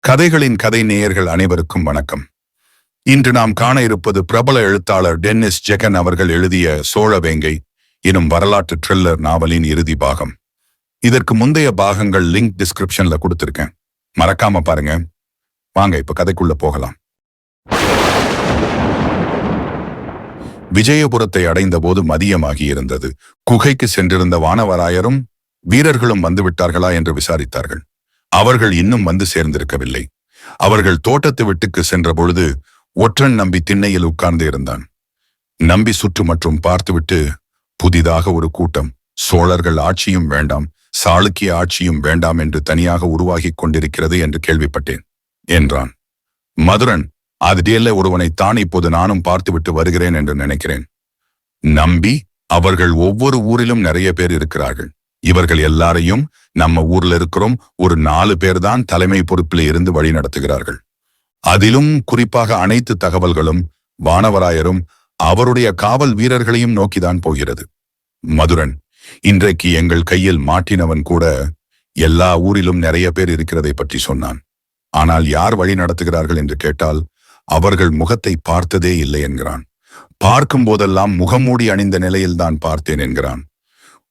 கதைகளின் கதை நேயர்கள் அனைவருக்கும் வணக்கம். இன்று நாம் காண இருப்பது பிரபல எழுத்தாளர் டென்னிஸ் ஜெகன் அவர்கள் எழுதிய சோழவேங்கை எனும் வரலாற்று த்ரில்லர் நாவலின் இறுதி பாகம். இதற்கு முந்தைய பாகங்கள் லிங்க் டிஸ்கிரிப்ஷன்ல கொடுத்திருக்கேன், மறக்காம பாருங்க. வாங்க இப்ப கதைக்குள்ள போகலாம். விஜயபுரத்தை அடைந்த போது மதியமாகி இருந்தது. குகைக்கு சென்றிருந்த வானவராயரும் வீரர்களும் வந்துவிட்டார்களா என்று விசாரித்தார்கள். அவர்கள் இன்னும் வந்து சேர்ந்திருக்கவில்லை. அவர்கள் தோட்டத்து விட்டுக்கு சென்ற பொழுது ஒற்றன் நம்பி திண்ணையில் உட்கார்ந்து இருந்தான். நம்பி சுற்று மற்றும் பார்த்துவிட்டு, புதிதாக ஒரு கூட்டம், சோழர்கள் ஆட்சியும் வேண்டாம், சாளுக்கிய ஆட்சியும் வேண்டாம் என்று தனியாக உருவாகிக் கொண்டிருக்கிறது என்று கேள்விப்பட்டேன் என்றான். மதுரன், அதில் ஒருவனைத்தான் இப்போது நானும் பார்த்துவிட்டு வருகிறேன் என்று நினைக்கிறேன். நம்பி, அவர்கள் ஒவ்வொரு ஊரிலும் நிறைய பேர் இருக்கிறார்கள். இவர்கள் எல்லாரையும் நம்ம ஊர்ல இருக்கிறோம் ஒரு 4 பேர் தான் தலைமை பொறுப்பில் இருந்து வழி நடத்துகிறார்கள். அதிலும் குறிப்பாக அனைத்து தகவல்களும் வானவராயரும் அவருடைய காவல் வீரர்களையும் நோக்கிதான் போகிறது. மதுரன், இன்றைக்கு எங்கள் கையில் மாட்டினவன் கூட எல்லா ஊரிலும் நிறைய பேர் இருக்கிறதை பற்றி சொன்னான். ஆனால் யார் வழி நடத்துகிறார்கள் என்று கேட்டால் அவர்கள் முகத்தை பார்த்ததே இல்லை என்கிறான். பார்க்கும் போதெல்லாம் முகமூடி அணிந்த நிலையில்தான் பார்த்தேன் என்கிறான்.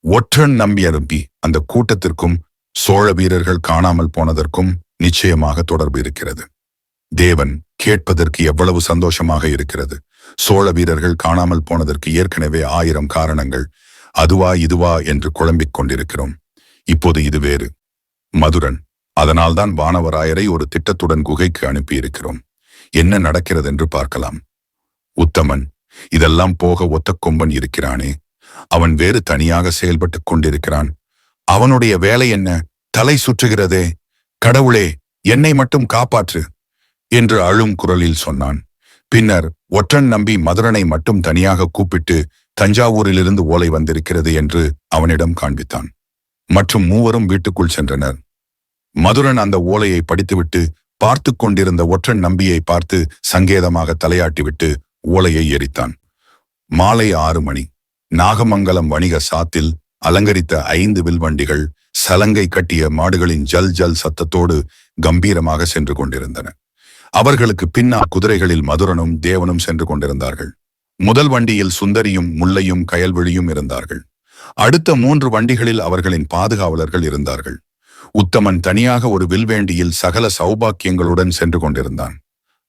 ஒற்றன் நம்பி அரும்பி அந்த கூட்டத்திற்கும் சோழ வீரர்கள் காணாமல் போனதற்கும் நிச்சயமாக தொடர்பு இருக்கிறது. தேவன், கேட்பதற்கு எவ்வளவு சந்தோஷமாக இருக்கிறது. சோழ வீரர்கள் காணாமல் போனதற்கு ஏற்கனவே 1000 காரணங்கள், அதுவா இதுவா என்று குழம்பிக் கொண்டிருக்கிறோம். இப்போது இது வேறு. மதுரன், அதனால்தான் வானவராயரை ஒரு திட்டத்துடன் குகைக்கு அனுப்பியிருக்கிறோம். என்ன நடக்கிறது என்று பார்க்கலாம். உத்தமன், இதெல்லாம் போக ஒத்த கொம்பன் இருக்கிறானே, அவன் வேறு தனியாக செயல்பட்டுக் கொண்டிருக்கிறான். அவனுடைய வேலை என்ன? தலை சுற்றுகிறதே. கடவுளே, என்னை மட்டும் காப்பாற்று என்று அழும் குரலில் சொன்னான். பின்னர் ஒற்றன் நம்பி மதுரனை மட்டும் தனியாக கூப்பிட்டு தஞ்சாவூரிலிருந்து ஓலை வந்திருக்கிறது என்று அவனிடம் காண்பித்தான். மற்றும் 3 வீட்டுக்குள் சென்றனர். மதுரன் அந்த ஓலையை படித்துவிட்டு பார்த்து கொண்டிருந்த ஒற்றன் நம்பியை பார்த்து சங்கேதமாக தலையாட்டிவிட்டு ஓலையை எரித்தான். மாலை 6 மணி. நாகமங்கலம் வணிக சாத்தில் அலங்கரித்த 5 வில்வண்டிகள் சலங்கை கட்டிய மாடுகளின் ஜல் ஜல் சத்தத்தோடு கம்பீரமாக சென்று கொண்டிருந்தன. அவர்களுக்கு பின்னால் குதிரைகளில் மதுரனும் தேவனும் சென்று கொண்டிருந்தார்கள். முதல் வண்டியில் சுந்தரியும் முல்லையும் கயல்விழியும் இருந்தார்கள். அடுத்த 3 வண்டிகளில் அவர்களின் பாதுகாவலர்கள் இருந்தார்கள். உத்தமன் தனியாக ஒரு வில்வேண்டியில் சகல சௌபாக்கியங்களுடன் சென்று கொண்டிருந்தான்.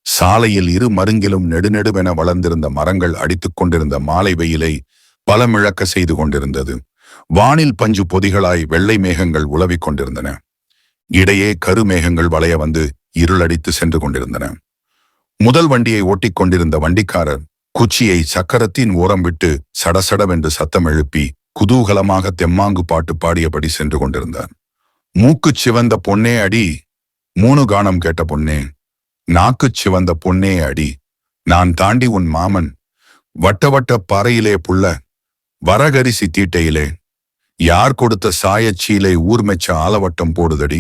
சாலையில் இரு மருங்கிலும் நெடுநெடுவென வளர்ந்திருந்த மரங்கள் அடித்துக் கொண்டிருந்த மாலை வெயிலை பலமிழக்க செய்து கொண்டிருந்தது. வானில் பஞ்சு பொதிகளாய் வெள்ளை மேகங்கள் உலவிக் கொண்டிருந்தன. இடையே கருமேகங்கள் வளைய வந்து இருளடித்து சென்று கொண்டிருந்தன. முதல் வண்டியை ஓட்டிக் கொண்டிருந்த வண்டிக்காரர் குச்சியை சக்கரத்தின் ஓரம் விட்டு சடசடவென்று சத்தம் எழுப்பி குதூகலமாக தெம்மாங்கு பாட்டு பாடியபடி சென்று கொண்டிருந்தார். மூக்குச் சிவந்த பொன்னே அடி, 3 கானம் கேட்ட பொன்னே, நாக்குச் சிவந்த பொன்னே அடி, நான் தாண்டி உன் மாமன், வட்ட வட்ட பாறையிலே புள்ள, வரகரிசி தீட்டையிலே, யார் கொடுத்த சாயச்சீலை ஊர்மெச்ச ஆலவட்டம் போடுதடி,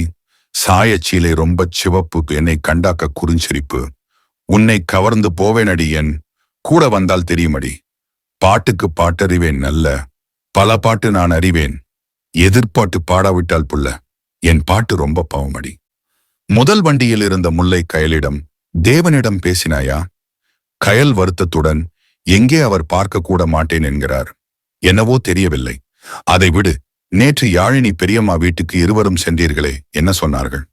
சாயச்சீலை ரொம்ப சிவப்பு, என்னை கண்டாக்க குறிஞ்சிரிப்பு, உன்னை கவர்ந்து போவேனடி, என் கூட வந்தால் தெரியுமடி, பாட்டுக்கு பாட்டறிவேன் நல்ல, பல பாட்டு நான் அறிவேன், எதிர்பாட்டு பாடாவிட்டால் புள்ள, என் பாட்டு ரொம்ப பாவமடி. முதல் வண்டியில் இருந்த முல்லை கயலிடம், தேவனிடம் பேசினாயா? கயல் வருத்தத்துடன், எங்கே அவர் பார்க்க கூட மாட்டேன் என்கிறார். என்னவோ தெரியவில்லை. அதை விடு, நேற்று யாழினி பெரியம்மா வீட்டுக்கு இருவரும் சென்றீர்களே, என்ன சொன்னார்கள்?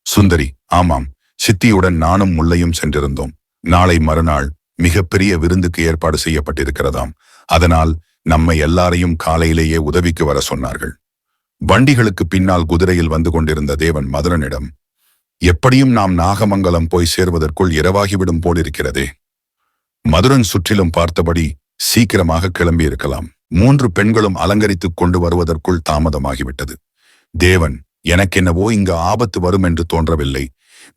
சுந்தரி, ஆமாம், சித்தியுடன் நானும் முல்லையும் சென்றிருந்தோம். நாளை மறுநாள் மிகப்பெரிய விருந்துக்கு ஏற்பாடு செய்யப்பட்டிருக்கிறதாம். அதனால் நம்மை எல்லாரையும் காலையிலேயே உதவிக்கு வர சொன்னார்கள். வண்டிகளுக்கு பின்னால் குதிரையில் வந்து கொண்டிருந்த தேவன் மதுரனிடம், எப்படியும் நாம் நாகமங்கலம் போய் சேர்வதற்குள் இரவாகிவிடும் போலிருக்கிறதே. மதுரன் சுற்றிலும் பார்த்தபடி சீக்கிரமாக கிளம்பியிருக்கலாம். 3 பெண்களும் அலங்கரித்துக் கொண்டு வருவதற்குள் தாமதமாகிவிட்டது. தேவன், எனக்கென்னவோ இங்கு ஆபத்து வரும் என்று தோன்றவில்லை.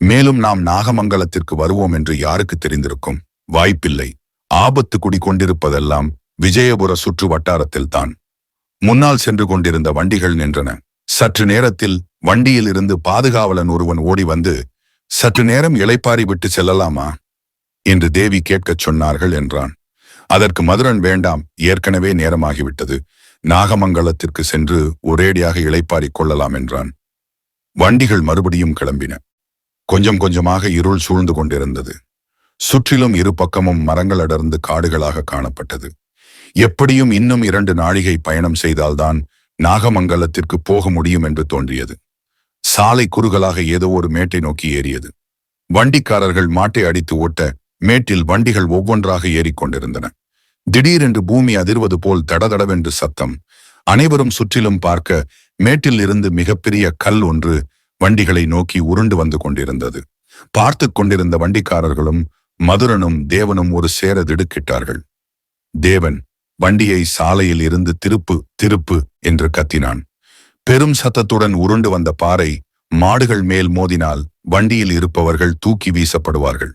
மேலும் நாம் நாகமங்கலத்திற்கு வருவோம் என்று யாருக்கு தெரிந்திருக்கும்? வாய்ப்பில்லை. ஆபத்து குடிக்கொண்டிருப்பதெல்லாம் விஜயபுர சுற்று வட்டாரத்தில்தான். முன்னால் சென்று கொண்டிருந்த வண்டிகள் நின்றன. சற்று நேரத்தில் வண்டியில் இருந்து பாதுகாவலன் ஒருவன் ஓடி வந்து, சற்று நேரம் இளைப்பாரி விட்டு செல்லலாமா என்று தேவி கேட்கச் சொன்னார்கள் என்றான். அதற்கு மதுரன், வேண்டாம், ஏற்கனவே நேரமாகிவிட்டது, நாகமங்கலத்திற்கு சென்று ஒரேடியாக இளைப்பாறிக் கொள்ளலாம் என்றான். வண்டிகள் மறுபடியும் கிளம்பின. கொஞ்சம் கொஞ்சமாக இருள் சூழ்ந்து கொண்டிருந்தது. சுற்றிலும் இரு பக்கமும் மரங்கள் அடர்ந்து காடுகளாக காணப்பட்டது. எப்படியும் இன்னும் 2 நாழிகை பயணம் செய்தால்தான் நாகமங்கலத்திற்கு போக முடியும் என்று தோன்றியது. சாலை குறுகலாக ஏதோ ஒரு மேட்டை நோக்கி ஏறியது. வண்டிக்காரர்கள் மாட்டை அடித்து ஓட்ட மேட்டில் வண்டிகள் ஒவ்வொன்றாக ஏறிக்கொண்டிருந்தன. திடீரென்று பூமி அதிர்வது போல் தடதடவென்று சத்தம். அனைவரும் சுற்றிலும் பார்க்க மேட்டில் இருந்து மிகப்பெரிய கல் ஒன்று வண்டிகளை நோக்கி உருண்டு வந்து கொண்டிருந்தது. பார்த்து கொண்டிருந்த வண்டிக்காரர்களும் மதுரனும் தேவனும் ஒரு சேர திடுக்கிட்டார்கள். தேவன் வண்டியை சாலையில் இருந்து திருப்பு திருப்பு என்று கத்தினான். பெரும் சத்தத்துடன் உருண்டு வந்த பாறை மாடுகள் மேல் மோதினால் வண்டியில் இருப்பவர்கள் தூக்கி வீசப்படுவார்கள்.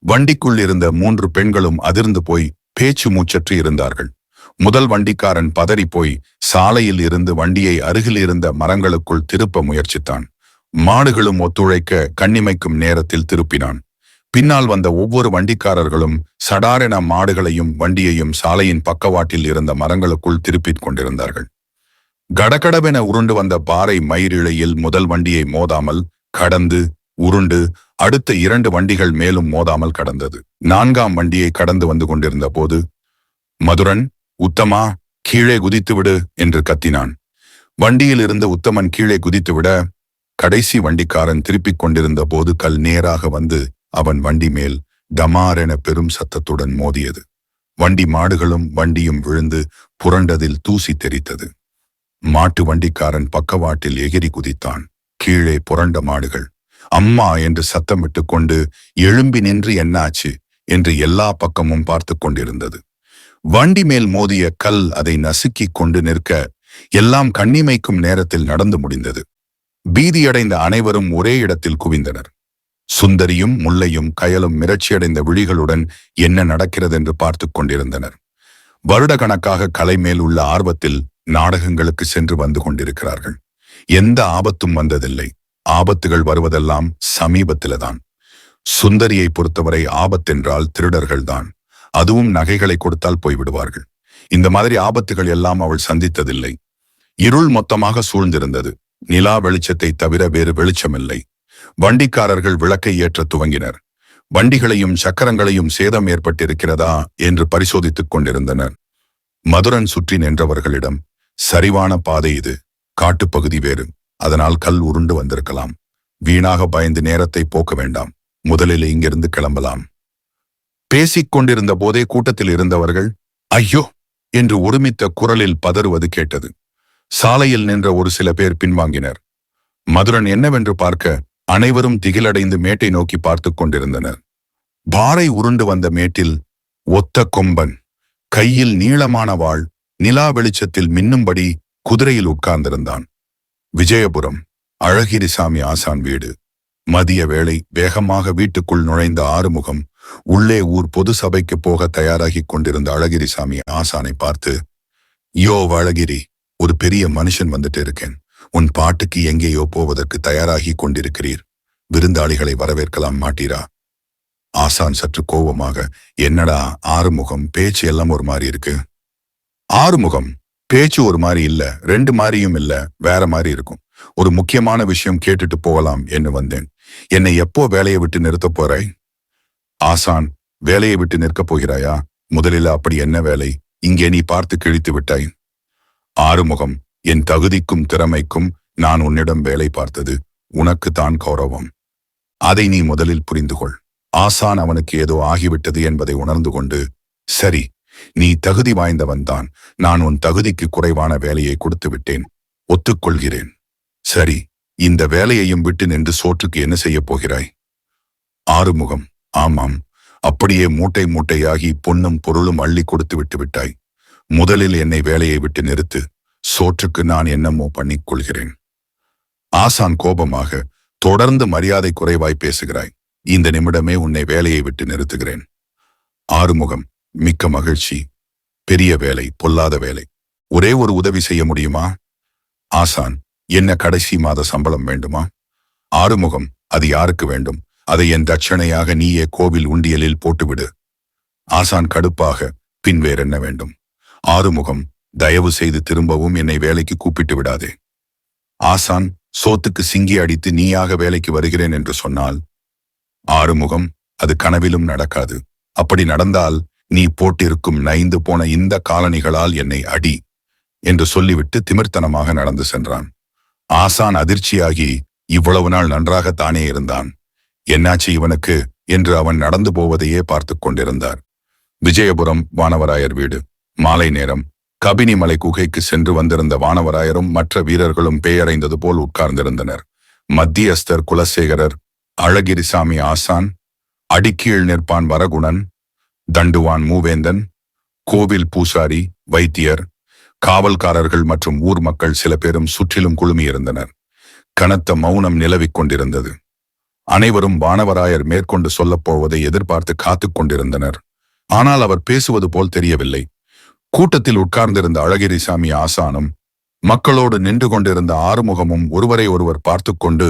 வண்டிக்குள் இருந்த 3 பெண்களும் அதிர்ந்து போய் பேச்சு மூச்சற்று இருந்தார்கள். முதல் வண்டிக்காரன் பதறி போய் சாலையில் இருந்து வண்டியை அருகில் இருந்த மரங்களுக்குள் திருப்ப முயற்சித்தான். மாடுகளும் ஒத்துழைக்க கண்ணிமைக்கும் நேரத்தில் திருப்பினான். பின்னால் வந்த ஒவ்வொரு வண்டிக்காரர்களும் சடாரென மாடுகளையும் வண்டியையும் சாலையின் பக்கவாட்டில் இருந்த மரங்களுக்குள் திருப்பிக் கொண்டிருந்தார்கள். கடகடவென உருண்டு வந்த பாறை மயிரிழையில் முதல் வண்டியை மோதாமல் கடந்து உருண்டு அடுத்த 2 வண்டிகள் மேலும் மோதாமல் கடந்தது. 4ஆம் வண்டியை கடந்து வந்து கொண்டிருந்த போது, மதுரன், உத்தமா, கீழே குதித்துவிடு என்று கத்தினான். வண்டியில் இருந்த உத்தமன் கீழே குதித்துவிட கடைசி வண்டிக்காரன் திருப்பிக் கொண்டிருந்த போது கல் நேராக வந்து அவன் வண்டி மேல் டமாரென பெரும் சத்தத்துடன் மோதியது. வண்டி மாடுகளும் வண்டியும் விழுந்து புரண்டதில் தூசி தெரித்தது. மாட்டு வண்டிக்காரன் பக்கவாட்டில் எகிரி குதித்தான். கீழே புரண்ட மாடுகள் அம்மா என்று சத்தமிட்டு கொண்டு எழும்பி நின்று என்னாச்சு என்று எல்லா பக்கமும் பார்த்து கொண்டிருந்தது. வண்டி மேல் மோதிய கல் அதை நசுக்கிக் கொண்டு நிற்க எல்லாம் கண்ணிமைக்கும் நேரத்தில் நடந்து முடிந்தது. பீதியடைந்த அனைவரும் ஒரே இடத்தில் குவிந்தனர். சுந்தரியும் முல்லையும் கயலும் மிரட்சியடைந்த விழிகளுடன் என்ன நடக்கிறது என்று பார்த்து கொண்டிருந்தனர். வருடக்கணக்காக கலை மேல் உள்ள ஆர்வத்தில் நாடகங்களுக்கு சென்று வந்து கொண்டிருக்கிறார்கள். எந்த ஆபத்தும் வந்ததில்லை. ஆபத்துகள் வருவதெல்லாம் சமீபத்தில்தான். சுந்தரியை பொறுத்தவரை ஆபத்தென்றால் திருடர்கள்தான். அதுவும் நகைகளை கொடுத்தால் போய்விடுவார்கள். இந்த மாதிரி ஆபத்துகள் எல்லாம் அவள் சந்தித்ததில்லை. இருள் மொத்தமாக சூழ்ந்திருந்தது. நிலா வெளிச்சத்தை தவிர வேறு வெளிச்சமில்லை. வண்டிக்காரர்கள் விளக்கை ஏற்ற துவங்கினர். வண்டிகளையும் சக்கரங்களையும் சேதம் ஏற்பட்டிருக்கிறதா என்று பரிசோதித்துக் கொண்டிருந்தனர். மதுரன் சுற்றி நின்றவர்களிடம், சரிவான பாதை இது, காட்டுப்பகுதி வேறு, அதனால் கல் உருண்டு வந்திருக்கலாம். வீணாக பயந்து நேரத்தை போக்க வேண்டாம். முதலில் இங்கிருந்து கிளம்பலாம். பேசிக் கொண்டிருந்த போதே கூட்டத்தில் இருந்தவர்கள் ஐயோ என்று ஒருமித்த குரலில் பதறுவது கேட்டது. சாலையில் நின்ற ஒரு சில பேர் பின்வாங்கினர். மதுரன் என்னவென்று பார்க்க அனைவரும் திகிலடைந்து மேட்டை நோக்கி பார்த்து கொண்டிருந்தனர். பாறை உருண்டு வந்த மேட்டில் ஒத்த கொம்பன், கையில் நீளமான வாள், நிலா வெளிச்சத்தில் மின்னும்படி குதிரையில் உட்கார்ந்திருந்தான். விஜயபுரம், அழகிரிசாமி ஆசான் வீடு. மதிய வேளை. வேகமாக வீட்டுக்குள் நுழைந்த ஆறுமுகம் உள்ளே ஊர் பொது சபைக்கு போக தயாராகிக் கொண்டிருந்த அழகிரிசாமி ஆசானை பார்த்து, யோ அழகிரி, ஒரு பெரிய மனுஷன் வந்துட்டு இருக்கேன். உன் பாட்டுக்கு எங்கேயோ போவதற்கு தயாராகி கொண்டிருக்கிறீர். விருந்தாளிகளை வரவேற்கலாம் மாட்டீரா? ஆசான் சற்று கோபமாக, என்னடா ஆறுமுகம், பேச்சு எல்லாம் ஒரு மாதிரி இருக்கு. ஆறுமுகம், பேச்சு ஒரு மாதிரி இல்ல, 2 மாதிரியும் இல்ல, வேற மாதிரி இருக்கும். ஒரு முக்கியமான விஷயம் கேட்டுட்டு போகலாம் என்று வந்தேன். என்னை எப்போ வேலையை விட்டு நிறுத்த போறாய்? ஆசான், வேலையை விட்டு நிற்கப் போகிறாயா? முதலில் அப்படி என்ன வேலை இங்கே நீ பார்த்து கிழித்து விட்டாய்? ஆறுமுகம், என் தகுதிக்கும் திறமைக்கும் நான் உன்னிடம் வேலை பார்த்தது உனக்கு தான் கௌரவம். அதை நீ முதலில் புரிந்து கொள். ஆசான் அவனுக்கு ஏதோ ஆகிவிட்டது என்பதை உணர்ந்து கொண்டு, சரி, நீ தகுதி வாய்ந்தவன்தான். நான் உன் தகுதிக்கு குறைவான வேலையை கொடுத்து விட்டேன், ஒத்துக்கொள்கிறேன். சரி, இந்த வேலையையும் விட்டு நின்று சோற்றுக்கு என்ன செய்ய போகிறாய்? ஆறுமுகம், ஆமாம், அப்படியே மூட்டை மூட்டையாகி பொன்னும் பொருளும் அள்ளி கொடுத்து விட்டு விட்டாய். முதலில் என்னை வேலையை விட்டு நிறுத்து. சோற்றுக்கு நான் என்னமோ பண்ணிக் கொள்கிறேன். ஆசான் கோபமாக, தொடர்ந்து மரியாதை குறைவாய் பேசுகிறாய். இந்த நிமிடமே உன்னை வேலையை விட்டு நிறுத்துகிறேன். ஆறுமுகம், மிக்க மகிழ்ச்சி. பெரிய வேலை, பொல்லாத வேலை. ஒரே ஒரு உதவி செய்ய முடியுமா? ஆசான், என்ன கடைசி மாத சம்பளம் வேண்டுமா? ஆறுமுகம், அது யாருக்கு வேண்டும்? அதை என் தட்சணையாக நீயே கோவில் உண்டியலில் போட்டுவிடு. ஆசான் கடுப்பாக, பின் வேறென்ன வேண்டும்? ஆறுமுகம், தயவு செய்து திரும்பவும் என்னை வேலைக்கு கூப்பிட்டு விடாதே. ஆசான், சோத்துக்கு சிங்கி அடித்து நீயாக வேலைக்கு வருகிறேன் என்று சொன்னால், ஆறுமுகம், அது கனவிலும் நடக்காது. அப்படி நடந்தால் நீ போட்டிருக்கும் நைந்து போன இந்த காலணிகளால் என்னை அடி என்று சொல்லிவிட்டு திமிர்த்தனமாக நடந்து சென்றான். ஆசான் அதிர்ச்சியாகி, இவ்வளவு நாள் நன்றாகத்தானே இருந்தான், என்னாச்சு இவனுக்கு என்று அவன் நடந்து போவதையே பார்த்து கொண்டிருந்தார். விஜயபுரம் வானவராயர் வீடு. மாலை நேரம். கபினிமலை குகைக்கு சென்று வந்திருந்த வானவராயரும் மற்ற வீரர்களும் பேயறைந்தது போல் உட்கார்ந்திருந்தனர். மத்தியஸ்தர் குலசேகரர், அழகிரிசாமி ஆசான், அடிக்கீழ் நிற்பான் வரகுணன், தண்டுவான் மூவேந்தன், கோவில் பூசாரி, வைத்தியர், காவல்காரர்கள் மற்றும் ஊர் மக்கள் சில பேரும் சுற்றிலும் குழுமியிருந்தனர். கனத்த மௌனம் நிலவிக் கொண்டிருந்தது. அனைவரும் வானவராயர் மேற்கொண்டு சொல்லப்போவதை எதிர்பார்த்து காத்து கொண்டிருந்தனர். ஆனால் அவர் பேசுவது போல் தெரியவில்லை. கூட்டத்தில் உட்கார்ந்திருந்த அழகிரிசாமி ஆசானும் மக்களோடு நின்று கொண்டிருந்த ஆறுமுகமும் ஒருவரை ஒருவர் பார்த்து கொண்டு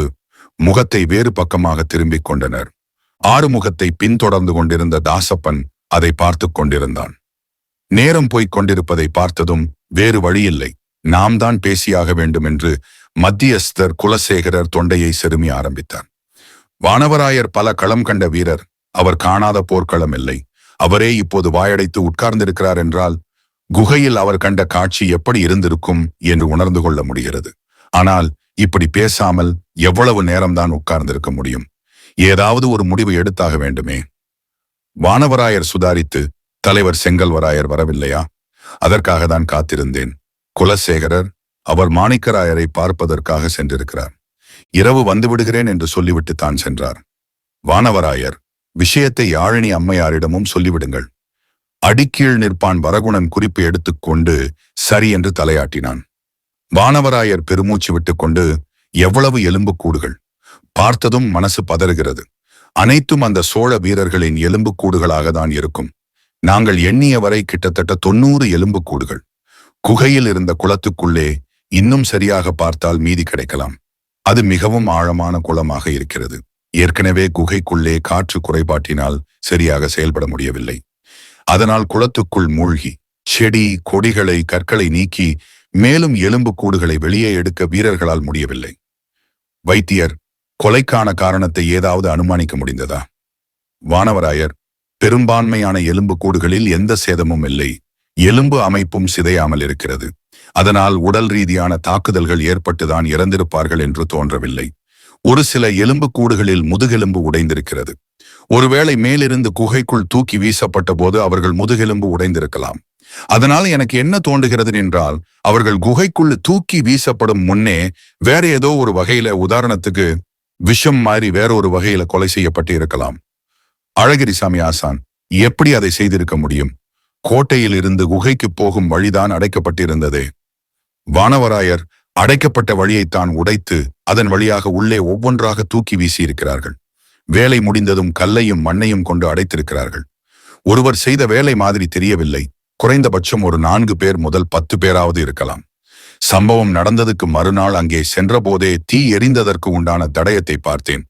முகத்தை வேறு பக்கமாக திரும்பிக் கொண்டனர். ஆறுமுகத்தை பின்தொடர்ந்து கொண்டிருந்த தாசப்பன் அதை பார்த்து கொண்டிருந்தான். நேரம் போய்க் கொண்டிருப்பதை பார்த்ததும் வேறு வழியில்லை, நாம் தான் பேசியாக வேண்டும் என்று மத்தியஸ்தர் குலசேகரர் தொண்டையை செருமி ஆரம்பித்தார். வானவராயர் பல களம் கண்ட வீரர். அவர் காணாத போர்க்களம் இல்லை. அவரே இப்போது வாயடைத்து உட்கார்ந்திருக்கிறார் என்றால் குகையில் அவர் கண்ட காட்சி எப்படி இருந்திருக்கும் என்று உணர்ந்து கொள்ள முடிகிறது. ஆனால் இப்படி பேசாமல் எவ்வளவு நேரம்தான் உட்கார்ந்திருக்க முடியும்? ஏதாவது ஒரு முடிவு எடுத்தாக வேண்டுமே. வானவராயர் சுதாரித்து, தலைவர் செங்கல்வராயர் வரவில்லையா? அதற்காக தான் காத்திருந்தேன். குலசேகரர், அவர் மாணிக்கராயரை பார்ப்பதற்காக சென்றிருக்கிறார். இரவு வந்துவிடுகிறேன் என்று சொல்லிவிட்டு தான் சென்றார். வானவராயர், விஷயத்தை யாழினி அம்மையாரிடமும் சொல்லிவிடுங்கள். அடிக்கீழ் நிற்பான் வரகுணன் குறிப்பு எடுத்துக்கொண்டு சரி என்று தலையாட்டினான். வானவராயர் பெருமூச்சு விட்டுக்கொண்டு, எவ்வளவு எலும்புக்கூடுகள்! பார்த்ததும் மனசு பதறுகிறது. அனைத்தும் அந்த சோழ வீரர்களின் எலும்புக்கூடுகளாக தான் இருக்கும். நாங்கள் எண்ணிய வரை கிட்டத்தட்ட 90 எலும்புக்கூடுகள். குகையில் இருந்த குளத்துக்குள்ளே இன்னும் சரியாக பார்த்தால் மீதி கிடைக்கலாம். அது மிகவும் ஆழமான குளமாக இருக்கிறது. ஏற்கனவே குகைக்குள்ளே காற்று குறைபாட்டினால் சரியாக செயல்பட முடியவில்லை. அதனால் குளத்துக்குள் மூழ்கி செடி கொடிகளை கற்களை நீக்கி மேலும் எலும்புக்கூடுகளை வெளியே எடுக்க வீரர்களால் முடியவில்லை. வைத்தியர், கொலைக்கான காரணத்தை ஏதாவது அனுமானிக்க முடிந்ததா? வானவராயர், பெரும்பான்மையான எலும்புக்கூடுகளில் எந்த சேதமும் இல்லை. எலும்பு அமைப்பும் சிதையாமல் இருக்கிறது. அதனால் உடல் ரீதியான தாக்குதல்கள் ஏற்பட்டுதான் இறந்திருப்பார்கள் என்று தோன்றவில்லை. ஒரு சில எலும்புக்கூடுகளில் முதுகெலும்பு உடைந்திருக்கிறது. ஒருவேளை மேலிருந்து குகைக்குள் தூக்கி வீசப்பட்ட போது அவர்கள் முதுகெலும்பு உடைந்திருக்கலாம். அதனால் எனக்கு என்ன தோன்றுகிறது என்றால், அவர்கள் குகைக்குள் தூக்கி வீசப்படும் முன்னே வேற ஏதோ ஒரு வகையில, உதாரணத்துக்கு விஷம் மாதிரி வேற ஒரு வகையில கொலை செய்யப்பட்டு இருக்கலாம். அழகிரிசாமி ஆசான், எப்படி அதை செய்திருக்க முடியும்? கோட்டையில் இருந்து குகைக்கு போகும் வழிதான் அடைக்கப்பட்டிருந்ததே. வானவராயர், அடைக்கப்பட்ட வழியைத்தான் உடைத்து அதன் வழியாக உள்ளே ஒவ்வொன்றாக தூக்கி வீசியிருக்கிறார்கள். வேலை முடிந்ததும் கல்லையும் மண்ணையும் கொண்டு அடைத்திருக்கிறார்கள். ஒருவர் செய்த வேலை மாதிரி தெரியவில்லை. குறைந்தபட்சம் ஒரு 4 பேர் முதல் 10 பேராவது இருக்கலாம். சம்பவம் நடந்ததுக்கு மறுநாள் அங்கே சென்றபோதே தீ எரிந்ததற்கு உண்டான தடயத்தை பார்த்தேன்.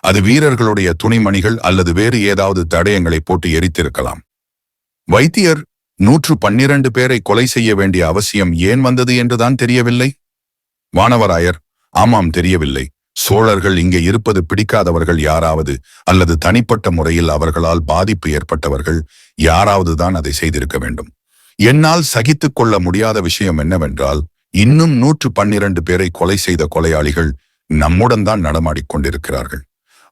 அது வீரர்களுடைய துணிமணிகள் அல்லது வேறு ஏதாவது தடயங்களை போட்டு எரித்திருக்கலாம். வைத்தியர், 112 பேரை கொலை செய்ய வேண்டிய அவசியம் ஏன் வந்தது என்றுதான் தெரியவில்லை. வானவராயர், ஆமாம், தெரியவில்லை. சோழர்கள் இங்கே இருப்பது பிடிக்காதவர்கள் யாராவது அல்லது தனிப்பட்ட முறையில் அவர்களால் பாதிப்பு ஏற்பட்டவர்கள் யாராவது தான் அதை செய்திருக்க வேண்டும். என்னால் சகித்துக் கொள்ள முடியாத விஷயம் என்னவென்றால், இன்னும் 112 பேரை கொலை செய்த கொலையாளிகள் நம்முடன் தான் நடமாடிக்கொண்டிருக்கிறார்கள்.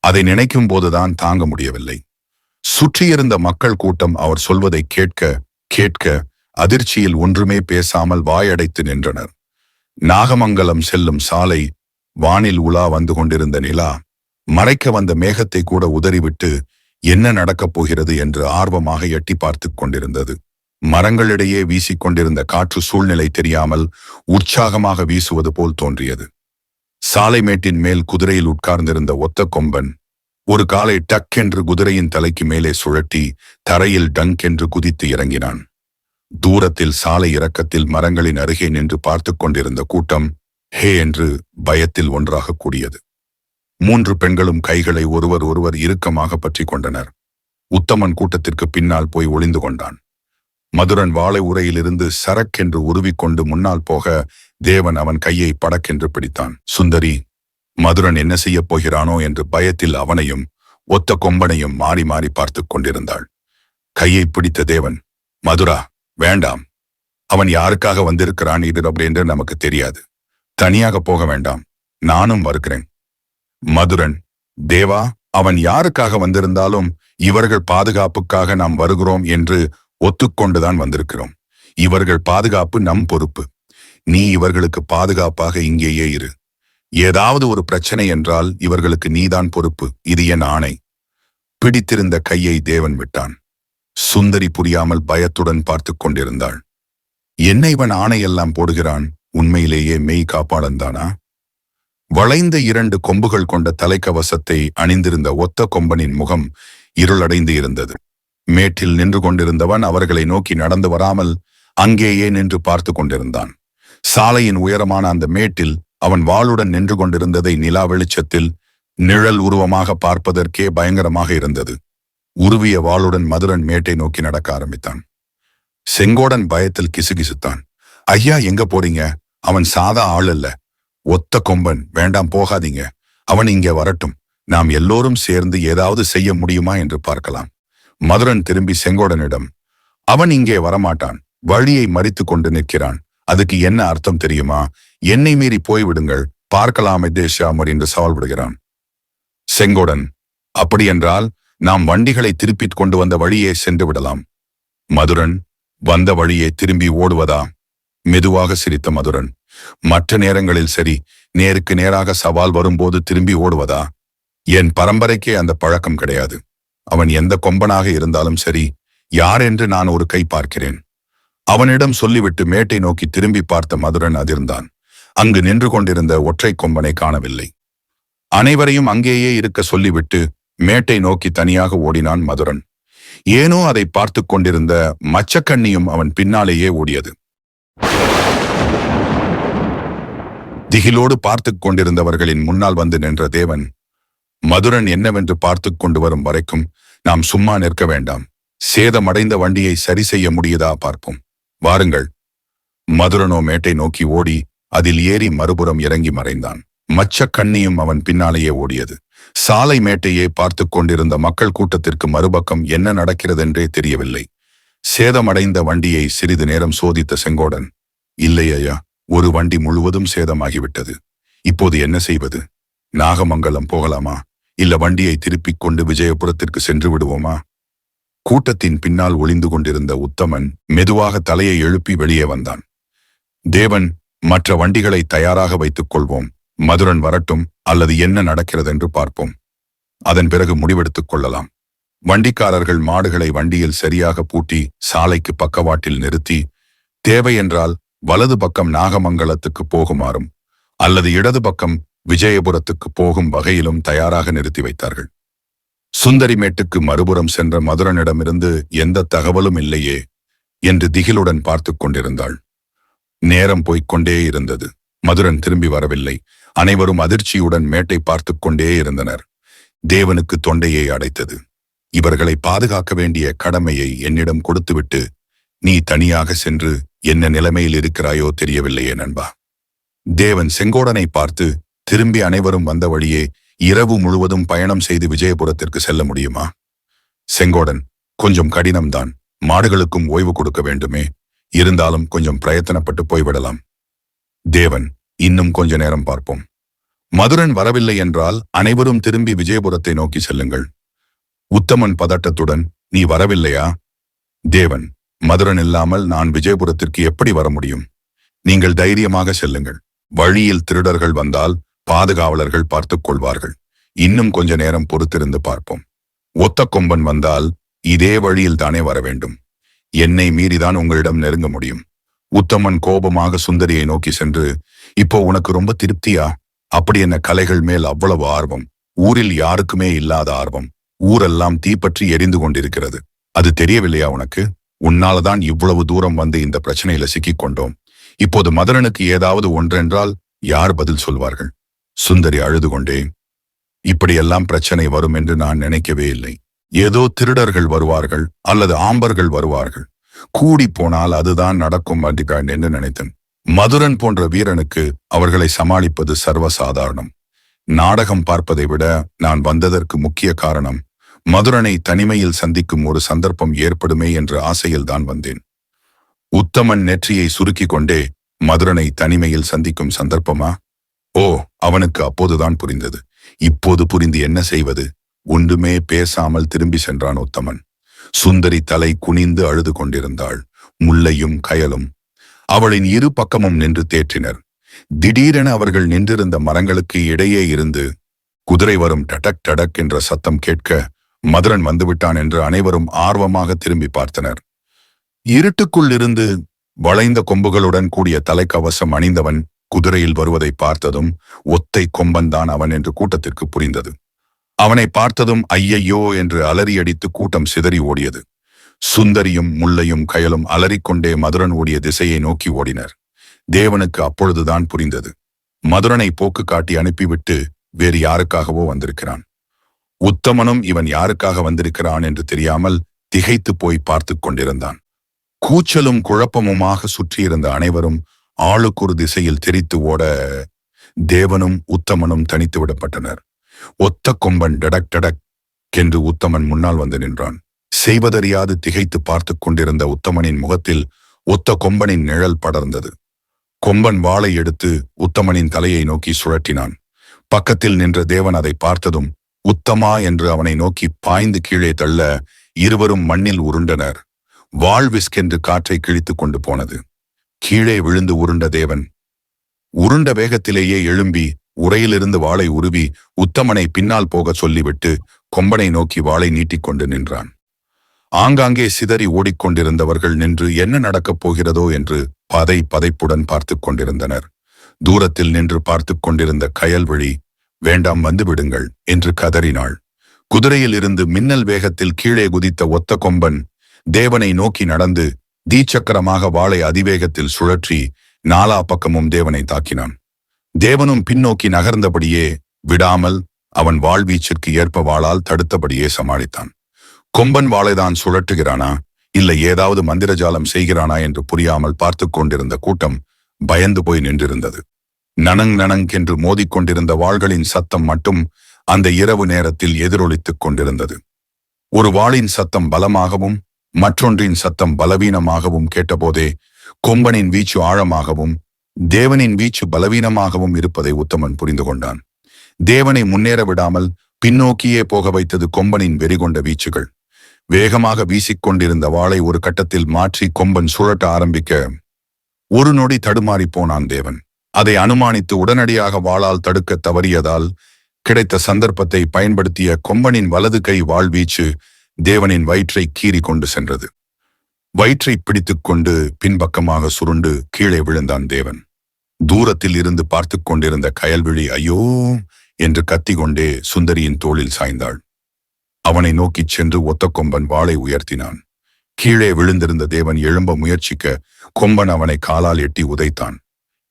அதை நினைக்கும் போதுதான் தாங்க முடியவில்லை. சுற்றியிருந்த மக்கள் கூட்டம் அவர் சொல்வதை கேட்க கேட்க அதிர்ச்சியில் ஒன்றுமே பேசாமல் வாயடைத்து நின்றனர். நாகமங்கலம் செல்லும் சாலை, வானில் உலா வந்து கொண்டிருந்த நிலா, மறைக்க வந்த மேகத்தை கூட உதறிவிட்டு என்ன நடக்கப் போகிறது என்று ஆர்வமாக எட்டி பார்த்து கொண்டிருந்தது. மரங்களிடையே வீசிக்கொண்டிருந்த காற்று சூழ்நிலை தெரியாமல் உற்சாகமாக வீசுவது போல் தோன்றியது. சாலை மேட்டின் மேல் குதிரையில் உட்கார்ந்திருந்த ஒத்த கொம்பன் ஒரு காலை டக் என்று குதிரையின் தலைக்கு மேலே சுழட்டி தரையில் டங்க் என்று குதித்து இறங்கினான். தூரத்தில் சாலை இறக்கத்தில் மரங்களின் அருகே நின்று பார்த்து கொண்டிருந்த கூட்டம் ஹே என்று பயத்தில் ஒன்றாக கூடியது. 3 பெண்களும் கைகளை ஒருவர் இறுக்கமாக பற்றி கொண்டனர். உத்தமன் கூட்டத்திற்கு பின்னால் போய் ஒளிந்து கொண்டான். மதுரன் வாளை உரையிலிருந்து சரக்கென்று உருவிக்கொண்டு முன்னால் போக தேவன் அவன் கையை படக்கென்று பிடித்தான். சுந்தரி, மதுரன் என்ன செய்யப் போகிறானோ என்று பயத்தில் அவனையும் ஒத்த கொம்பனையும் மாறி மாறி பார்த்து கொண்டிருந்தாள். கையை பிடித்த தேவன், மதுரா, வேண்டாம். அவன் யாருக்காக வந்திருக்கிறான் இது என்று நமக்கு தெரியாது. தனியாக போக வேண்டாம், நானும் வருகிறேன். மதுரன், தேவா, அவன் யாருக்காக வந்திருந்தாலும் இவர்கள் பாதுகாப்புக்காக நாம் வருகிறோம் என்று ஒத்துக்கொண்டுதான் வந்திருக்கிறோம். இவர்கள் பாதுகாப்பு நம் பொறுப்பு. நீ இவர்களுக்கு பாதுகாப்பாக இங்கேயே இரு. ஏதாவது ஒரு பிரச்சனை என்றால் இவர்களுக்கு நீதான் பொறுப்பு. இது என் ஆணை. பிடித்திருந்த கையை தேவன் விட்டான். சுந்தரி புரியாமல் பயத்துடன் பார்த்து கொண்டிருந்தாள். என்ன இவன் ஆணையெல்லாம் போடுகிறான்? உண்மையிலேயே மெய் காப்பாளன்தானா? வளைந்த 2 கொம்புகள் கொண்ட தலைக்கவசத்தை அணிந்திருந்த ஒத்த கொம்பனின் முகம் இருளடைந்து இருந்தது. மேட்டில் நின்று கொண்டிருந்தவன் அவர்களை நோக்கி நடந்து வராமல் அங்கேயே நின்று பார்த்து கொண்டிருந்தான். சாலையின் உயரமான அந்த மேட்டில் அவன் வாளுடன் நின்று கொண்டிருந்ததை நிலா வெளிச்சத்தில் நிழல் உருவமாக பார்ப்பதற்கே பயங்கரமாக இருந்தது. உருவிய வாளுடன் மதுரன் மேட்டை நோக்கி நடக்க ஆரம்பித்தான். செங்கோடன் பயத்தில் கிசுகிசுத்தான். ஐயா, எங்க போறீங்க? அவன் சாதா ஆள் அல்ல, ஒத்த கொம்பன். வேண்டாம், போகாதீங்க. அவன் இங்கே வரட்டும். நாம் எல்லோரும் சேர்ந்து ஏதாவது செய்ய முடியுமா என்று பார்க்கலாம். மதுரன் திரும்பி செங்கோடனிடம், அவன் இங்கே வரமாட்டான். வழியை மறித்து கொண்டு நிற்கிறான். அதுக்கு என்ன அர்த்தம் தெரியுமா? என்னை மீறி போய்விடுங்கள், பார்க்கலாமே தேஷாமர் என்று சவால் விடுகிறான். செங்கோடன், அப்படியென்றால் நாம் வண்டிகளை திருப்பிக் கொண்டு வந்த வழியே சென்று விடலாம். மதுரன், வந்த வழியே திரும்பி ஓடுவதா? மெதுவாக சிரித்த மதுரன், மற்ற நேரங்களில் சரி, நேருக்கு நேராக சவால் வரும்போது திரும்பி ஓடுவதா? என் பரம்பரைக்கே அந்த பழக்கம் கிடையாது. அவன் எந்த கொம்பனாக இருந்தாலும் சரி, யார் என்று நான் ஒரு கை பார்க்கிறேன். அவனிடம் சொல்லிவிட்டு மேட்டை நோக்கி திரும்பி பார்த்த மதுரன் அதிர்ந்தான். அங்கு நின்று கொண்டிருந்த ஒற்றை கொம்பனை காணவில்லை. அனைவரையும் அங்கேயே இருக்க சொல்லிவிட்டு மேட்டை நோக்கி தனியாக ஓடினான் மதுரன். ஏனோ அதை பார்த்து கொண்டிருந்த மச்சக்கண்ணியும் அவன் பின்னாலேயே ஓடியது. திகிலோடு பார்த்து கொண்டிருந்தவர்களின் முன்னால் வந்து நின்ற தேவன், மதுரன் என்னவென்று பார்த்து கொண்டு வரும் வரைக்கும் நாம் சும்மா நிற்க வேண்டாம். சேதமடைந்த வண்டியை சரி செய்ய முடியதா பார்ப்போம். வாருங்கள். மதுரனோ மேட்டை நோக்கி ஓடி அதில் ஏறி மறுபுறம் இறங்கி மறைந்தான். மச்சக்கண்ணியும் அவன் பின்னாலேயே ஓடியது. சாலை மேட்டையே பார்த்து கொண்டிருந்த மக்கள் கூட்டத்திற்கு மறுபக்கம் என்ன நடக்கிறதென்றே தெரியவில்லை. சேதமடைந்த வண்டியை சிறிது நேரம் சோதித்த செங்கோடன், இல்லை ஐயா, ஒரு வண்டி முழுவதும் சேதமாகிவிட்டது. இப்போது என்ன செய்வது? நாகமங்கலம் போகலாமா? இல்ல வண்டியை திருப்பிக் கொண்டு விஜயபுரத்திற்கு சென்று விடுவோமா? கூட்டத்தின் பின்னால் ஒளிந்து கொண்டிருந்த உத்தமன் மெதுவாக தலையை எழுப்பி வெளியே வந்தான். தேவன், மற்ற வண்டிகளை தயாராக வைத்துக் கொள்வோம். மதுரன் வரட்டும், அல்லது என்ன நடக்கிறதென்று பார்ப்போம். அதன் பிறகு முடிவெடுத்துக் கொள்ளலாம். வண்டிக்காரர்கள் மாடுகளை வண்டியில் சரியாக பூட்டி சாலைக்கு பக்கவாட்டில் நிறுத்தி, தேவையென்றால் வலது பக்கம் நாகமங்கலத்துக்கு போகுமாறும் அல்லது இடது பக்கம் விஜயபுரத்துக்கு போகும் வகையிலும் தயாராக நிறுத்தி வைத்தார்கள். சுந்தரிமேட்டுக்கு மறுபுறம் சென்ற மதுரனிடமிருந்து எந்த தகவலும் இல்லையே என்று திகிலுடன் பார்த்து கொண்டிருந்தாள். நேரம் போய்கொண்டே இருந்தது. மதுரன் திரும்பி வரவில்லை. அனைவரும் அதிர்ச்சியுடன் மேட்டை பார்த்து கொண்டே இருந்தனர். தேவனுக்கு தொண்டையை அடைத்தது. இவர்களை பாதுகாக்க வேண்டிய கடமையை என்னிடம் கொடுத்துவிட்டு நீ தனியாக சென்று என்ன நிலைமையில் இருக்கிறாயோ தெரியவில்லையே நண்பா. தேவன் செங்கோடனை பார்த்து, திரும்பி அனைவரும் வந்த வழியே இரவு முழுவதும் பயணம் செய்து விஜயபுரத்திற்கு செல்ல முடியுமா? செங்கோடன், கொஞ்சம் கடினம்தான். மாடுகளுக்கும் ஓய்வு கொடுக்க வேண்டுமே. இருந்தாலும் கொஞ்சம் பிரயத்தனப்பட்டு போய்விடலாம். தேவன், இன்னும் கொஞ்ச நேரம் பார்ப்போம். மதுரன் வரவில்லை என்றால் அனைவரும் திரும்பி விஜயபுரத்தை நோக்கி செல்லுங்கள். உத்தமன் பதட்டத்துடன், நீ வரவில்லையா? தேவன், மதுரன் இல்லாமல் நான் விஜயபுரத்திற்கு எப்படி வர முடியும்? நீங்கள் தைரியமாக செல்லுங்கள். வழியில் திருடர்கள் வந்தால் பாதுகாவலர்கள் பார்த்துக் கொள்வார்கள். இன்னும் கொஞ்ச நேரம் பொறுத்திருந்து பார்ப்போம். ஒத்த கொம்பன் வந்தால் இதே வழியில் தானே வர வேண்டும். என்னை மீறிதான் உங்களிடம் நெருங்க முடியும். உத்தமன் கோபமாக சுந்தரியை நோக்கி சென்று, இப்போ உனக்கு ரொம்ப திருப்தியா? அப்படி என்ன கலைகள் மேல் அவ்வளவு ஆர்வம்? ஊரில் யாருக்குமே இல்லாத ஆர்வம். ஊரெல்லாம் தீப்பற்றி எரிந்து கொண்டிருக்கிறது. அது தெரியவில்லையா உனக்கு? உன்னால்தான் இவ்வளவு தூரம் வந்து இந்த பிரச்சனையில சிக்கிக் கொண்டோம். இப்போது மதுரனுக்கு ஏதாவது ஒன்றென்றால் யார் பதில் சொல்வார்கள்? சுந்தரி அழுது கொண்டே, இப்படியெல்லாம் பிரச்சனை வரும் என்று நான் நினைக்கவே இல்லை. ஏதோ திருடர்கள் வருவார்கள் அல்லது ஆம்பர்கள் வருவார்கள். கூடி போனால் அதுதான் நடக்கும் என்று நினைத்தேன். மதுரன் போன்ற வீரனுக்கு அவர்களை சமாளிப்பது சர்வசாதாரணம். நாடகம் பார்ப்பதை விட நான் வந்ததற்கு முக்கிய காரணம் மதுரனை தனிமையில் சந்திக்கும் ஒரு சந்தர்ப்பம் ஏற்படுமே என்ற ஆசையில்தான் வந்தேன். உத்தமன் நெற்றியை சுருக்கிக் கொண்டே, மதுரனை தனிமையில் சந்திக்கும் சந்தர்ப்பமா? ஓ, அவனுக்கு அப்போதுதான் புரிந்தது. இப்போது புரிந்து என்ன செய்வது? ஒன்றுமே பேசாமல் திரும்பி சென்றான் உத்தமன். சுந்தரி தலை குனிந்து அழுது கொண்டிருந்தாள். முல்லையும் கயலும் அவளின் இரு பக்கமும் நின்று தேற்றினர். திடீரென அவர்கள் நின்றிருந்த மரங்களுக்கு இடையே இருந்து குதிரை வரும் டடக் டடக் என்ற சத்தம் கேட்க, மதுரன் வந்துவிட்டான் என்று அனைவரும் ஆர்வமாக திரும்பி பார்த்தனர். இருட்டுக்குள் இருந்து வளைந்த கொம்புகளுடன் கூடிய தலைக்கவசம் அணிந்தவன் குதிரையில் வருவதை பார்த்ததும் ஒத்தை கொம்பன்தான் அவன் என்று கூட்டத்திற்கு புரிந்தது. அவனை பார்த்ததும் ஐயையோ என்று அலறியடித்து கூட்டம் சிதறி ஓடியது. சுந்தரியும் முல்லையும் கயலும் அலறிக்கொண்டே மதுரன் ஓடிய திசையை நோக்கி ஓடினர். தேவனுக்கு அப்பொழுதுதான் புரிந்தது, மதுரனை போக்கு காட்டி அனுப்பிவிட்டு வேறு யாருக்காகவோ வந்திருக்கிறான். உத்தமனும் இவன் யாருக்காக வந்திருக்கிறான் என்று தெரியாமல் திகைத்து போய் பார்த்து கொண்டிருந்தான். கூச்சலும் குழப்பமுமாக சுற்றியிருந்த அனைவரும் ஆளுக்கொரு திசையில் தெரித்து ஓட தேவனும் உத்தமனும் தனித்து விடப்பட்டனர். ஒத்த கொம்பன் டடக் டடக் என்று உத்தமன் முன்னால் வந்து நின்றான். செய்வதறியாது திகைத்து பார்த்து கொண்டிருந்த உத்தமனின் முகத்தில் ஒத்த கொம்பனின் நிழல் படர்ந்தது. கொம்பன் வாளை எடுத்து உத்தமனின் தலையை நோக்கி சுழற்றினான். பக்கத்தில் நின்ற தேவன் அதை பார்த்ததும் உத்தமா என்று அவனை நோக்கி பாய்ந்து கீழே தள்ள இருவரும் மண்ணில் உருண்டனர். வாள் விஸ்கென்று காற்றை கிழித்து கொண்டு போனது. கீழே விழுந்து உருண்ட தேவன் உருண்ட வேகத்திலேயே எழும்பி உரையிலிருந்து வாளை உருவி உத்தமனை பின்னால் போக சொல்லிவிட்டு கொம்பனை நோக்கி வாளை நீட்டிக்கொண்டு நின்றான். ஆங்காங்கே சிதறி ஓடிக்கொண்டிருந்தவர்கள் நின்று என்ன நடக்கப் போகிறதோ என்று பதைப்புடன் பார்த்து கொண்டிருந்தனர். தூரத்தில் நின்று பார்த்து கொண்டிருந்த கயல்விழி, வேண்டாம் வந்து விடுங்கள் என்று கதறினாள். குதிரையில் இருந்து மின்னல் வேகத்தில் கீழே குதித்த ஒத்த கொம்பன் தேவனை நோக்கி நடந்து தீச்சக்கரமாக வாளை அதிவேகத்தில் சுழற்றி நாலா பக்கமும் தேவனை தாக்கினான். தேவனும் பின்னோக்கி நகர்ந்தபடியே விடாமல் அவன் வாழ்வீச்சிற்கு ஏற்ப வாளால் தடுத்தபடியே சமாளித்தான். கொம்பன் வாளைதான் சுழற்றுகிறானா இல்லை ஏதாவது மந்திரஜாலம் செய்கிறானா என்று புரியாமல் பார்த்து கொண்டிருந்த கூட்டம் பயந்து போய் நின்றிருந்தது. நனங் நனங் என்று மோதிக்கொண்டிருந்த வாள்களின் சத்தம் மட்டும் அந்த இரவு நேரத்தில் எதிரொலித்துக் கொண்டிருந்தது. ஒரு வாளின் சத்தம் பலமாகவும் மற்றொன்றின் சத்தம் பலவீனமாகவும் கேட்டபோதே கொம்பனின் வீச்சு ஆழமாகவும் தேவனின் வீச்சு பலவீனமாகவும் இருப்பதை உத்தமன் புரிந்து கொண்டான். தேவனை முன்னேற விடாமல் பின்னோக்கியே போக வைத்தது கொம்பனின் வெறிகொண்ட வீச்சுகள். வேகமாக வீசிக்கொண்டிருந்த வாளை ஒரு கட்டத்தில் மாற்றி கொம்பன் சுழட்ட ஆரம்பிக்க ஒரு நொடி தடுமாறி போனான் தேவன். அதை அனுமானித்து உடனடியாக வாளால் தடுக்க தவறியதால் கிடைத்த சந்தர்ப்பத்தை பயன்படுத்திய கொம்பனின் வலது கை வாழ்வீச்சு தேவனின் வயிற்றை கீறி கொண்டு சென்றது. வயிற்றை பிடித்துக் கொண்டு பின்பக்கமாக சுருண்டு கீழே விழுந்தான் தேவன். தூரத்தில் இருந்து பார்த்து கொண்டிருந்த கயல்விழி ஐயோ என்று கத்திக்கொண்டே சுந்தரியின் தோளில் சாய்ந்தாள். அவனை நோக்கிச் சென்று ஒத்த கொம்பன் வாளை உயர்த்தினான். கீழே விழுந்திருந்த தேவன் எழும்ப முயற்சிக்க கொம்பன் அவனை காலால் எட்டி உதைத்தான்.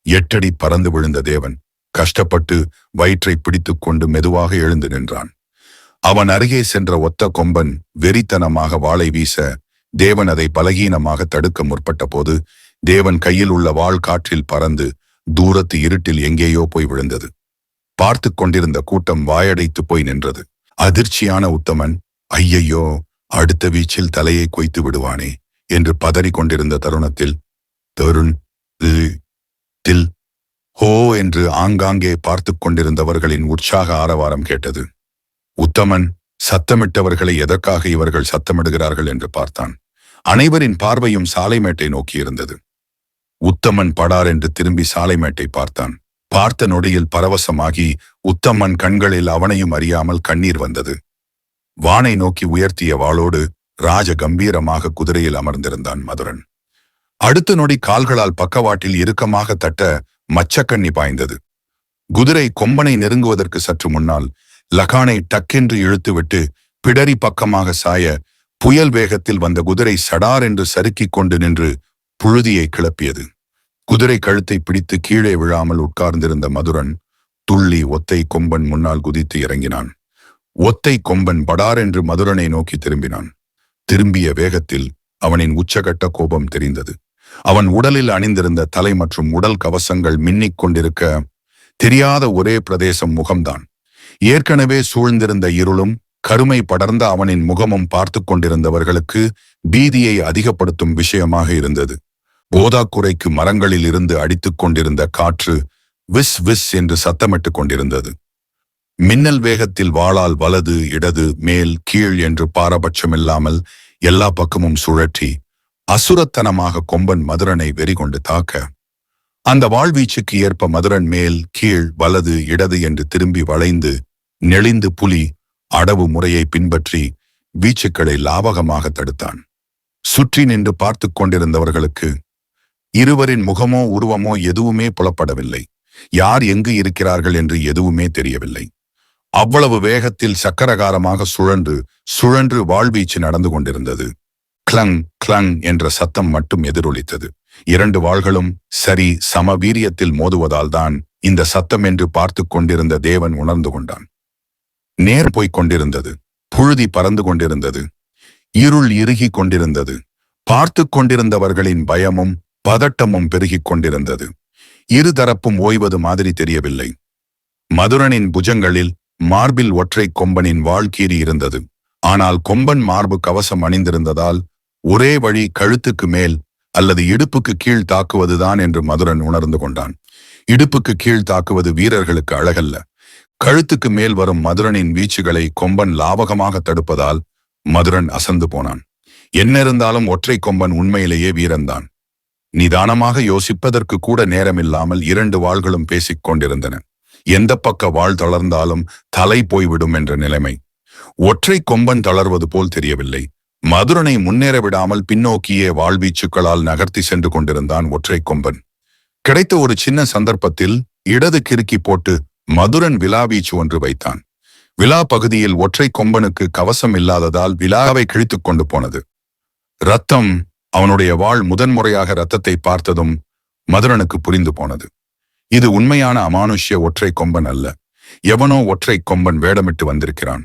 8 அடி பறந்து விழுந்த தேவன் கஷ்டப்பட்டு வயிற்றை பிடித்துக் கொண்டு மெதுவாக எழுந்து நின்றான். அவன் அருகே சென்ற ஒத்த கொம்பன் வெறித்தனமாக வாளை வீச தேவன் அதை பலகீனமாக தடுக்க முற்பட்ட போது தேவன் கையில் உள்ள வாள் காற்றில் பறந்து தூரத்து இருட்டில் எங்கேயோ போய் விழுந்தது. பார்த்து கொண்டிருந்த கூட்டம் வாயடைத்து போய் நின்றது. அதிர்ச்சியான உத்தமன் ஐயையோ அடுத்த வீச்சில் தலையை கொய்த்து விடுவானே என்று பதறி கொண்டிருந்த தருணத்தில் தருண் தில் ஹோ என்று ஆங்காங்கே பார்த்து கொண்டிருந்தவர்களின் உற்சாக ஆரவாரம் கேட்டது. உத்தமன் சத்தமிட்டவர்களை எதற்காக இவர்கள் சத்தமிடுகிறார்கள் என்று பார்த்தான். அனைவரின் பார்வையும் சாலைமேட்டை நோக்கியிருந்தது. உத்தமன் படார் என்று திரும்பி சாலைமேட்டை பார்த்தான். பார்த்த நொடியில் பரவசமாகி உத்தமன் கண்களில் அவனையும் அறியாமல் கண்ணீர் வந்தது. வானை நோக்கி உயர்த்திய வாளோடு ராஜ கம்பீரமாக குதிரையில் அமர்ந்திருந்தான் மதுரன். அடுத்த நொடி கால்களால் பக்கவாட்டில் இறுக்கமாக தட்ட மச்சக்கண்ணி பாய்ந்தது. குதிரை கொம்பனை நெருங்குவதற்கு சற்று முன்னால் லகானை டக்கென்று இழுத்துவிட்டு பிடரி பக்கமாக சாய புயல் வேகத்தில் வந்த குதிரை சடார் என்று சறுக்கிக் கொண்டு நின்று புழுதியை கிளப்பியது. குதிரை கழுத்தை பிடித்து கீழே விழாமல் உட்கார்ந்திருந்த மதுரன் துள்ளி ஒத்தை கொம்பன் முன்னால் குதித்து இறங்கினான். ஒத்தை கொம்பன் படார் என்று மதுரனை நோக்கி திரும்பினான். திரும்பிய வேகத்தில் அவனின் உச்சகட்ட கோபம் தெரிந்தது. அவன் உடலில் அணிந்திருந்த தலை மற்றும் உடல் கவசங்கள் மின்னிக் கொண்டிருக்க, தெரியாத ஒரே பிரதேசம் முகம்தான். ஏற்கனவே சூழ்ந்திருந்த இருளும் கருமை படர்ந்த அவனின் முகமும் பார்த்து கொண்டிருந்தவர்களுக்கு பீதியை அதிகப்படுத்தும் விஷயமாக இருந்தது. போதாக்குறைக்கு மரங்களில் இருந்து அடித்துக் கொண்டிருந்த காற்று விஸ் விஸ் என்று சத்தமிட்டுக் கொண்டிருந்தது. மின்னல் வேகத்தில் வாளால் வலது இடது மேல் கீழ் என்று பாரபட்சமில்லாமல் எல்லா பக்கமும் சுழற்றி அசுரத்தனமாக கொம்பன் மதுரனை வெறிகொண்டு தாக்க, அந்த வாழ்வீச்சுக்கு ஏற்ப மதுரன் மேல் கீழ் வலது இடது என்று திரும்பி வளைந்து நெளிந்து புலி அடவு முறையை பின்பற்றி வீச்சுக்களை லாவகமாக தடுத்தான். சுற்றி நின்று பார்த்து கொண்டிருந்தவர்களுக்கு இருவரின் முகமோ உருவமோ எதுவுமே புலப்படவில்லை. யார் எங்கு இருக்கிறார்கள் என்று எதுவுமே தெரியவில்லை. அவ்வளவு வேகத்தில் சக்கரகாரமாக சுழன்று சுழன்று வாழ்வீச்சு நடந்து கொண்டிருந்தது. கிளங் கிளங் என்ற சத்தம் மட்டும் எதிரொலித்தது. இரண்டு வாள்களும் சரி சம வீரியத்தில் மோதுவதால் தான் இந்த சத்தம் என்று பார்த்து கொண்டிருந்த தேவன் உணர்ந்து கொண்டான். நேர் போய்க் கொண்டிருந்தது. புழுதி பறந்து கொண்டிருந்தது. இருள் இறுகி கொண்டிருந்தது. பார்த்து கொண்டிருந்தவர்களின் பயமும் பதட்டமும் பெருகிக் கொண்டிருந்தது. இருதரப்பும் ஓய்வது மாதிரி தெரியவில்லை. மதுரனின் புஜங்களில் மார்பில் ஒற்றை கொம்பனின் வாழ்கீறி இருந்தது. ஆனால் கொம்பன் மார்பு கவசம் அணிந்திருந்ததால் ஒரே வழி கழுத்துக்கு மேல் அல்லது இடுப்புக்கு கீழ் தாக்குவதுதான் என்று மதுரன் உணர்ந்து கொண்டான். இடுப்புக்கு கீழ் தாக்குவது வீரர்களுக்கு அழகல்ல. கழுத்துக்கு மேல் வரும் மதுரனின் வீச்சுகளை கொம்பன் லாவகமாக தடுப்பதால் மதுரன் அசந்து போனான். என்ன இருந்தாலும் ஒற்றை கொம்பன் உண்மையிலேயே வீரன்தான். நிதானமாக யோசிப்பதற்கு கூட நேரமில்லாமல் இரண்டு வாள்களும் பேசிக் கொண்டிருந்தன. எந்த பக்க வாள் தளர்ந்தாலும் தலை போய்விடும் என்ற நிலைமை. ஒற்றை கொம்பன் தளர்வது போல் தெரியவில்லை. மதுரனை முன்னேற விடாமல் பின்னோக்கியே வாழ்வீச்சுக்களால் நகர்த்தி சென்று கொண்டிருந்தான் ஒற்றை கொம்பன். கிடைத்த ஒரு சின்ன சந்தர்ப்பத்தில் இடது கிறுக்கி போட்டு மதுரன் விலாவீச்சு ஒன்று வைத்தான். விலா பகுதியில் ஒற்றை கொம்பனுக்கு கவசம் இல்லாததால் விலாவை கிழித்துக் கொண்டு போனது. ரத்தம். அவனுடைய வாள் முதன்முறையாக ரத்தத்தை பார்த்ததும் மதுரனுக்கு புரிந்து போனது. இது உண்மையான அமானுஷ்ய ஒற்றை கொம்பன் அல்ல. எவனோ ஒற்றை கொம்பன் வேடமிட்டு வந்திருக்கிறான்.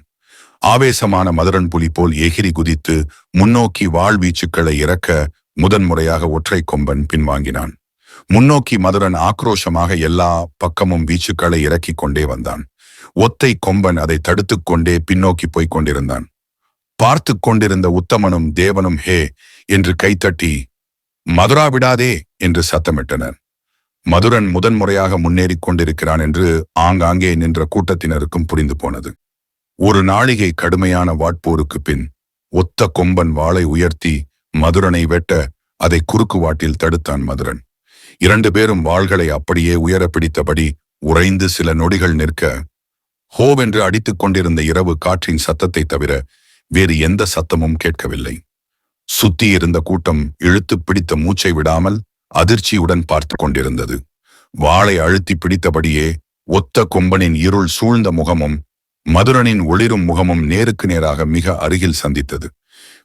ஆவேசமான மதுரன் புலி போல் எகிரி குதித்து முன்னோக்கி வாள் வீச்சுக்களை இறக்க முதன்முறையாக ஒற்றை கொம்பன் பின்வாங்கினான். முன்னோக்கி மதுரன் ஆக்ரோஷமாக எல்லா பக்கமும் வீச்சுக்களை இறக்கிக் கொண்டே வந்தான். ஒத்தை கொம்பன் அதை தடுத்துக் கொண்டே பின்னோக்கி போய்க் கொண்டிருந்தான். பார்த்து கொண்டிருந்த உத்தமனும் தேவனும் ஹே என்று கைத்தட்டி மதுரா விடாதே என்று சத்தமிட்டனர். மதுரன் முதன்முறையாக முன்னேறிக் கொண்டிருக்கிறான் என்று ஆங்காங்கே நின்ற கூட்டத்தினருக்கும் புரிந்து போனது. ஒரு நாழிகை கடுமையான வாட்போருக்கு பின் ஒத்த கொம்பன் வாளை உயர்த்தி மதுரனை வெட்ட அதை குறுக்கு வாட்டில் தடுத்தான் மதுரன். இரண்டு பேரும் வாள்களை அப்படியே உயர பிடித்தபடி உறைந்து சில நொடிகள் நிற்க, ஹோவென்று அடித்துக் கொண்டிருந்த இரவு காற்றின் சத்தத்தை தவிர வேறு எந்த சத்தமும் கேட்கவில்லை. சுத்தி இருந்த கூட்டம் இழுத்து பிடித்த மூச்சை விடாமல் அதிர்ச்சியுடன் பார்த்து கொண்டிருந்தது. வாளை அழுத்தி பிடித்தபடியே ஒத்த கொம்பனின் இருள் சூழ்ந்த முகமும் மதுரனின் ஒளிரும் முகமும் நேருக்கு நேராக மிக அருகில் சந்தித்தது.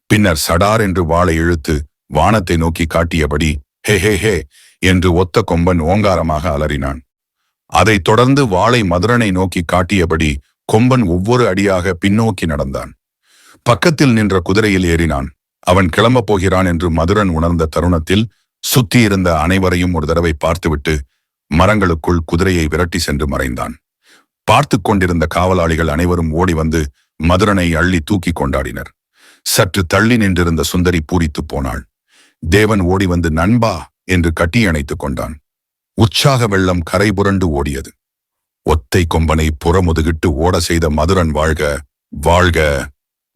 பின்னர் சடார் என்று வாளை இழுத்து வானத்தை நோக்கி காட்டியபடி ஹே ஹே ஹே என்று ஒத்த கொம்பன் ஓங்காரமாக அலறினான். அதைத் தொடர்ந்து வாளை மதுரனை நோக்கி காட்டியபடி கொம்பன் ஒவ்வொரு அடியாக பின்னோக்கி நடந்தான். பக்கத்தில் நின்ற குதிரையில் ஏறினான். அவன் கிளம்பப் போகிறான் என்று மதுரன் உணர்ந்த தருணத்தில் சுத்தி இருந்த அனைவரையும் ஒரு தடவை பார்த்துவிட்டு மரங்களுக்குள் குதிரையை விரட்டி சென்று மறைந்தான். பார்த்து கொண்டிருந்த காவலாளிகள் அனைவரும் ஓடி வந்து மதுரனை அள்ளி தூக்கி கொண்டாடினர். சற்று தள்ளி நின்றிருந்த சுந்தரி பூரித்து போனாள். தேவன் ஓடி வந்து நண்பா என்று கட்டியணைத்துக் கொண்டான். உற்சாக வெள்ளம் கரை புரண்டு ஓடியது. ஒத்தை கொம்பனை புறமுதுகிட்டு ஓட செய்த மதுரன் வாழ்க வாழ்க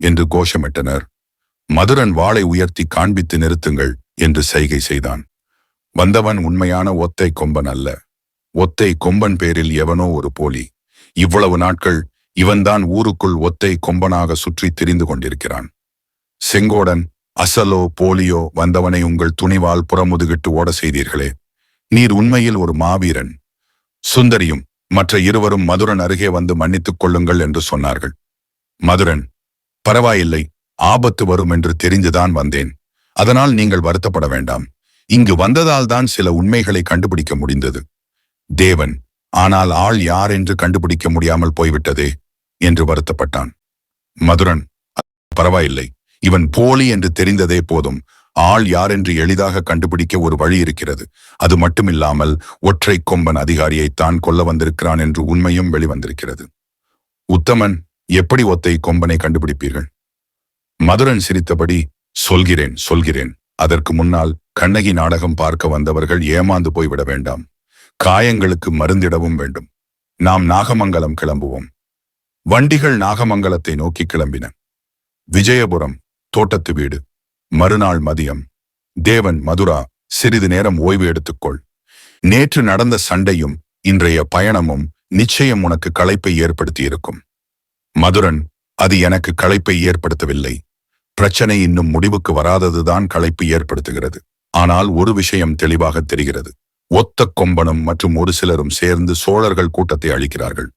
என்று கோஷமிட்டனர். மதுரன் வாளை உயர்த்தி காண்பித்து நிறுத்துங்கள் என்று சைகை செய்தான். வந்தவன் உண்மையான ஒத்தை கொம்பன் அல்ல. ஒத்தை கொம்பன் பேரில் எவனோ ஒரு போலி. இவ்வளவு நாட்கள் இவன்தான் ஊருக்குள் ஒத்தை கொம்பனாக சுற்றி திரிந்து கொண்டிருக்கிறான். செங்கோடன் அசலோ போலியோ வந்தவனை உங்கள் துணிவால் புறமுதுகிட்டு ஓட செய்தீர்களே, நீர் உண்மையில் ஒரு மாவீரன். சுந்தரியும் மற்ற இருவரும் மதுரன் அருகே வந்து மன்னித்துக் கொள்ளுங்கள் என்று சொன்னார்கள். மதுரன், பரவாயில்லை, ஆபத்து வரும் என்று தெரிந்துதான் வந்தேன். அதனால் நீங்கள் வருத்தப்பட வேண்டாம். இங்கு வந்ததால் தான் சில உண்மைகளை கண்டுபிடிக்க முடிந்தது. தேவன், ஆனால் ஆள் யார் என்று கண்டுபிடிக்க முடியாமல் போய்விட்டதே என்று வருத்தப்பட்டான். மதுரன், பரவாயில்லை, இவன் போலி என்று தெரிந்ததே போதும். ஆள் யாரென்று எளிதாக கண்டுபிடிக்க ஒரு வழி இருக்கிறது. அது மட்டுமில்லாமல் ஒற்றை கொம்பன் அதிகாரியைத்தான் கொல்ல வந்திருக்கிறான் என்று உண்மையும் வெளிவந்திருக்கிறது. உத்தமன், எப்படி ஒத்தை கொம்பனை கண்டுபிடிப்பீர்கள்? மதுரன் சிரித்தபடி, சொல்கிறேன் சொல்கிறேன். அதற்கு முன்னால் கண்ணகி நாடகம் பார்க்க வந்தவர்கள் ஏமாந்து போய்விட வேண்டாம். காயங்களுக்கு மருந்திடவும் வேண்டும். நாம் நாகமங்கலம் கிளம்புவோம். வண்டிகள் நாகமங்கலத்தை நோக்கி கிளம்பின. விஜயபுரம், தோட்டத்து வீடு. மறுநாள் மதியம். தேவன், மதுரா, சிறிது நேரம் ஓய்வு எடுத்துக்கொள். நேற்று நடந்த சண்டையும் இன்றைய பயணமும் நிச்சயம் உனக்கு களைப்பை ஏற்படுத்தியிருக்கும். மதுரன், அது எனக்கு களைப்பை ஏற்படுத்தவில்லை. பிரச்சனை இன்னும் முடிவுக்கு வராததுதான் களைப்பு ஏற்படுத்துகிறது. ஆனால் ஒரு விஷயம் தெளிவாக தெரிகிறது. ஒத்த கொம்பனும் மற்றும் ஒரு சிலரும் சேர்ந்து சோழர்கள் கூட்டத்தை அழிக்கிறார்கள்.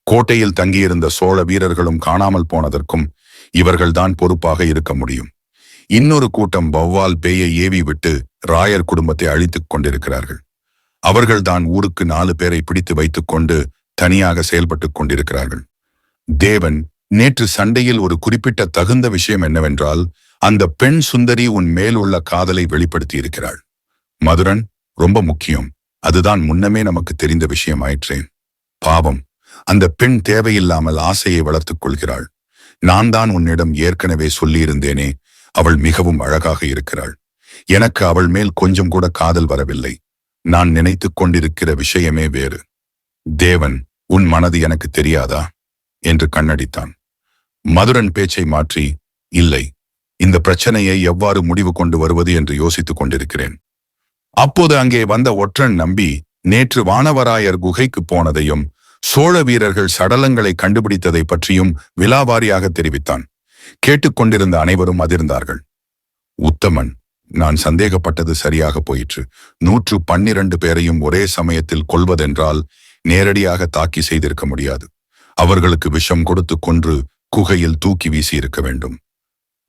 கோட்டையில் தங்கியிருந்த சோழ வீரர்களும் காணாமல் போனதற்கும் இவர்கள்தான் பொறுப்பாக இருக்க முடியும். இன்னொரு கூட்டம் வௌவால் பேயை ஏவி விட்டு ராயர் குடும்பத்தை அழித்துக் கொண்டிருக்கிறார்கள். அவர்கள்தான் ஊருக்கு 4 பேரை பிடித்து வைத்துக் கொண்டு தனியாக செயல்பட்டுக் கொண்டிருக்கிறார்கள். தேவன், நேற்று சண்டையில் ஒரு குறிப்பிட்ட தகுந்த விஷயம் என்னவென்றால், அந்த பெண் சுந்தரி உன் மேல் உள்ள காதலை வெளிப்படுத்தி இருக்கிறாள். மதுரன், ரொம்ப முக்கியம். அதுதான் முன்னமே நமக்கு தெரிந்த விஷயம் ஆயிற்றே. பாவம், அந்த பெண் தேவையில்லாமல் ஆசையை வளர்த்துக் கொள்கிறாள். நான் தான் உன்னிடம் ஏற்கனவே சொல்லியிருந்தேனே, அவள் மிகவும் அழகாக இருக்கிறாள். எனக்கு அவள் மேல் கொஞ்சம் கூட காதல் வரவில்லை. நான் நினைத்துக் கொண்டிருக்கிற விஷயமே வேறு. தேவன், உன் மனது எனக்கு தெரியாதா என்று கண்ணடித்தான். மதுரன் பேச்சை மாற்றி, இல்லை, இந்த பிரச்சனையை எவ்வாறு முடிவு கொண்டு வருவது என்று யோசித்துக் கொண்டிருக்கிறேன். அப்போது அங்கே வந்த ஒற்றன் நம்பி நேற்று வானவராயர் குகைக்கு போனதையும் சோழ வீரர்கள் சடலங்களை கண்டுபிடித்ததை பற்றியும் விலாவாரியாக தெரிவித்தான். கேட்டுக்கொண்டிருந்த அனைவரும் அதிர்ந்தார்கள். உத்தமன், நான் சந்தேகப்பட்டது சரியாக போயிற்று. 112 பேரையும் ஒரே சமயத்தில் கொல்வதென்றால் நேரடியாக தாக்கி செய்திருக்க முடியாது. அவர்களுக்கு விஷம் கொடுத்து கொன்று குகையில் தூக்கி வீசி இருக்க வேண்டும்.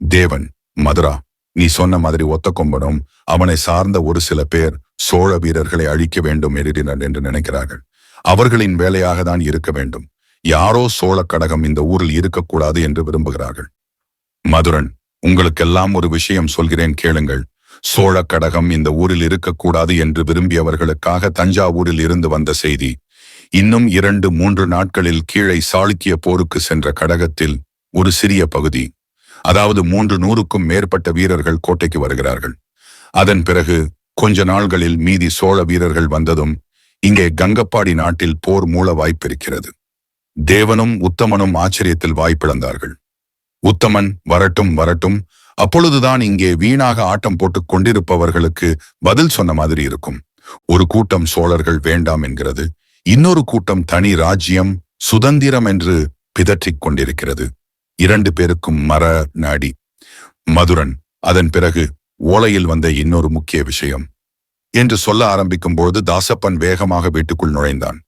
தேவன், மதுரா, நீ சொன்ன மாதிரி ஒத்த கொம்பனும் அவனை சார்ந்த ஒரு சில பேர் சோழ வீரர்களை அழிக்க வேண்டும் என்று நினைக்கிறார்கள். அவர்களின் வேலையாக தான் இருக்க வேண்டும். யாரோ சோழ கடகம் இந்த ஊரில் இருக்கக்கூடாது என்று விரும்புகிறார்கள். மதுரன், உங்களுக்கெல்லாம் ஒரு விஷயம் சொல்கிறேன், கேளுங்கள். சோழ கடகம் இந்த ஊரில் இருக்கக்கூடாது என்று விரும்பியவர்களுக்காக தஞ்சாவூரில் இருந்து வந்த செய்தி. இன்னும் 2-3 நாட்களில் கீழே சாளுக்கிய போருக்கு சென்ற கடகத்தில் ஒரு சிறிய பகுதி, அதாவது 300க்கும் மேற்பட்ட வீரர்கள் கோட்டைக்கு வருகிறார்கள். அதன் பிறகு கொஞ்ச நாள்களில் மீதி சோழ வீரர்கள் வந்ததும் இங்கே கங்கப்பாடி நாட்டில் போர் மூல வாய்ப்பிருக்கிறது. தேவனும் உத்தமனும் ஆச்சரியத்தில் வாய்ப்பிழந்தார்கள். உத்தமன், வரட்டும் வரட்டும், அப்பொழுதுதான் இங்கே வீணாக ஆட்டம் போட்டுக் கொண்டிருப்பவர்களுக்கு பதில் சொன்ன மாதிரி இருக்கும். ஒரு கூட்டம் சோழர்கள் வேண்டாம் என்கிறது, இன்னொரு கூட்டம் தனி ராஜ்யம், சுதந்திரம் என்று பிதற்றிக் கொண்டிருக்கிறது. 2 பேருக்கும் மர நாடி. மதுரன், அதன் பிறகு ஓலையில் வந்த இன்னொரு முக்கிய விஷயம் என்று சொல்ல ஆரம்பிக்கும் போது தாசப்பன் வேகமாக வீட்டுக்குள் நுழைந்தான்.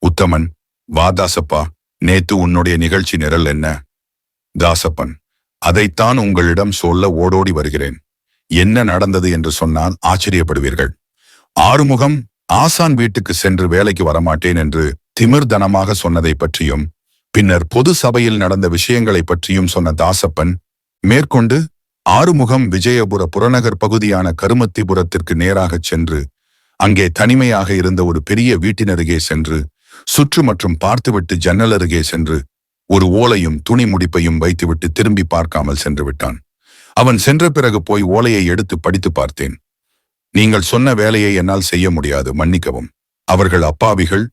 உத்தமன், வா தாசப்பா, நேத்து உன்னுடைய நிகழ்ச்சி நிரல் என்ன? தாசப்பன், அதைத்தான் உங்களிடம் சொல்ல ஓடோடி வருகிறேன். என்ன நடந்தது என்று சொன்னால் ஆச்சரியப்படுவீர்கள். ஆறுமுகம் ஆசான் வீட்டுக்கு சென்று வேலைக்கு வரமாட்டேன் என்று திமிர்தனமாக சொன்னதை பற்றியும், பின்னர் பொது சபையில் நடந்த விஷயங்களை பற்றியும் சொன்ன தாசப்பன் மேற்கொண்டு ஆறுமுகம் விஜயபுர புறநகர் பகுதியான கருமத்திபுரத்திற்கு நேராகச் சென்று அங்கே தனிமையாக இருந்த ஒரு பெரிய வீட்டினருகே சென்று சுற்று மற்றும் பார்த்துவிட்டு ஜன்னல் அருகே சென்று ஒரு ஓலையும் துணி முடிப்பையும் வைத்துவிட்டு திரும்பி பார்க்காமல் சென்று விட்டான். அவன் சென்ற பிறகு போய் ஓலையை எடுத்து படித்து பார்த்தேன். நீங்கள் சொன்ன வேலையை என்னால் செய்ய முடியாது, மன்னிக்கவும். அவர்கள் அப்பாவிகள்,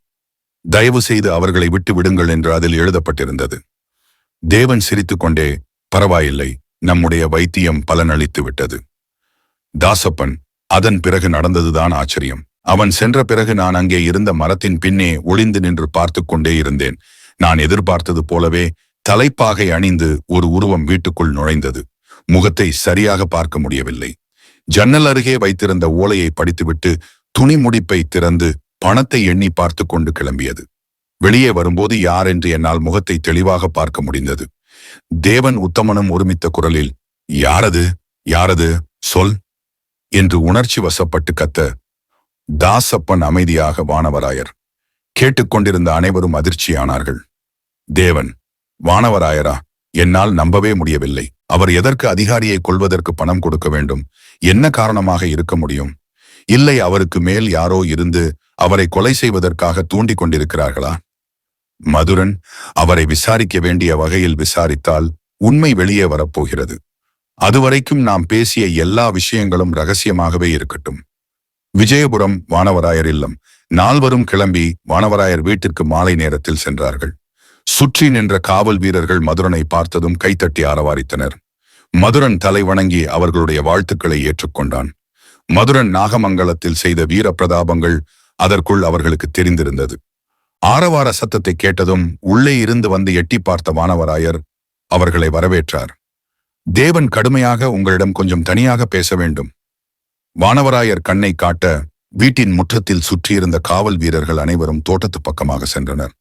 தயவு செய்து அவர்களை விட்டு விடுங்கள் என்று அதில் எழுதப்பட்டிருந்தது. தேவன் சிரித்துக்கொண்டே, பரவாயில்லை, நம்முடைய வைத்தியம் பலனளித்து விட்டது. தாசப்பன், அதன் பிறகு நடந்ததுதான் ஆச்சரியம். அவன் சென்ற பிறகு நான் அங்கே இருந்த மரத்தின் பின்னே ஒளிந்து நின்று பார்த்து கொண்டே இருந்தேன். நான் எதிர்பார்த்தது போலவே தலைப்பாகை அணிந்து ஒரு உருவம் வீட்டுக்குள் நுழைந்தது. முகத்தை சரியாக பார்க்க முடியவில்லை. ஜன்னல் அருகே வைத்திருந்த ஓலையை படித்துவிட்டு துணி முடிப்பை திறந்து பணத்தை எண்ணி பார்த்து கொண்டு கிளம்பியது. வெளியே வரும்போது யார் என்று என்னால் முகத்தை தெளிவாக பார்க்க முடிந்தது. தேவன் உத்தமனும் ஒருமித்த குரலில், யாரது யாரது சொல் என்று உணர்ச்சி வசப்பட்டு கத்த, தாசப்பன் அமைதியாக வானவராயர். கேட்டுக்கொண்டிருந்த அனைவரும் அதிர்ச்சியானார்கள். தேவன், வானவராயரா? என்னால் நம்பவே முடியவில்லை. அவர் எதற்கு அதிகாரியை கொல்வதற்கு பணம் கொடுக்க வேண்டும்? என்ன காரணமாக இருக்க முடியும்? இல்லை, அவருக்கு மேல் யாரோ இருந்து அவரை கொலை செய்வதற்காக தூண்டிக் கொண்டிருக்கிறார்களா? மதுரன், அவரை விசாரிக்க வேண்டிய வகையில் விசாரித்தால் உண்மை வெளியே வரப்போகிறது. அதுவரைக்கும் நாம் பேசிய எல்லா விஷயங்களும் ரகசியமாகவே இருக்கட்டும். விஜயபுரம் வானவராயர் இல்லம். நால்வரும் கிளம்பி வானவராயர் வீட்டிற்கு மாலை நேரத்தில் சென்றார்கள். சுற்றி நின்ற காவல் வீரர்கள் மதுரனை பார்த்ததும் கைத்தட்டி ஆரவாரித்தனர். மதுரன் தலை வணங்கி அவர்களுடைய வாழ்த்துக்களை ஏற்றுக்கொண்டான். மதுரன் நாகமங்கலத்தில் செய்த வீர பிரதாபங்கள் அதற்குள் அவர்களுக்கு தெரிந்திருந்தது. ஆரவார சத்தத்தை கேட்டதும் உள்ளே இருந்து வந்து எட்டி பார்த்த வானவராயர் அவர்களை வரவேற்றார். தேவன், கடுமையாக உங்களிடம் கொஞ்சம் தனியாக பேச வேண்டும். வானவராயர் கண்ணை காட்ட வீட்டின் முற்றத்தில் சுற்றியிருந்த காவல் வீரர்கள் அனைவரும் தோட்டத்து பக்கமாக சென்றனர்.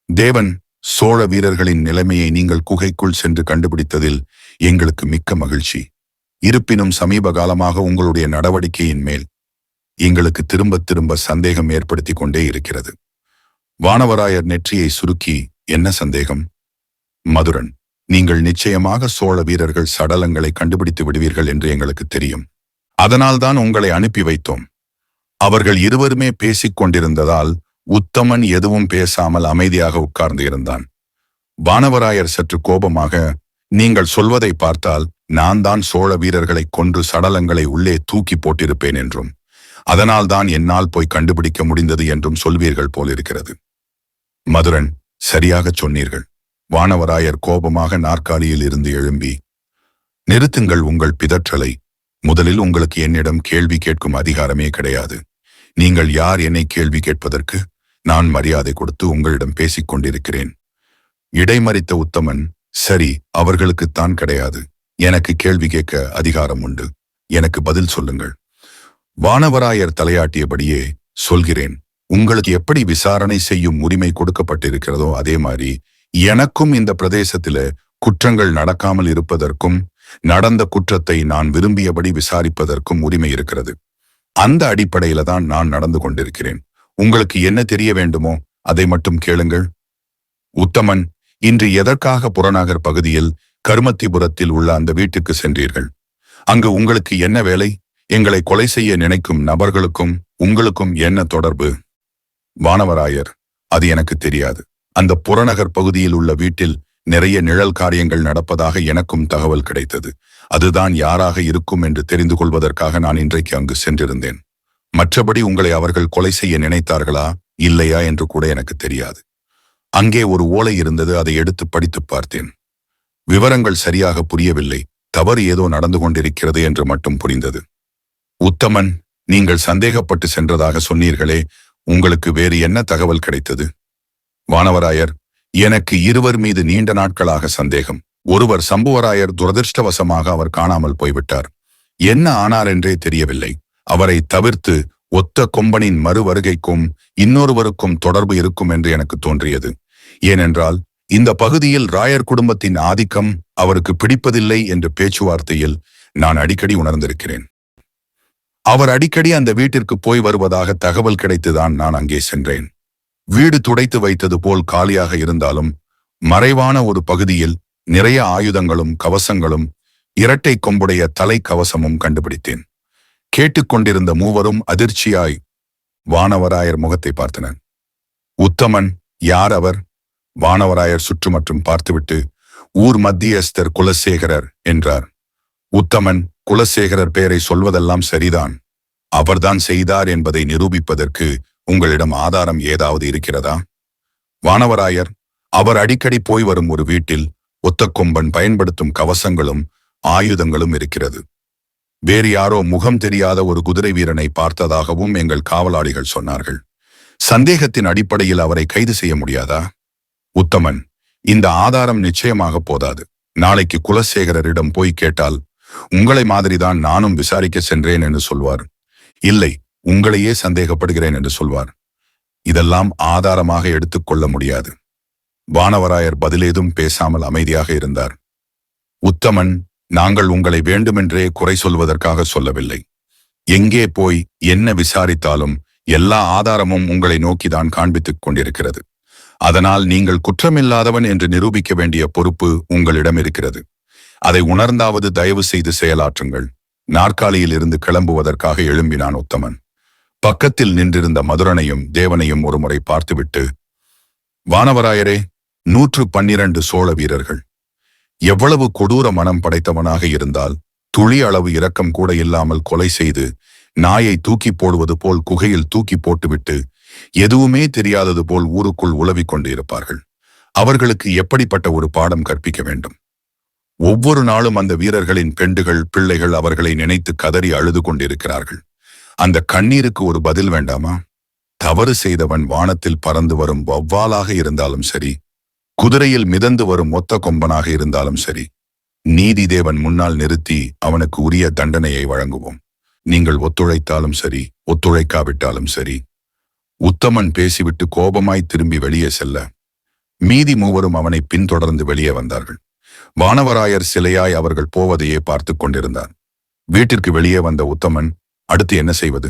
தேவன், சோழ வீரர்களின் நிலைமையை நீங்கள் குகைக்குள் சென்று கண்டுபிடித்ததில் எங்களுக்கு மிக்க மகிழ்ச்சி. இருப்பினும் சமீப காலமாக உங்களுடைய நடவடிக்கையின் மேல் எங்களுக்கு திரும்ப திரும்ப சந்தேகம் ஏற்படுத்தி கொண்டே இருக்கிறது. வானவராயர் நெற்றியை சுருக்கி, என்ன சந்தேகம்? மதுரன், நீங்கள் நிச்சயமாக சோழ வீரர்கள் சடலங்களை கண்டுபிடித்து விடுவீர்கள் என்று எங்களுக்கு தெரியும். அதனால்தான் உங்களை அனுப்பி வைத்தோம். அவர்கள் இருவருமே பேசிக் கொண்டிருந்ததால் உத்தமன் எதுவும் பேசாமல் அமைதியாக உட்கார்ந்து இருந்தான். வானவராயர் சற்று கோபமாக, நீங்கள் சொல்வதை பார்த்தால் நான் தான் சோழ வீரர்களை கொன்று சடலங்களை உள்ளே தூக்கி போட்டிருப்பேன் என்றும் அதனால்தான் என்னால் போய் கண்டுபிடிக்க முடிந்தது என்றும் சொல்வீர்கள் போலிருக்கிறது. மதுரன், சரியாகச் சொன்னீர்கள். வானவராயர் கோபமாக நாற்காலியில் இருந்து எழும்பி, நிறுத்துங்கள் உங்கள் பிதற்றலை. முதலில் உங்களுக்கு என்னிடம் கேள்வி கேட்கும் அதிகாரமே கிடையாது. நீங்கள் யார் என்னை கேள்வி கேட்பதற்கு? நான் மரியாதை கொடுத்து உங்களிடம் பேசிக் கொண்டிருக்கிறேன். இடைமறித்த உத்தமன், சரி, அவர்களுக்குத்தான் கிடையாது. எனக்கு கேள்வி கேட்க அதிகாரம் உண்டு. எனக்கு பதில் சொல்லுங்கள். வானவராயர் தலையாட்டியபடியே, சொல்கிறேன். உங்களுக்கு எப்படி விசாரணை செய்யும் உரிமை கொடுக்கப்பட்டிருக்கிறதோ அதே மாதிரி எனக்கும் இந்த பிரதேசத்தில குற்றங்கள் நடக்காமல் இருப்பதற்கும் நடந்த குற்றத்தை நான் விரும்பியபடி விசாரிப்பதற்கும் உரிமை இருக்கிறது. அந்த அடிப்படையில தான் நான் நடந்து கொண்டிருக்கிறேன். உங்களுக்கு என்ன தெரிய வேண்டுமோ அதை மட்டும் கேளுங்கள். உத்தமன், இன்று எதற்காக புறநகர் பகுதியில் கருமத்திபுரத்தில் உள்ள அந்த வீட்டுக்கு சென்றீர்கள்? அங்கு உங்களுக்கு என்ன வேலை? எங்களை கொலை செய்ய நினைக்கும் நபர்களுக்கும் உங்களுக்கும் என்ன தொடர்பு? வானவராயர், அது எனக்கு தெரியாது. அந்த புறநகர் பகுதியில் உள்ள வீட்டில் நிறைய நிழல் காரியங்கள் நடப்பதாக எனக்கும் தகவல் கிடைத்தது. அதுதான் யாராக இருக்கும் என்று தெரிந்து கொள்வதற்காக நான் இன்றைக்கு அங்கு சென்றிருந்தேன். மற்றபடி உங்களை அவர்கள் கொலை செய்ய நினைத்தார்களா இல்லையா என்று கூட எனக்கு தெரியாது. அங்கே ஒரு ஓலை இருந்தது, அதை எடுத்து படித்து பார்த்தேன். விவரங்கள் சரியாக புரியவில்லை. தவறு ஏதோ நடந்து கொண்டிருக்கிறது என்று மட்டும் புரிந்தது. உத்தமன், நீங்கள் சந்தேகப்பட்டு சென்றதாக சொன்னீர்களே, உங்களுக்கு வேறு என்ன தகவல் கிடைத்தது? வானவராயர், எனக்கு இருவர் மீது நீண்ட நாட்களாக சந்தேகம். ஒருவர் சம்புவராயர், துரதிருஷ்டவசமாக அவர் காணாமல் போய்விட்டார். என்ன ஆனார் என்றே தெரியவில்லை. அவரை தவிர்த்து ஒத்த கொம்பனின் மறு வருகைக்கும் இன்னொருவருக்கும் தொடர்பு இருக்கும் என்று எனக்கு தோன்றியது. ஏனென்றால் இந்த பகுதியில் ராயர் குடும்பத்தின் ஆதிக்கம் அவருக்கு பிடிப்பதில்லை என்ற பேச்சுவார்த்தையில் நான் அடிக்கடி உணர்ந்திருக்கிறேன். அவர் அடிக்கடி அந்த வீட்டிற்கு போய் வருவதாக தகவல் கிடைத்துதான் நான் அங்கே சென்றேன். வீடு துடைத்து வைத்தது போல் காலியாக இருந்தாலும் மறைவான ஒரு பகுதியில் நிறைய ஆயுதங்களும் கவசங்களும் இரட்டை கொம்புடைய தலை கவசமும் கண்டுபிடித்தேன். கேட்டுக்கொண்டிருந்த மூவரும் அதிர்ச்சியாய் வானவராயர் முகத்தை பார்த்தனர். உத்தமன், யார் அவர்? வானவராயர் சுற்றுமற்றும் பார்த்துவிட்டு, ஊர் மத்தியஸ்தர் குலசேகரர் என்றார். உத்தமன், குலசேகரர் பெயரை சொல்வதெல்லாம் சரிதான். அவர்தான் செய்தார் என்பதை நிரூபிப்பதற்கு உங்களிடம் ஆதாரம் ஏதாவது இருக்கிறதா? வானவராயர், அவர் அடிக்கடி போய் வரும் ஒரு வீட்டில் ஒத்தக்கொம்பன் பயன்படுத்தும் கவசங்களும் ஆயுதங்களும் இருக்கிறது. வேறு யாரோ முகம் தெரியாத ஒரு குதிரை வீரனை பார்த்ததாகவும் எங்கள் காவலாளிகள் சொன்னார்கள். சந்தேகத்தின் அடிப்படையில் அவரை கைது செய்ய முடியாதா? உத்தமன், இந்த ஆதாரம் நிச்சயமாக போதாது. நாளைக்கு குலசேகரரிடம் போய் கேட்டால் உங்களை மாதிரிதான் நானும் விசாரிக்க சென்றேன் என்று சொல்வார். இல்லை, உங்களையே சந்தேகப்படுகிறேன் என்று சொல்வார். இதெல்லாம் ஆதாரமாக எடுத்துக்கொள்ள முடியாது. வானவராயர் பதிலேதும் பேசாமல் அமைதியாக இருந்தார். உத்தமன், நாங்கள் உங்களை வேண்டுமென்றே குறை சொல்வதற்காக சொல்லவில்லை. எங்கே போய் என்ன விசாரித்தாலும் எல்லா ஆதாரமும் உங்களை நோக்கிதான் காண்பித்துக் கொண்டிருக்கிறது. அதனால் நீங்கள் குற்றமில்லாதவன் என்று நிரூபிக்க வேண்டிய பொறுப்பு உங்களிடம் இருக்கிறது. அதை உணர்ந்தாவது தயவு செய்து செயலாற்றுங்கள். நாற்காலியில் இருந்து கிளம்புவதற்காக எழும்பினான் உத்தமன். பக்கத்தில் நின்றிருந்த மதுரனையும் தேவனையும் ஒருமுறை பார்த்துவிட்டு, வானவராயரே, 112 சோழ வீரர்கள். எவ்வளவு கொடூர மனம் படைத்தவனாக இருந்தால் துளி அளவு இரக்கம் கூட இல்லாமல் கொலை செய்து நாயை தூக்கி போடுவது போல் குகையில் தூக்கி போட்டுவிட்டு எதுவுமே தெரியாதது போல் ஊருக்குள் உலவிக் கொண்டு இருப்பார்கள். அவர்களுக்கு எப்படிப்பட்ட ஒரு பாடம் கற்பிக்க வேண்டும்? ஒவ்வொரு நாளும் அந்த வீரர்களின் பெண்டுகள் பிள்ளைகள் அவர்களை நினைத்து கதறி அழுது கொண்டிருக்கிறார்கள். அந்த கண்ணீருக்கு ஒரு பதில் வேண்டாமா? தவறு செய்தவன் வானத்தில் பறந்து வரும் வௌவாலாக இருந்தாலும் சரி, குதிரையில் மிதந்து வரும் ஒத்த கொம்பனாக இருந்தாலும் சரி, நீதி தேவன் முன்னால் நிறுத்தி அவனுக்கு உரிய தண்டனையை வழங்குவோம். நீங்கள் ஒத்துழைத்தாலும் சரி, ஒத்துழைக்காவிட்டாலும் சரி. உத்தமன் பேசிவிட்டு கோபமாய் திரும்பி வெளியே செல்ல மீதி மூவரும் அவனை பின்தொடர்ந்து வெளியே வந்தார்கள். வானவராயர் சிலையாய் அவர்கள் போவதையே பார்த்து கொண்டிருந்தார். வீட்டிற்கு வெளியே வந்த உத்தமன், அடுத்து என்ன செய்வது?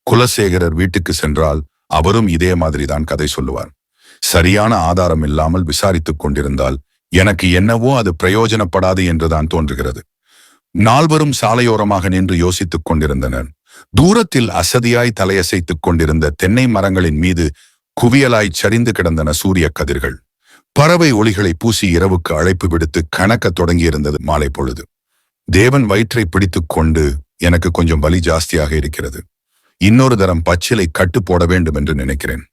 குலசேகரர் வீட்டுக்கு சென்றால் அவரும் இதே மாதிரிதான் கதை சொல்லுவார். சரியான ஆதாரம் இல்லாமல் விசாரித்துக் கொண்டிருந்தால் எனக்கு என்னவோ அது பிரயோஜனப்படாது என்றுதான் தோன்றுகிறது. நால்வரும் சாலையோரமாக நின்று யோசித்துக் கொண்டிருந்தனர். தூரத்தில் அசதியாய் தலையசைத்துக் கொண்டிருந்த தென்னை மரங்களின் மீது குவியலாய் சரிந்து கிடந்தன சூரிய கதிர்கள். பறவை ஒளிகளை பூசி இரவுக்கு அழைப்பு விடுத்து கணக்கத் தொடங்கியிருந்தது மாலை பொழுது. தேவன் வயிற்றை பிடித்துக் கொண்டு, எனக்கு கொஞ்சம் வலி ஜாஸ்தியாக இருக்கிறது, இன்னொரு தரம் பச்சிலை கட்டு போட வேண்டும் என்று நினைக்கிறேன்.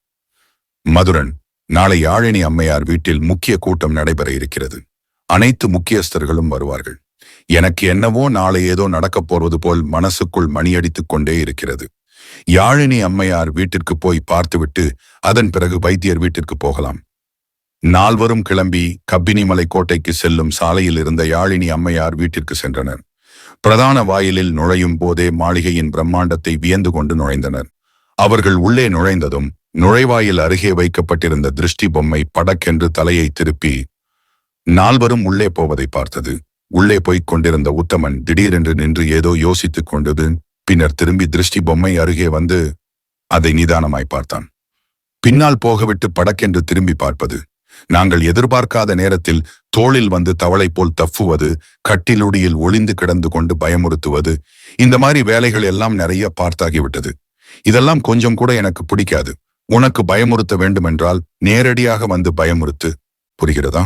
மதுரன், நாளை யாழினி அம்மையார் வீட்டில் முக்கிய கூட்டம் நடைபெற இருக்கிறது. அனைத்து முக்கியஸ்தர்களும் வருவார்கள். எனக்கு என்னவோ நாளை ஏதோ நடக்கப் போவது போல் மனசுக்குள் மணியடித்துக் கொண்டே இருக்கிறது. யாழினி அம்மையார் வீட்டிற்கு போய் பார்த்துவிட்டு அதன் பிறகு வைத்தியர் வீட்டிற்கு போகலாம். நால்வரும் கிளம்பி கப்பினிமலை கோட்டைக்கு செல்லும் சாலையில் இருந்த யாழினி அம்மையார் வீட்டிற்கு சென்றனர். பிரதான வாயிலில் நுழையும் போதே மாளிகையின் பிரம்மாண்டத்தை வியந்து கொண்டு நுழைந்தனர். அவர்கள் உள்ளே நுழைந்ததும் நுழைவாயில் அருகே வைக்கப்பட்டிருந்த திருஷ்டி பொம்மை படக்கென்று தலையை திருப்பி நால்வரும் உள்ளே போவதை பார்த்தது. உள்ளே போய்க் கொண்டிருந்த உத்தமன் திடீரென்று நின்று ஏதோ யோசித்துக் கொண்டது. பின்னர் திரும்பி திருஷ்டி பொம்மை அருகே வந்து அதை நிதானமாய் பார்த்தான். பின்னால் போகவிட்டு படக்கென்று திரும்பி பார்ப்பது, நாங்கள் எதிர்பார்க்காத நேரத்தில் தோளில் வந்து தவளை போல் தப்புவது, கட்டிலுடியில் ஒளிந்து கிடந்து கொண்டு பயமுறுத்துவது, இந்த மாதிரி வேலைகள் எல்லாம் நிறைய பார்த்தாகிவிட்டது. இதெல்லாம் கொஞ்சம் கூட எனக்கு பிடிக்காது. உனக்கு பயமுறுத்த வேண்டுமென்றால் நேரடியாக வந்து பயமுறுத்து, புரிகிறதா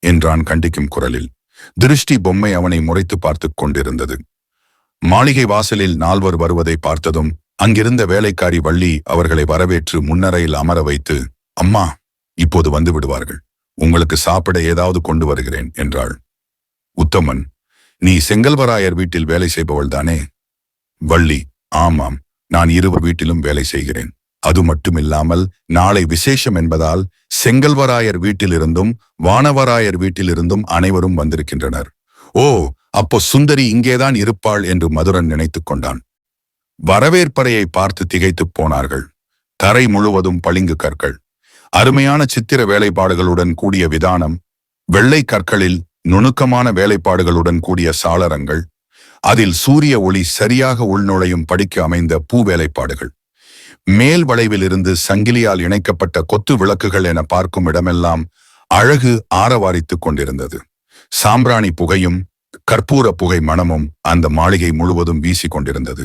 என்றான் கண்டிக்கும் குரலில். திருஷ்டி பொம்மை அவனை முறைத்து பார்த்து கொண்டிருந்தது. மாளிகை வாசலில் நால்வர் வருவதை பார்த்ததும் அங்கிருந்த வேலைக்காரி வள்ளி அவர்களை வரவேற்று முன்னரையில் அமர வைத்து, அம்மா, இப்போது வந்து விடுவார்கள், உங்களுக்கு சாப்பிட ஏதாவது கொண்டு வருகிறேன் என்றாள். உத்தமன், நீ செங்கல்வராயர் வீட்டில் வேலை செய்பவள் தானே? வள்ளி, ஆமாம், நான் இருவர் வீட்டிலும் வேலை செய்கிறேன். அது மட்டுமில்லாமல் நாளை விசேஷம் என்பதால் செங்கல்வராயர் வீட்டிலிருந்தும் வானவராயர் வீட்டிலிருந்தும் அனைவரும் வந்திருக்கின்றனர். ஓ, அப்போ சுந்தரி இங்கேதான் இருப்பாள் என்று மதுரன் நினைத்துக் கொண்டான். வரவேற்பறையை பார்த்து திகைத்துப் போனார்கள். தரை முழுவதும் பளிங்கு கற்கள், அருமையான சித்திர வேலைப்பாடுகளுடன் கூடிய விதானம், வெள்ளை கற்களில் நுணுக்கமான வேலைப்பாடுகளுடன் கூடிய சாளரங்கள், அதில் சூரிய ஒளி சரியாக உள்நுழையும் படிக்கு அமைந்த பூ வேலைப்பாடுகள், மேல் வளைவிலிருந்து சங்கிலியால் இணைக்கப்பட்ட கொத்து விளக்குகள் என பார்க்கும் இடமெல்லாம் அழகு ஆரவாரித்துக் கொண்டிருந்தது. சாம்பிராணி புகையும் கற்பூர புகை மணமும் அந்த மாளிகை முழுவதும் வீசி கொண்டிருந்தது.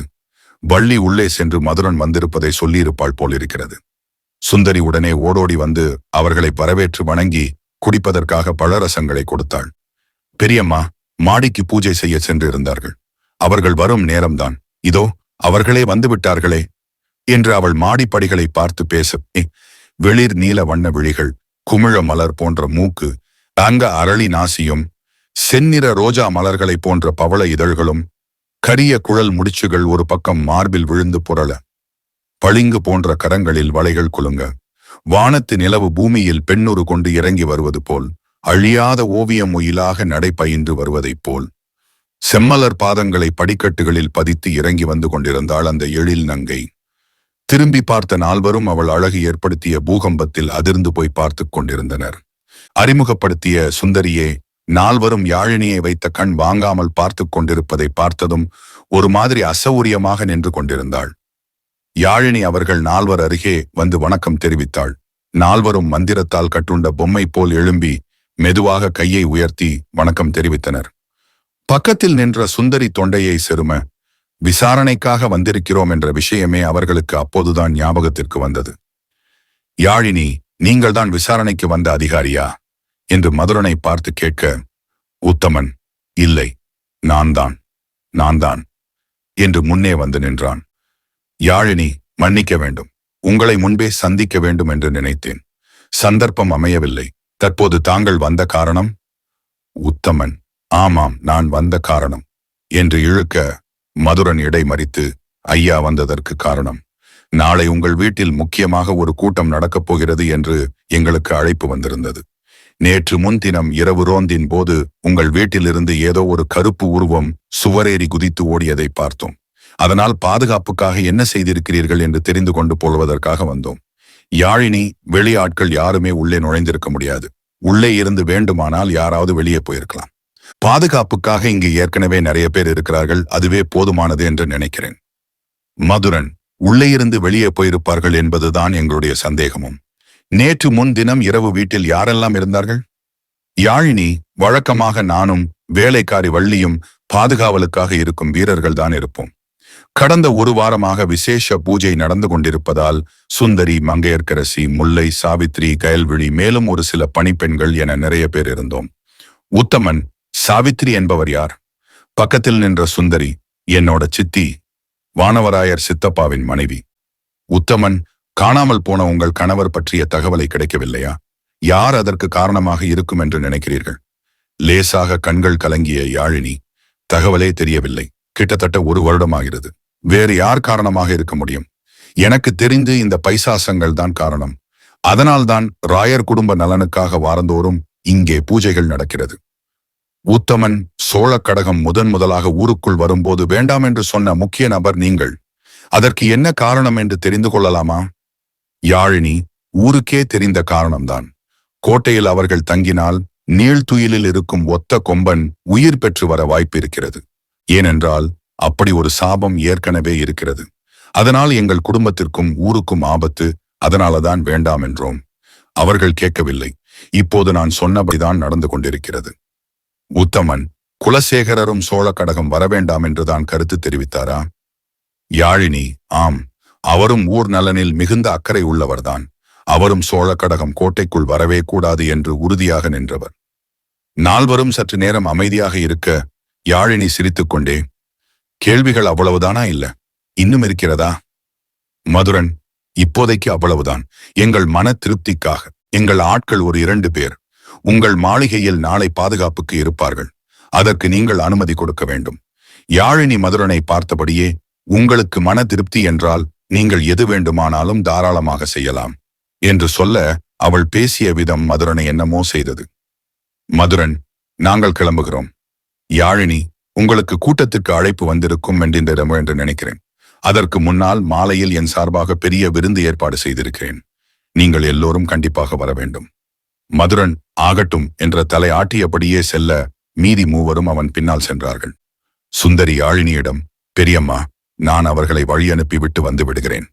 வள்ளி உள்ளே சென்று மதுரன் வந்திருப்பதை சொல்லியிருப்பாள் போலிருக்கிறது. சுந்தரி உடனே ஓடோடி வந்து அவர்களை வரவேற்று வணங்கி குடிப்பதற்காக பழரசங்களை கொடுத்தாள். பெரியம்மா மாடிக்கு பூஜை செய்ய சென்றிருந்தார்கள். அவர்கள் வரும் நேரம்தான், இதோ அவர்களே வந்துவிட்டார்களே என்று அவள் மாடிப்படிகளை பார்த்து பேச, வெளிர் நீல வண்ண விழிகள், குமிழ மலர் போன்ற மூக்கு, தங்க அரளி நாசியும், செந்நிற ரோஜா மலர்களை போன்ற பவள இதழ்களும், கரிய குழல் முடிச்சுகள் ஒரு பக்கம் மார்பில் விழுந்து புரள, பளிங்கு போன்ற கரங்களில் வளைகள் குலுங்க, வானத்து நிலவு பூமியில் பெண்ணுரு கொண்டு இறங்கி வருவது போல், அழியாத ஓவியம் ஒயிலாக நடைபயின்று வருவதைப் போல், செம்மலர் பாதங்களை படிக்கட்டுகளில் பதித்து இறங்கி வந்து கொண்டிருந்தாள் அந்த எழில் நங்கை. திரும்பி பார்த்த நால்வரும் அவள் அழகு ஏற்படுத்திய பூகம்பத்தில் அதிர்ந்து போய் பார்த்து கொண்டிருந்தனர். அறிமுகப்படுத்திய சுந்தரியே நால்வரும் யாழினியை வைத்த கண் வாங்காமல் பார்த்து கொண்டிருப்பதை பார்த்ததும் ஒரு மாதிரி அசௌரியமாக நின்று கொண்டிருந்தாள். யாழினி அவர்கள் நால்வர் அருகே வந்து வணக்கம் தெரிவித்தாள். நால்வரும் மந்திரத்தால் கட்டுண்ட பொம்மை போல் எழும்பி மெதுவாக கையை உயர்த்தி வணக்கம் தெரிவித்தனர். பக்கத்தில் நின்ற சுந்தரி தொண்டையை செரும, விசாரணைக்காக வந்திருக்கிறோம் என்ற விஷயமே அவர்களுக்கு அப்போதுதான் ஞாபகத்திற்கு வந்தது. யாழினி, நீங்கள்தான் விசாரணைக்கு வந்த அதிகாரியா என்று மதுரனை பார்த்து கேட்க, உத்தமன், இல்லை, நான் தான் என்று முன்னே வந்து நின்றான். யாழினி, மன்னிக்க வேண்டும், உங்களை முன்பே சந்திக்க வேண்டும் என்று நினைத்தேன். சந்தர்ப்பம் அமையவில்லை. தற்போது தாங்கள் வந்த காரணம்? உத்தமன், ஆமாம், நான் வந்த காரணம் என்று இழுக்க, மதுரன் இடைமறித்து, ஐயா வந்ததற்கு காரணம், நாளை உங்கள் வீட்டில் முக்கியமாக ஒரு கூட்டம் நடக்கப் போகிறது என்று எங்களுக்கு அழைப்பு வந்திருந்தது. நேற்று முன்தினம் இரவு ரோந்தின் போது உங்கள் வீட்டிலிருந்து ஏதோ ஒரு கருப்பு உருவம் சுவரேறி குதித்து ஓடியதை பார்த்தோம். அதனால் பாதுகாப்புக்காக என்ன செய்திருக்கிறீர்கள் என்று தெரிந்து கொண்டு போவதற்காக வந்தோம். யாழினி, வெளியாட்கள் யாருமே உள்ளே நுழைந்திருக்க முடியாது. உள்ளே இருந்து வேண்டுமானால் யாராவது வெளியே போயிருக்கலாம். பாதுகாப்புக்காக இங்கு ஏற்கனவே நிறைய பேர் இருக்கிறார்கள், அதுவே போதுமானது என்று நினைக்கிறேன். மதுரன், உள்ளே இருந்து வெளியே போயிருப்பார்கள் என்பதுதான் எங்களுடைய சந்தேகமும். நேற்று முன்தினம் இரவு வீட்டில் யாரெல்லாம் இருந்தார்கள்? யாழினி, வழக்கமாக நானும் வேலைக்காரி வள்ளியும் பாதுகாவலுக்காக இருக்கும் வீரர்கள் தான் இருப்போம். கடந்த ஒரு வாரமாக விசேஷ பூஜை நடந்து கொண்டிருப்பதால் சுந்தரி, மங்கையர்க்கரசி, முல்லை, சாவித்ரி, கயல்விழி, மேலும் ஒரு சில பணிப்பெண்கள் என நிறைய பேர் இருந்தோம். உத்தமன், சாவித்ரி என்பவர் யார்? பக்கத்தில் நின்ற சுந்தரி, என்னோட சித்தி, வானவராயர் சித்தப்பாவின் மனைவி. உத்தமன், காணாமல் போன உங்கள் கணவர் பற்றிய தகவலை கிடைக்கவில்லையா? யார் அதற்கு காரணமாக இருக்கும் என்று நினைக்கிறீர்கள்? லேசாக கண்கள் கலங்கிய யாழினி, தகவலே தெரியவில்லை. கிட்டத்தட்ட ஒரு வருடமாகிறது. வேறு யார் காரணமாக இருக்க முடியும்? எனக்கு தெரிந்து இந்த பைசாசங்கள் தான் காரணம். அதனால்தான் ராயர் குடும்ப நலனுக்காக வாரந்தோறும் இங்கே பூஜைகள் நடக்கிறது. உத்தமன், சோழ கடகம் முதலாக ஊருக்குள் வரும்போது வேண்டாம் என்று சொன்ன முக்கிய நபர் நீங்கள். அதற்கு என்ன காரணம் என்று தெரிந்து கொள்ளலாமா? யாழினி, ஊருக்கே தெரிந்த காரணம்தான். கோட்டையில் அவர்கள் தங்கினால் நீழ்துயிலில் இருக்கும் ஒத்த கொம்பன் உயிர் பெற்று வர வாய்ப்பு இருக்கிறது. ஏனென்றால் அப்படி ஒரு சாபம் ஏற்கனவே இருக்கிறது. அதனால் எங்கள் குடும்பத்திற்கும் ஊருக்கும் ஆபத்து. அதனாலதான் வேண்டாம் என்றோம். அவர்கள் கேட்கவில்லை. இப்போது நான் சொன்னபடிதான் நடந்து கொண்டிருக்கிறது. உத்தமன், குலசேகரரும் சோழ கடகம் வரவேண்டாம் என்றுதான் கருத்து தெரிவித்தாரா? யாழினி, ஆம், அவரும் ஊர் நலனில் மிகுந்த அக்கறை உள்ளவர்தான். அவரும் சோழ கடகம் கோட்டைக்குள் வரவே கூடாது என்று உறுதியாக நின்றவர். நால்வரும் சற்று நேரம் அமைதியாக இருக்க யாழினி சிரித்துக்கொண்டே, கேள்விகள் அவ்வளவுதானா? இல்ல, இன்னும் இருக்கிறதா? மதுரன், இப்போதைக்கு அவ்வளவுதான். எங்கள் மன திருப்திக்காக எங்கள் ஆட்கள் ஒரு 2 பேர் உங்கள் மாளிகையில் நாளை பாதுகாப்புக்கு இருப்பார்கள். அதற்கு நீங்கள் அனுமதி கொடுக்க வேண்டும். யாழினி மதுரனை பார்த்தபடியே, உங்களுக்கு மன திருப்தி என்றால் நீங்கள் எது வேண்டுமானாலும் தாராளமாக செய்யலாம் என்று சொல்ல, அவள் பேசிய விதம் மதுரனை என்னமோ செய்தது. மதுரன், நாங்கள் கிளம்புகிறோம். யாழினி, உங்களுக்கு கூட்டத்திற்கு அழைப்பு வந்திருக்கும் என்று நினைக்கிறேன். அதற்கு முன்னால் மாலையில் என் சார்பாக பெரிய விருந்து ஏற்பாடு செய்திருக்கிறேன். நீங்கள் எல்லோரும் கண்டிப்பாக வர வேண்டும். மதுரன், ஆகட்டும் என்ற தலை ஆட்டியபடியே செல்ல மீதி மூவரும் அவன் பின்னால் சென்றார்கள். சுந்தரி யாழினியிடம், பெரியம்மா, நான் அவர்களை வழி அனுப்பிவிட்டு வந்து விடுகிறேன்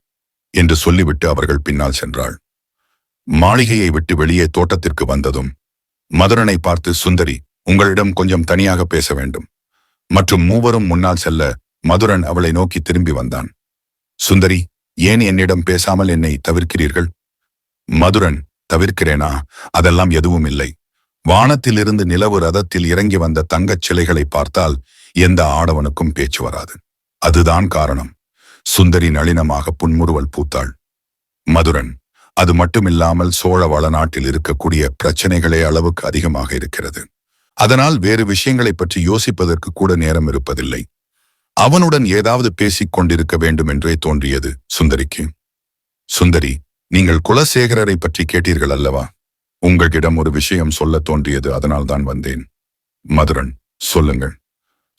என்று சொல்லிவிட்டு அவர்கள் பின்னால் சென்றாள். மாளிகையை விட்டு வெளியே தோட்டத்திற்கு வந்ததும் மதுரனை பார்த்து, சுந்தரி, உங்களிடம் கொஞ்சம் தனியாக பேச வேண்டும். மற்றும் மூவரும் முன்னால் செல்ல மதுரன் அவளை நோக்கி திரும்பி வந்தான். சுந்தரி, ஏன் என்னிடம் பேசாமல் என்னை தவிர்க்கிறீர்கள்? மதுரன், தவிர்க்கிறேனா? அதெல்லாம் எதுவும் இல்லை. வானத்திலிருந்து நிலவு ரதத்தில் இறங்கி வந்த தங்கச் சிலைகளை பார்த்தால் எந்த ஆடவனுக்கும் பேச்சு வராது. அதுதான் காரணம். சுந்தரி நளினமாக புன்முறுவல் பூத்தாள். மதுரன், அது மட்டுமில்லாமல் சோழ வளநாட்டில் இருக்கக்கூடிய பிரச்சனைகளே அளவுக்கு அதிகமாக இருக்கிறது. அதனால் வேறு விஷயங்களை பற்றி யோசிப்பதற்கு கூட நேரம் இருப்பதில்லை. அவனுடன் ஏதாவது பேசிக் கொண்டிருக்க வேண்டும் என்றே தோன்றியது சுந்தரிக்கு. சுந்தரி, நீங்கள் குலசேகரரை பற்றி கேட்டீர்கள் அல்லவா? உங்களிடம் ஒரு விஷயம் சொல்ல தோன்றியது, அதனால்தான் வந்தேன். மதுரன், சொல்லுங்கள்.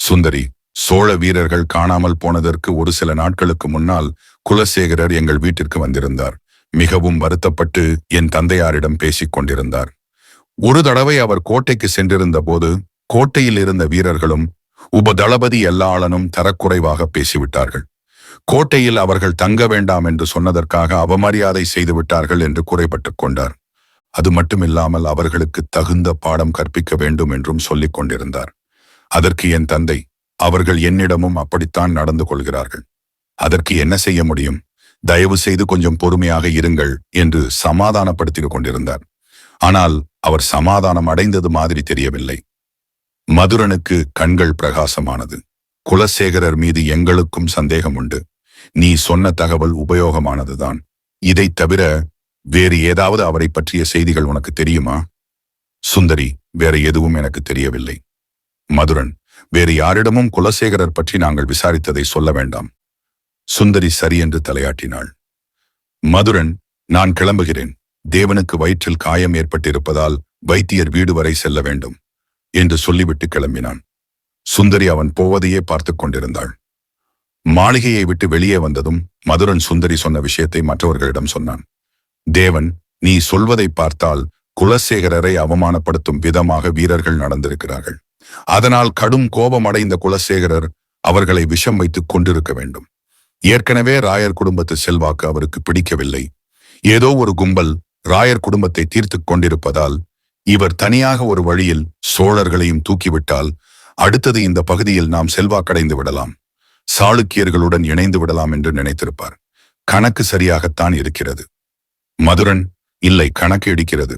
சுந்தரி, சோழ வீரர்கள் காணாமல் போனதற்கு ஒரு சில நாட்களுக்கு முன்னால் குலசேகரர் எங்கள் வீட்டிற்கு வந்திருந்தார். மிகவும் வருத்தப்பட்டு என் தந்தையாரிடம் பேசிக் கொண்டிருந்தார். ஒரு தடவை அவர் கோட்டைக்கு சென்றிருந்த போது கோட்டையில் இருந்த வீரர்களும் உபதளபதி எல்லாளனும் தரக்குறைவாக பேசிவிட்டார்கள். கோட்டையில் அவர்கள் தங்க வேண்டாம் என்று சொன்னதற்காக அவமரியாதை செய்துவிட்டார்கள் என்று குறைபட்டுக் கொண்டார். அது மட்டுமில்லாமல் அவர்களுக்கு தகுந்த பாடம் கற்பிக்க வேண்டும் என்றும் சொல்லிக் கொண்டிருந்தார். அதற்கு என் தந்தை, அவர்கள் என்னிடமும் அப்படித்தான் நடந்து கொள்கிறார்கள். அதற்கு என்ன செய்ய முடியும்? தயவு செய்து கொஞ்சம் பொறுமையாக இருங்கள் என்று சமாதானப்படுத்திக் கொண்டிருந்தார். ஆனால் அவர் சமாதானம் அடைந்தது மாதிரி தெரியவில்லை. மதுரனுக்கு கண்கள் பிரகாசமானது. குலசேகரர் மீது எங்களுக்கும் சந்தேகம் உண்டு. நீ சொன்ன தகவல் உபயோகமானதுதான். இதைத் தவிர வேறு ஏதாவது அவரை பற்றிய செய்திகள் உனக்கு தெரியுமா? சுந்தரி, வேற எதுவும் எனக்கு தெரியவில்லை. மதுரன், வேறு யாரிடமும் குலசேகரர் பற்றி நாங்கள் விசாரித்ததை சொல்ல வேண்டாம். சுந்தரி சரியென்று தலையாட்டினாள். மதுரன், நான் கிளம்புகிறேன். தேவனுக்கு வயிற்றில் காயம் ஏற்பட்டிருப்பதால் வைத்தியர் வீடு வரை செல்ல வேண்டும் என்று சொல்லிவிட்டு கிளம்பினான். சுந்தரி அவன் போவதையே பார்த்து கொண்டிருந்தாள். மாளிகையை விட்டு வெளியே வந்ததும் மதுரன் சுந்தரி சொன்ன விஷயத்தை மற்றவர்களிடம் சொன்னான். தேவன், நீ சொல்வதை பார்த்தால் குலசேகரரை அவமானப்படுத்தும் விதமாக வீரர்கள் நடந்திருக்கிறார்கள். அதனால் கடும் கோபமடைந்த குலசேகரர் அவர்களை விஷம் வைத்துக் கொண்டிருக்க வேண்டும். ஏற்கனவே ராயர் குடும்பத்து செல்வாக்கு அவருக்கு பிடிக்கவில்லை. ஏதோ ஒரு கும்பல் ராயர் குடும்பத்தை தீர்த்துக் கொண்டிருப்பதால் இவர் தனியாக ஒரு வழியில் சோழர்களையும் தூக்கிவிட்டால் அடுத்தது இந்த பகுதியில் நாம் செல்வாக்கடைந்து விடலாம், சாளுக்கியர்களுடன் இணைந்து விடலாம் என்று நினைத்திருப்பார். கணக்கு சரியாகத்தான் இருக்கிறது. மதுரன், இல்லை, கணக்கு இடிக்கிறது.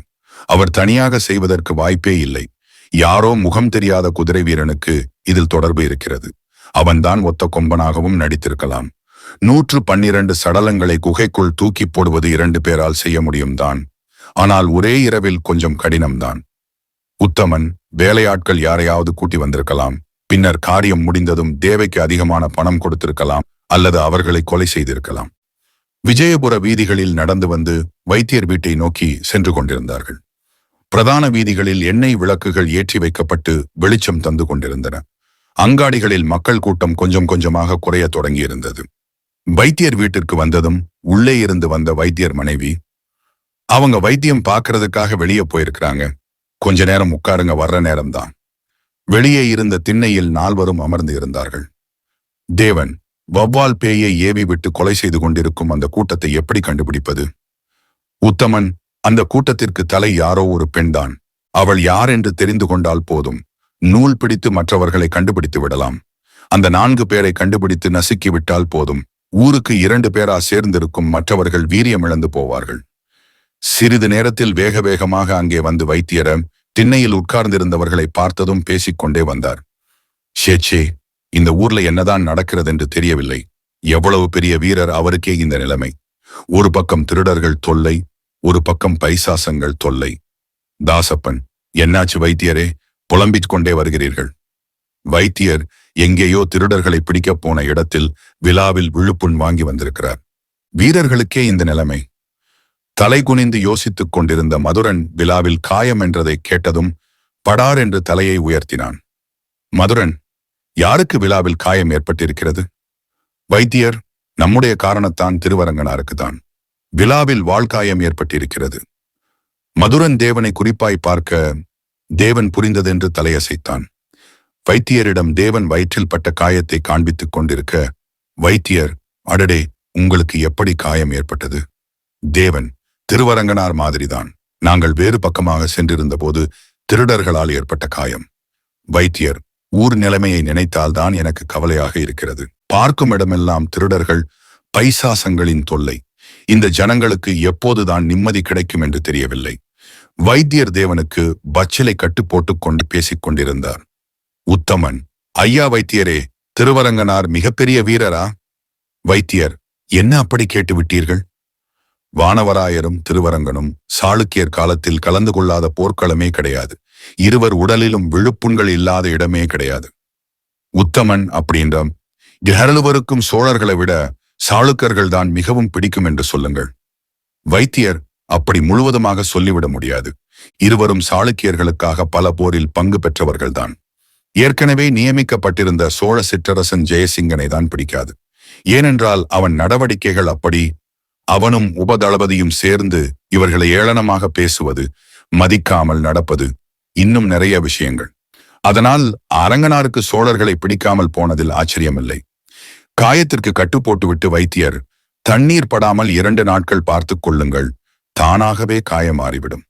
அவர் தனியாக செய்வதற்கு வாய்ப்பே இல்லை. யாரோ முகம் தெரியாத குதிரை வீரனுக்கு இதில் தொடர்பு இருக்கிறது. அவன்தான் ஒத்த கொம்பனாகவும் நடித்திருக்கலாம். 112 சடலங்களை குகைக்குள் தூக்கி போடுவது 2 பேரால் செய்ய முடியும் தான். ஆனால் ஒரே இரவில் கொஞ்சம் கடினம்தான். உத்தமன் வேலையாட்கள் யாரையாவது கூட்டி வந்திருக்கலாம். பின்னர் காரியம் முடிந்ததும் தேவைக்கு அதிகமான பணம் கொடுத்திருக்கலாம், அல்லது அவர்களை கொலை செய்திருக்கலாம். விஜயபுர வீதிகளில் நடந்து வந்து வைத்தியர் வீட்டை நோக்கி சென்று கொண்டிருந்தார்கள். பிரதான வீதிகளில் எண்ணெய் விளக்குகள் ஏற்றி வைக்கப்பட்டு வெளிச்சம் தந்து கொண்டிருந்தன. அங்காடிகளில் மக்கள் கூட்டம் கொஞ்சம் கொஞ்சமாக குறைய தொடங்கியிருந்தது. வைத்தியர் வீட்டிற்கு வந்ததும் உள்ளே இருந்து வந்த வைத்தியர் மனைவி, அவங்க வைத்தியம் பார்க்கறதுக்காக வெளியே போயிருக்கிறாங்க, கொஞ்ச நேரம் உட்காருங்க, வர்ற நேரம்தான். வெளியே இருந்த திண்ணையில் 4 அமர்ந்து இருந்தார்கள். தேவன், வவ்வால் பேயை ஏவி விட்டு கொலை செய்து கொண்டிருக்கும் அந்த கூட்டத்தை எப்படி கண்டுபிடிப்பது? உத்தமன், அந்த கூட்டத்திற்கு தலை யாரோ ஒரு பெண்தான். அவள் யார் என்று தெரிந்து கொண்டால் போதும். நூல் பிடித்து மற்றவர்களை கண்டுபிடித்து விடலாம். அந்த 4 பேரை கண்டுபிடித்து நசுக்கி விட்டால் போதும். ஊருக்கு 2 பேரா சேர்ந்திருக்கும் மற்றவர்கள் வீரியமிழந்து போவார்கள். சிறிது நேரத்தில் வேக வேகமாக அங்கே வந்து வைத்தியர திண்ணையில் உட்கார்ந்திருந்தவர்களை பார்த்ததும் பேசிக்கொண்டே வந்தார். ஷேச்சே, இந்த ஊர்ல என்னதான் நடக்கிறது என்று தெரியவில்லை. எவ்வளவு பெரிய வீரர், அவருக்கே இந்த நிலைமை. ஒரு பக்கம் திருடர்கள் தொல்லை, ஒரு பக்கம் பைசாசங்கள் தொல்லை. தாசப்பன், என்னாச்சு வைத்தியரே, புலம்பிக் கொண்டே வருகிறீர்கள்? வைத்தியர் எங்கேயோ திருடர்களை பிடிக்கப் போன இடத்தில் விழாவில் விழுப்புண் வாங்கி வந்திருக்கிறார். வீரர்களுக்கே இந்த நிலைமை. தலை குனிந்து யோசித்துக் கொண்டிருந்த மதுரன் விழாவில் காயம் என்றதை கேட்டதும் படார் என்று தலையை உயர்த்தினான். மதுரன், யாருக்கு விழாவில் காயம் ஏற்பட்டிருக்கிறது? வைத்தியர், நம்முடைய காரணத்தான் திருவரங்கனாருக்குதான் விழாவில் வாழ்காயம் ஏற்பட்டிருக்கிறது. மதுரன் தேவனை குறிப்பாய் பார்க்க தேவன் புரிந்ததென்று தலையசைத்தான். வைத்தியரிடம் தேவன் வயிற்றில் பட்ட காயத்தை காண்பித்துக் கொண்டிருக்க வைத்தியர், அடடே, உங்களுக்கு எப்படி காயம் ஏற்பட்டது? தேவன், திருவரங்கனார் மாதிரிதான். நாங்கள் வேறு பக்கமாக சென்றிருந்த போது திருடர்களால் ஏற்பட்ட காயம். வைத்தியர், ஊர் நிலைமையை நினைத்தால்தான் எனக்கு கவலையாக இருக்கிறது. பார்க்கும் இடமெல்லாம் திருடர்கள், பைசாசங்களின் தொல்லை. இந்த ஜனங்களுக்கு எப்போதுதான் நிம்மதி கிடைக்கும் என்று தெரியவில்லை. வைத்தியர் தேவனுக்கு பச்சிலை கட்டு போட்டுக் கொண்டு பேசிக் கொண்டிருந்தார். உத்தமன், ஐயா வைத்தியரே, திருவரங்கனார் மிகப்பெரிய வீரரா? வைத்தியர், என்ன அப்படி கேட்டு விட்டீர்கள்? வானவராயரும் திருவரங்கனும் சாளுக்கியர் காலத்தில் கலந்து கொள்ளாத போர்க்களமே கிடையாது. இருவர் உடலிலும் விழுப்புண்கள் இல்லாத இடமே கிடையாது. உத்தமன், அப்படின்ற இருவருக்கும் சோழர்களை விட சாளுக்கர்கள் தான் மிகவும் பிடிக்கும் என்று சொல்லுங்கள். வைத்தியர், அப்படி முழுவதுமாக சொல்லிவிட முடியாது. இருவரும் சாளுக்கியர்களுக்காக பல போரில் பங்கு பெற்றவர்கள்தான். ஏற்கனவே நியமிக்கப்பட்டிருந்த சோழ சிற்றரசன் ஜெயசிங்கனை தான் பிடிக்காது. ஏனென்றால் அவன் நடவடிக்கைகள் அப்படி. அவனும் உபதளபதியும் சேர்ந்து இவர்களை ஏளனமாக பேசுவது, மதிக்காமல் நடப்பது, இன்னும் நிறைய விஷயங்கள். அதனால் அரங்கனாருக்கு சோழர்களை பிடிக்காமல் போனதில் ஆச்சரியமில்லை. காயத்திற்கு கட்டு போட்டுவிட்டு வைத்தியர், தண்ணீர் படாமல் 2 நாட்கள் பார்த்து கொள்ளுங்கள், தானாகவே காயம் மாறிவிடும்.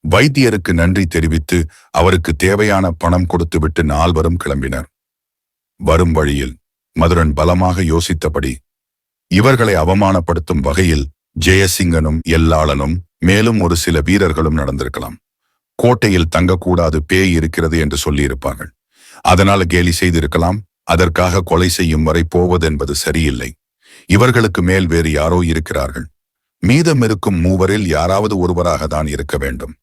வைத்தியருக்கு நன்றி தெரிவித்து அவருக்கு தேவையான பணம் கொடுத்துவிட்டு நால்வரும் கிளம்பினர். வரும் வழியில் மதுரன் பலமாக யோசித்தபடி, இவர்களை அவமானப்படுத்தும் வகையில் ஜெயசிங்கனும் எல்லாளனும் மேலும் ஒரு சில வீரர்களும் நடந்திருக்கலாம். கோட்டையில் தங்கக்கூடாது, பேய் இருக்கிறது என்று சொல்லியிருப்பார்கள். அதனால் கேலி செய்திருக்கலாம். அதற்காக கொலை செய்யும் வரை போவதென்பது சரியில்லை. இவர்களுக்கு மேல் வேறு யாரோ இருக்கிறார்கள். மீதமிருக்கும் மூவரில் யாராவது ஒருவராக தான் இருக்க வேண்டும்.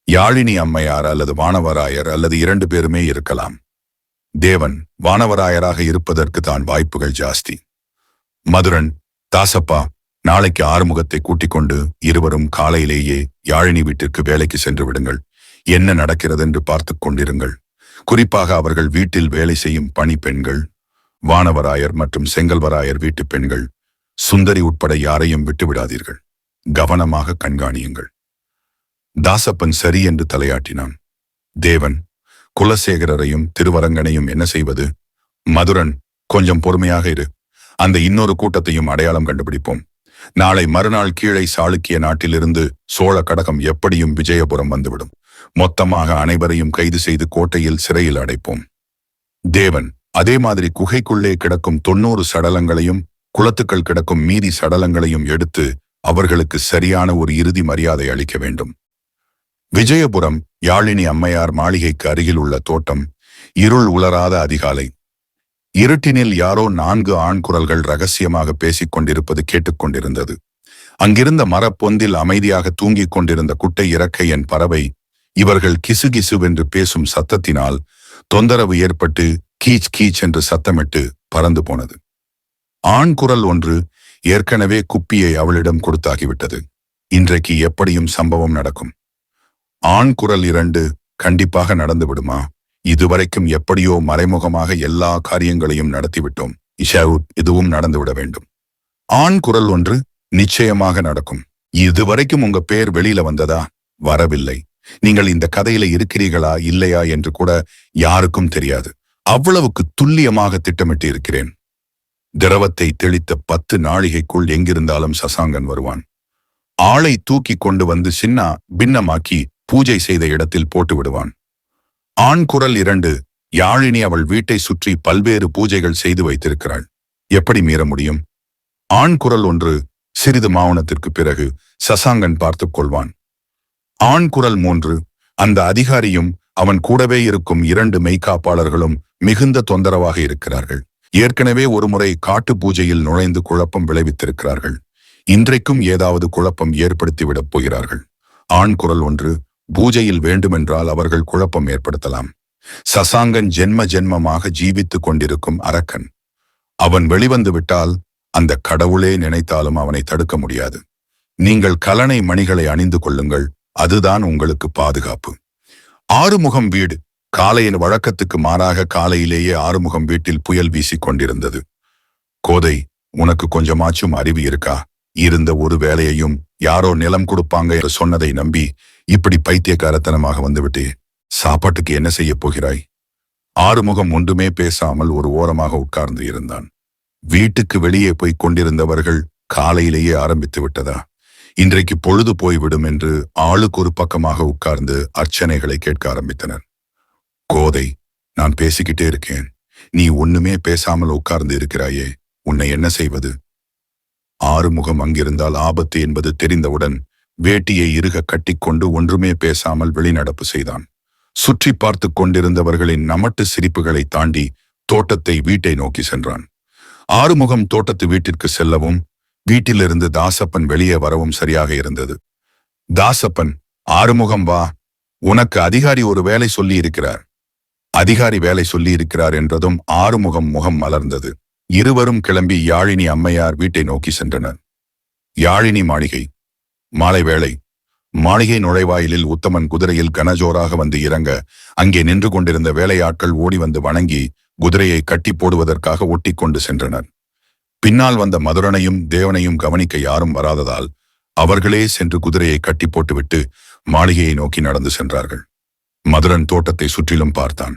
யாழினி அம்மையார் அல்லது வானவராயர் அல்லது 2 பேருமே இருக்கலாம். தேவன் வானவராயராக இருப்பதற்கு தான் வாய்ப்புகள் ஜாஸ்தி. மதுரன், தாசப்பா, நாளைக்கு ஆறுமுகத்தை கூட்டிக் கொண்டு இருவரும் காலையிலேயே யாழினி வீட்டிற்கு வேலைக்கு சென்று விடுங்கள். என்ன நடக்கிறது என்று பார்த்து கொண்டிருங்கள். குறிப்பாக அவர்கள் வீட்டில் வேலை செய்யும் பணி பெண்கள், வானவராயர் மற்றும் செங்கல்வராயர் வீட்டு பெண்கள், சுந்தரி உட்பட யாரையும் விட்டுவிடாதீர்கள். கவனமாக கண்காணியுங்கள். தாசப்பன் சரி என்று தலையாட்டினான். தேவன், குலசேகரரையும் திருவரங்கனையும் என்ன செய்வது? மதுரன், கொஞ்சம் பொறுமையாக இரு. அந்த இன்னொரு கூட்டத்தையும் அடையாளம் கண்டுபிடிப்போம். நாளை மறுநாள் கீழே சாளுக்கிய நாட்டிலிருந்து சோழ கடகம் எப்படியும் விஜயபுரம் வந்துவிடும். மொத்தமாக அனைவரையும் கைது செய்து கோட்டையில் சிறையில் அடைப்போம். தேவன், அதே மாதிரி குகைக்குள்ளே கிடக்கும் 90 சடலங்களையும் குளத்துக்கள் கிடக்கும் மீதி சடலங்களையும் எடுத்து அவர்களுக்கு சரியான ஒரு இறுதி மரியாதை அளிக்க வேண்டும். விஜயபுரம் யாழினி அம்மையார் மாளிகைக்கு அருகில் உள்ள தோட்டம். இருள் உலராத அதிகாலை. இருட்டினில் யாரோ 4 ஆண் குரல்கள் ரகசியமாக பேசிக் கொண்டிருப்பது கேட்டுக்கொண்டிருந்தது. அங்கிருந்த மரப்பொந்தில் அமைதியாக தூங்கிக் கொண்டிருந்த குட்டை இறக்கையன் பறவை இவர்கள் கிசுகிசுவென்று பேசும் சத்தத்தினால் தொந்தரவு ஏற்பட்டு கீச் கீச் என்று சத்தமிட்டு பறந்து போனது. ஆண் குரல் ஒன்று ஏற்கனவே குப்பியை அவளிடம் கொடுத்தாகிவிட்டது. இன்றைக்கு எப்படியும் சம்பவம் நடக்கும். ஆண் குரல் 2 கண்டிப்பாக நடந்து விடுமா? இதுவரைக்கும் எப்படியோ மறைமுகமாக எல்லா காரியங்களையும் நடத்திவிட்டோம். இதுவும் நடந்துவிட வேண்டும். ஆண் குரல் 1 நிச்சயமாக நடக்கும். இதுவரைக்கும் உங்க பேர் வெளியில வந்ததா? வரவில்லை. நீங்கள் இந்த கதையில இருக்கிறீர்களா இல்லையா என்று கூட யாருக்கும் தெரியாது. அவ்வளவுக்கு துல்லியமாக திட்டமிட்டு இருக்கிறேன். திரவத்தை தெளித்த 10 நாழிகைக்குள் எங்கிருந்தாலும் சசாங்கன் வருவான். ஆளை தூக்கி கொண்டு வந்து சின்ன பின்னமாக்கி பூஜை செய்த இடத்தில் போட்டு விடுவான். ஆண் குரல் 2 யாழினி அவள் வீட்டை சுற்றி பல்வேறு பூஜைகள் செய்து வைத்திருக்கிறாள். எப்படி மீற முடியும்? ஆண் குரல் 1 சிறிது மௌனத்திற்கு பிறகு சசாங்கன் பார்த்துக் கொள்வான். ஆண் குரல் 3 அந்த அதிகாரியும் அவன் கூடவே இருக்கும் 2 மெய்காப்பாளர்களும் மிகுந்த தொந்தரவாக இருக்கிறார்கள். ஏற்கனவே ஒருமுறை காட்டு பூஜையில் நுழைந்து குழப்பம் விளைவித்திருக்கிறார்கள். இன்றைக்கும் ஏதாவது குழப்பம் ஏற்படுத்திவிடப் போகிறார்கள். ஆண் குரல் 1 பூஜையில் வேண்டுமென்றால் அவர்கள் குழப்பம் ஏற்படுத்தலாம். சசாங்கன் ஜென்ம ஜென்மமாக ஜீவித்துக் கொண்டிருக்கும் அரக்கன். அவன் வெளிவந்து விட்டால் அந்த கடவுளே நினைத்தாலும் அவனை தடுக்க முடியாது. நீங்கள் கலனை மணிகளை அணிந்து கொள்ளுங்கள். அதுதான் உங்களுக்கு பாதுகாப்பு. ஆறுமுகம் வீடு. காலையின் வழக்கத்துக்கு மாறாக காலையிலேயே ஆறுமுகம் வீட்டில் புயல் வீசிக் கொண்டிருந்தது. கோதை, உனக்கு கொஞ்சமாச்சும் அறிவு இருக்கா? இருந்த ஒரு வேலையையும் யாரோ நிலம் கொடுப்பாங்க என்று சொன்னதை நம்பி இப்படி பைத்தியக்காரத்தனமாக வந்துவிட்டே. சாப்பாட்டுக்கு என்ன செய்ய போகிறாய்? ஆறுமுகம் ஒன்றுமே பேசாமல் ஒரு ஓரமாக உட்கார்ந்து இருந்தான். வீட்டுக்கு வெளியே போய்க் கொண்டிருந்தவர்கள் காலையிலேயே ஆரம்பித்து விட்டதா? இன்றைக்கு பொழுது போய்விடும் என்று ஆளுக்கு ஒரு பக்கமாக உட்கார்ந்து அர்ச்சனைகளை கேட்க ஆரம்பித்தனர். கோதை, நான் பேசிக்கிட்டே இருக்கேன். நீ ஒண்ணுமே பேசாமல் உட்கார்ந்து இருக்கிறாயே, உன்னை என்ன செய்வது? ஆறுமுகம் அங்கிருந்தால் ஆபத்து என்பது தெரிந்தவுடன் வேட்டியை இறுக கட்டிக்கொண்டு ஒன்றுமே பேசாமல் வெளிநடப்பு செய்தான். சுற்றி பார்த்து கொண்டிருந்தவர்களின் நமட்டு சிரிப்புகளை தாண்டி தோட்டத்தை வீட்டை நோக்கி சென்றான். ஆறுமுகம் தோட்டத்து வீட்டிற்கு செல்லவும் வீட்டிலிருந்து தாசப்பன் வெளியே வரவும் சரியாக இருந்தது. தாசப்பன், ஆறுமுகம் வா, உனக்கு அதிகாரி ஒரு வேலை சொல்லி இருக்கிறார். அதிகாரி வேலை சொல்லி இருக்கிறார் என்றதும் ஆறுமுகம் முகம் மலர்ந்தது. இருவரும் கிளம்பி யாழினி அம்மையார் வீட்டை நோக்கி சென்றனர். யாழினி மாளிகை. மாலை வேளை. மாளிகை நுழைவாயிலில் உத்தமன் குதிரையில் கனஜோராக வந்து இறங்க அங்கே நின்று கொண்டிருந்த வேலையாட்கள் ஓடி வந்து வணங்கி குதிரையை கட்டி போடுவதற்காக ஒட்டி கொண்டு சென்றனர். பின்னால் வந்த மதுரனையும் தேவனையும் கவனிக்க யாரும் வராததால் அவர்களே சென்று குதிரையை கட்டி போட்டுவிட்டு மாளிகையை நோக்கி நடந்து சென்றார்கள். மதுரன் தோட்டத்தை சுற்றிலும் பார்த்தான்.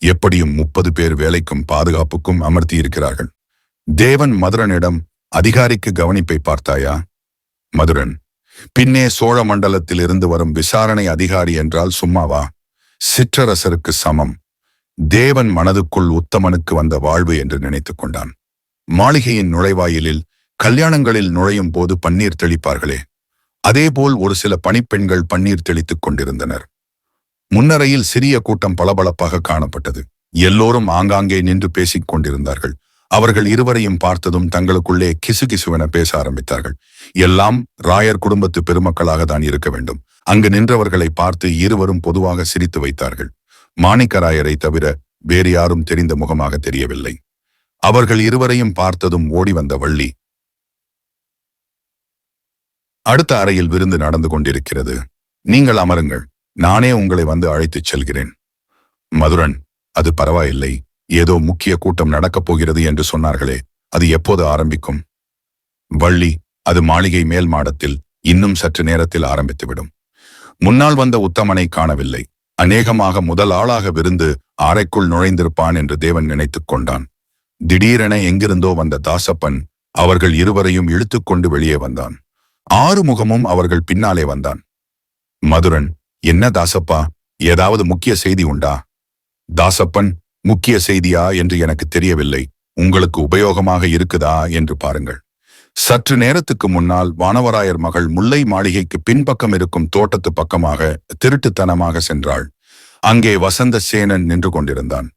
எப்படியும் 30 பேர் வேலைக்கும் பாதுகாப்புக்கும் அமர்த்தி இருக்கிறார்கள். தேவன் மதுரனிடம், அதிகாரிக்கு கவனிப்பை பார்த்தாயா? மதுரன், பின்னே சோழ மண்டலத்தில் இருந்து வரும் விசாரணை அதிகாரி என்றால் சும்மாவா? சிற்றரசருக்கு சமம். தேவன் மனதுக்குள் உத்தமனுக்கு வந்த வாழ்வு என்று நினைத்துக் கொண்டான். மாளிகையின் நுழைவாயிலில் கல்யாணங்களில் நுழையும் போது பன்னீர் தெளிப்பார்களே, அதேபோல் ஒரு சில பணிப்பெண்கள் பன்னீர் தெளித்துக் கொண்டிருந்தனர். முன்னரையில் சிறிய கூட்டம் பளபளப்பாக காணப்பட்டது. எல்லோரும் ஆங்காங்கே நின்று பேசிக் கொண்டிருந்தார்கள். அவர்கள் இருவரையும் பார்த்ததும் தங்களுக்குள்ளே கிசுகிசுவென பேச ஆரம்பித்தார்கள். எல்லாம் ராயர் குடும்பத்து பெருமக்களாக தான் இருக்க வேண்டும். அங்கு நின்றவர்களை பார்த்து இருவரும் பொதுவாக சிரித்து வைத்தார்கள். மாணிக்கராயரை தவிர வேறு யாரும் தெரிந்த முகமாக தெரியவில்லை. அவர்கள் இருவரையும் பார்த்ததும் ஓடி வந்த வள்ளி, அடுத்த அறையில் விருந்து நடந்து கொண்டிருக்கிறது, நீங்கள் அமருங்கள், நானே உங்களை வந்து அழைத்துச் செல்கிறேன். மதுரன், அது பரவாயில்லை, ஏதோ முக்கிய கூட்டம் நடக்கப் போகிறது என்று சொன்னார்களே, அது எப்போது ஆரம்பிக்கும்? வள்ளி, அது மாளிகை மேல் மாடத்தில் இன்னும் சற்று நேரத்தில் ஆரம்பித்துவிடும். முன்னால் வந்த உத்தமனை காணவில்லை. அநேகமாக முதல் ஆளாக விருந்து அறைக்குள் நுழைந்திருப்பான் என்று தேவன் நினைத்துக் கொண்டான். திடீரென எங்கிருந்தோ வந்த தாசப்பன் அவர்கள் இருவரையும் இழுத்துக்கொண்டு வெளியே வந்தான். ஆறுமுகமும் அவர்கள் பின்னாலே வந்தான். மதுரன், என்ன தாசப்பா, ஏதாவது முக்கிய செய்தி உண்டா? தாசப்பன், முக்கிய செய்தியா என்று எனக்கு தெரியவில்லை, உங்களுக்கு உபயோகமாக இருக்குதா என்று பாருங்கள். சற்று நேரத்துக்கு முன்னால் வானவராயர் மகள் முல்லை மாளிகைக்கு பின்பக்கம் இருக்கும் தோட்டத்து பக்கமாக திருட்டுத்தனமாக சென்றாள். அங்கே வசந்த சேனன் நின்று கொண்டிருந்தான்.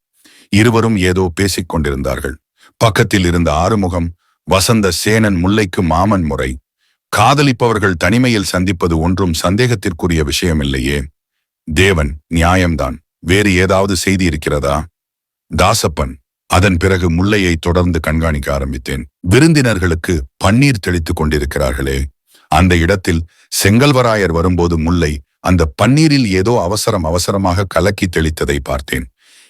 இருவரும் ஏதோ பேசிக் கொண்டிருந்தார்கள். பக்கத்தில் இருந்த ஆறுமுகம், வசந்த சேனன் முல்லைக்கு மாமன் முறை, காதலிப்பவர்கள் தனிமையில் சந்திப்பது ஒன்றும் சந்தேகத்திற்குரிய விஷயமில்லையே. தேவன், நியாயம்தான், வேறு ஏதாவது செய்தி இருக்கிறதா? தாசப்பன், அதன் பிறகு முல்லையை தொடர்ந்து கண்காணிக்க ஆரம்பித்தேன். விருந்தினர்களுக்கு பன்னீர் தெளித்துக் கொண்டிருக்கிறார்களே, அந்த இடத்தில் செங்கல்வராயர் வரும்போது முல்லை அந்த பன்னீரில் ஏதோ அவசரமாக கலக்கி தெளித்ததை பார்த்தேன்.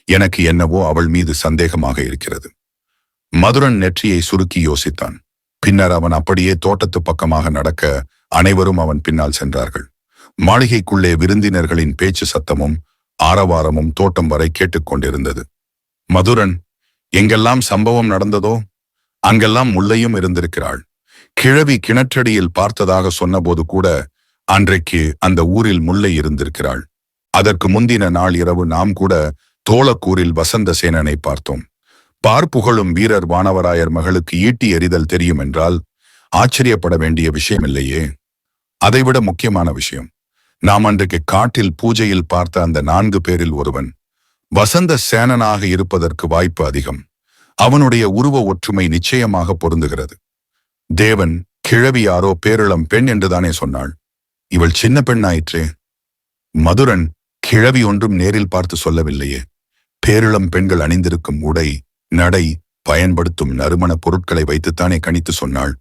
எனக்கு என்னவோ அவள் மீது சந்தேகமாக இருக்கிறது. மதுரன் நெற்றியை சுருக்கி யோசித்தான். பின்னர் அவன் அப்படியே தோட்டத்து பக்கமாக நடக்க அனைவரும் அவன் பின்னால் சென்றார்கள். மாளிகைக்குள்ளே விருந்தினர்களின் பேச்சு சத்தமும் ஆரவாரமும் தோட்டம் வரை கேட்டுக்கொண்டிருந்தது. மதுரன், எங்கெல்லாம் சம்பவம் நடந்ததோ அங்கெல்லாம் முல்லையும் இருந்திருக்கிறாள். கிழவி கிணற்றடியில் பார்த்ததாக சொன்னபோது கூட அன்றைக்கு அந்த ஊரில் முல்லை இருந்திருக்கிறாள். அதற்கு முந்தின நாள் இரவு நாம் கூட தோளக்கூரில் வசந்த சேனனை பார்த்தோம். பார்ப்புகழும் வீரர் வானவராயர் மகளுக்கு ஈட்டி எறிதல் தெரியும் என்றால் ஆச்சரியப்பட வேண்டிய விஷயமில்லையே. அதைவிட முக்கியமான விஷயம், நாம் அன்றைக்கு காட்டில் பூஜையில் பார்த்த அந்த 4 பேரில் ஒருவன் வசந்த சேனனாக இருப்பதற்கு வாய்ப்பு அதிகம். அவனுடைய உருவ ஒற்றுமை நிச்சயமாக பொருந்துகிறது. தேவன், கிழவி யாரோ பேரிளம் பெண் என்றுதானே சொன்னாள். இவள் சின்ன பெண்ணாயிற்றே. மதுரன், கிழவி ஒன்றும் நேரில் பார்த்து சொல்லவில்லையே. பேரிளம் பெண்கள் அணிந்திருக்கும் உடை, நடை, பயன்படுத்தும் நறுமண பொருட்களை வைத்துத்தானே கணித்து சொன்னாள்.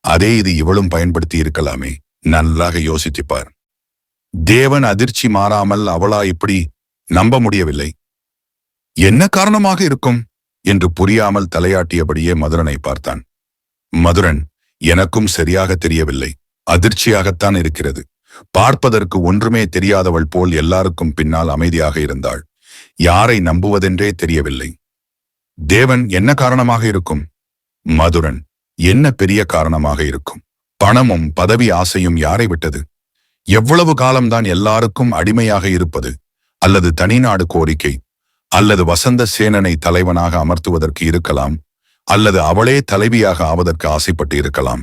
அதே இது இவளும் பயன்படுத்தி இருக்கலாமே. நன்றாக யோசித்துப்பார். தேவன் அதிர்ச்சி மாறாமல் அவளா இப்படி நம்ப முடியவில்லை. என்ன காரணமாக இருக்கும் என்று புரியாமல் தலையாட்டியபடியே மதுரனை பார்த்தான். மதுரன், எனக்கும் சரியாக தெரியவில்லை, அதிர்ச்சியாகத்தான் இருக்கிறது. பார்ப்பதற்கு ஒன்றுமே தெரியாதவள் போல் எல்லாருக்கும் பின்னால் அமைதியாக இருந்தாள். யாரை நம்புவதென்றே தெரியவில்லை. தேவன், என்ன காரணமாக இருக்கும்? மதுரன், என்ன பெரிய காரணமாக இருக்கும்? பணமும் பதவி ஆசையும் யாரை விட்டது? எவ்வளவு காலம்தான் எல்லாருக்கும் அடிமையாக இருப்பது? அல்லது தனிநாடு கோரிக்கை, அல்லது வசந்த சேனனை தலைவனாக அமர்த்துவதற்கு இருக்கலாம், அல்லது அவளே தலைவியாக ஆவதற்கு ஆசைப்பட்டு இருக்கலாம்.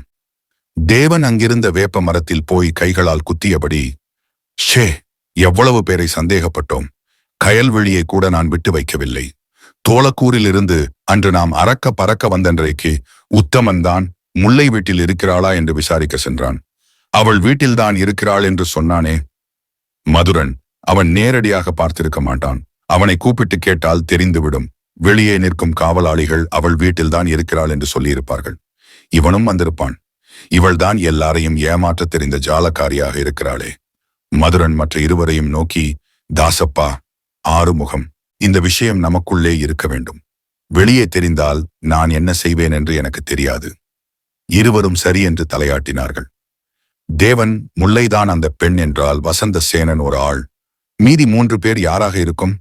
தேவன் அங்கிருந்த வேப்ப மரத்தில் போய் கைகளால் குத்தியபடி, ஷே, எவ்வளவு பேரை சந்தேகப்பட்டோம். கயல்விழியை கூட நான் விட்டு வைக்கவில்லை. தோளக்கூரில் இருந்து அன்று நாம் அறக்க பறக்க வந்தன்றைக்கு உத்தமன்தான் முல்லை வீட்டில் இருக்கிறாளா என்று விசாரிக்க சென்றான். அவள் வீட்டில்தான் இருக்கிறாள் என்று சொன்னானே. மதுரன், அவன் நேரடியாக பார்த்திருக்க மாட்டான். அவனை கூப்பிட்டு கேட்டால் தெரிந்துவிடும். வெளியே நிற்கும் காவலாளிகள் அவள் வீட்டில்தான் இருக்கிறாள் என்று சொல்லியிருப்பார்கள். இவனும் வந்திருப்பான். இவள்தான் எல்லாரையும் ஏமாற்ற தெரிந்த ஜாலக்காரியாக இருக்கிறாளே. மதுரன் மற்ற இருவரையும் நோக்கி, தாசப்பா, ஆறுமுகம், இந்த விஷயம் நமக்குள்ளே இருக்க வேண்டும். வெளியே தெரிந்தால் நான் என்ன செய்வேன் என்று எனக்கு தெரியாது. இருவரும் சரி என்று தலையாட்டினார்கள். தேவன், முல்லைதான் அந்த பெண் என்றால் வசந்த சேனன் ஒரு ஆள். மீதி 3 பேர் யாராக இருக்கும்?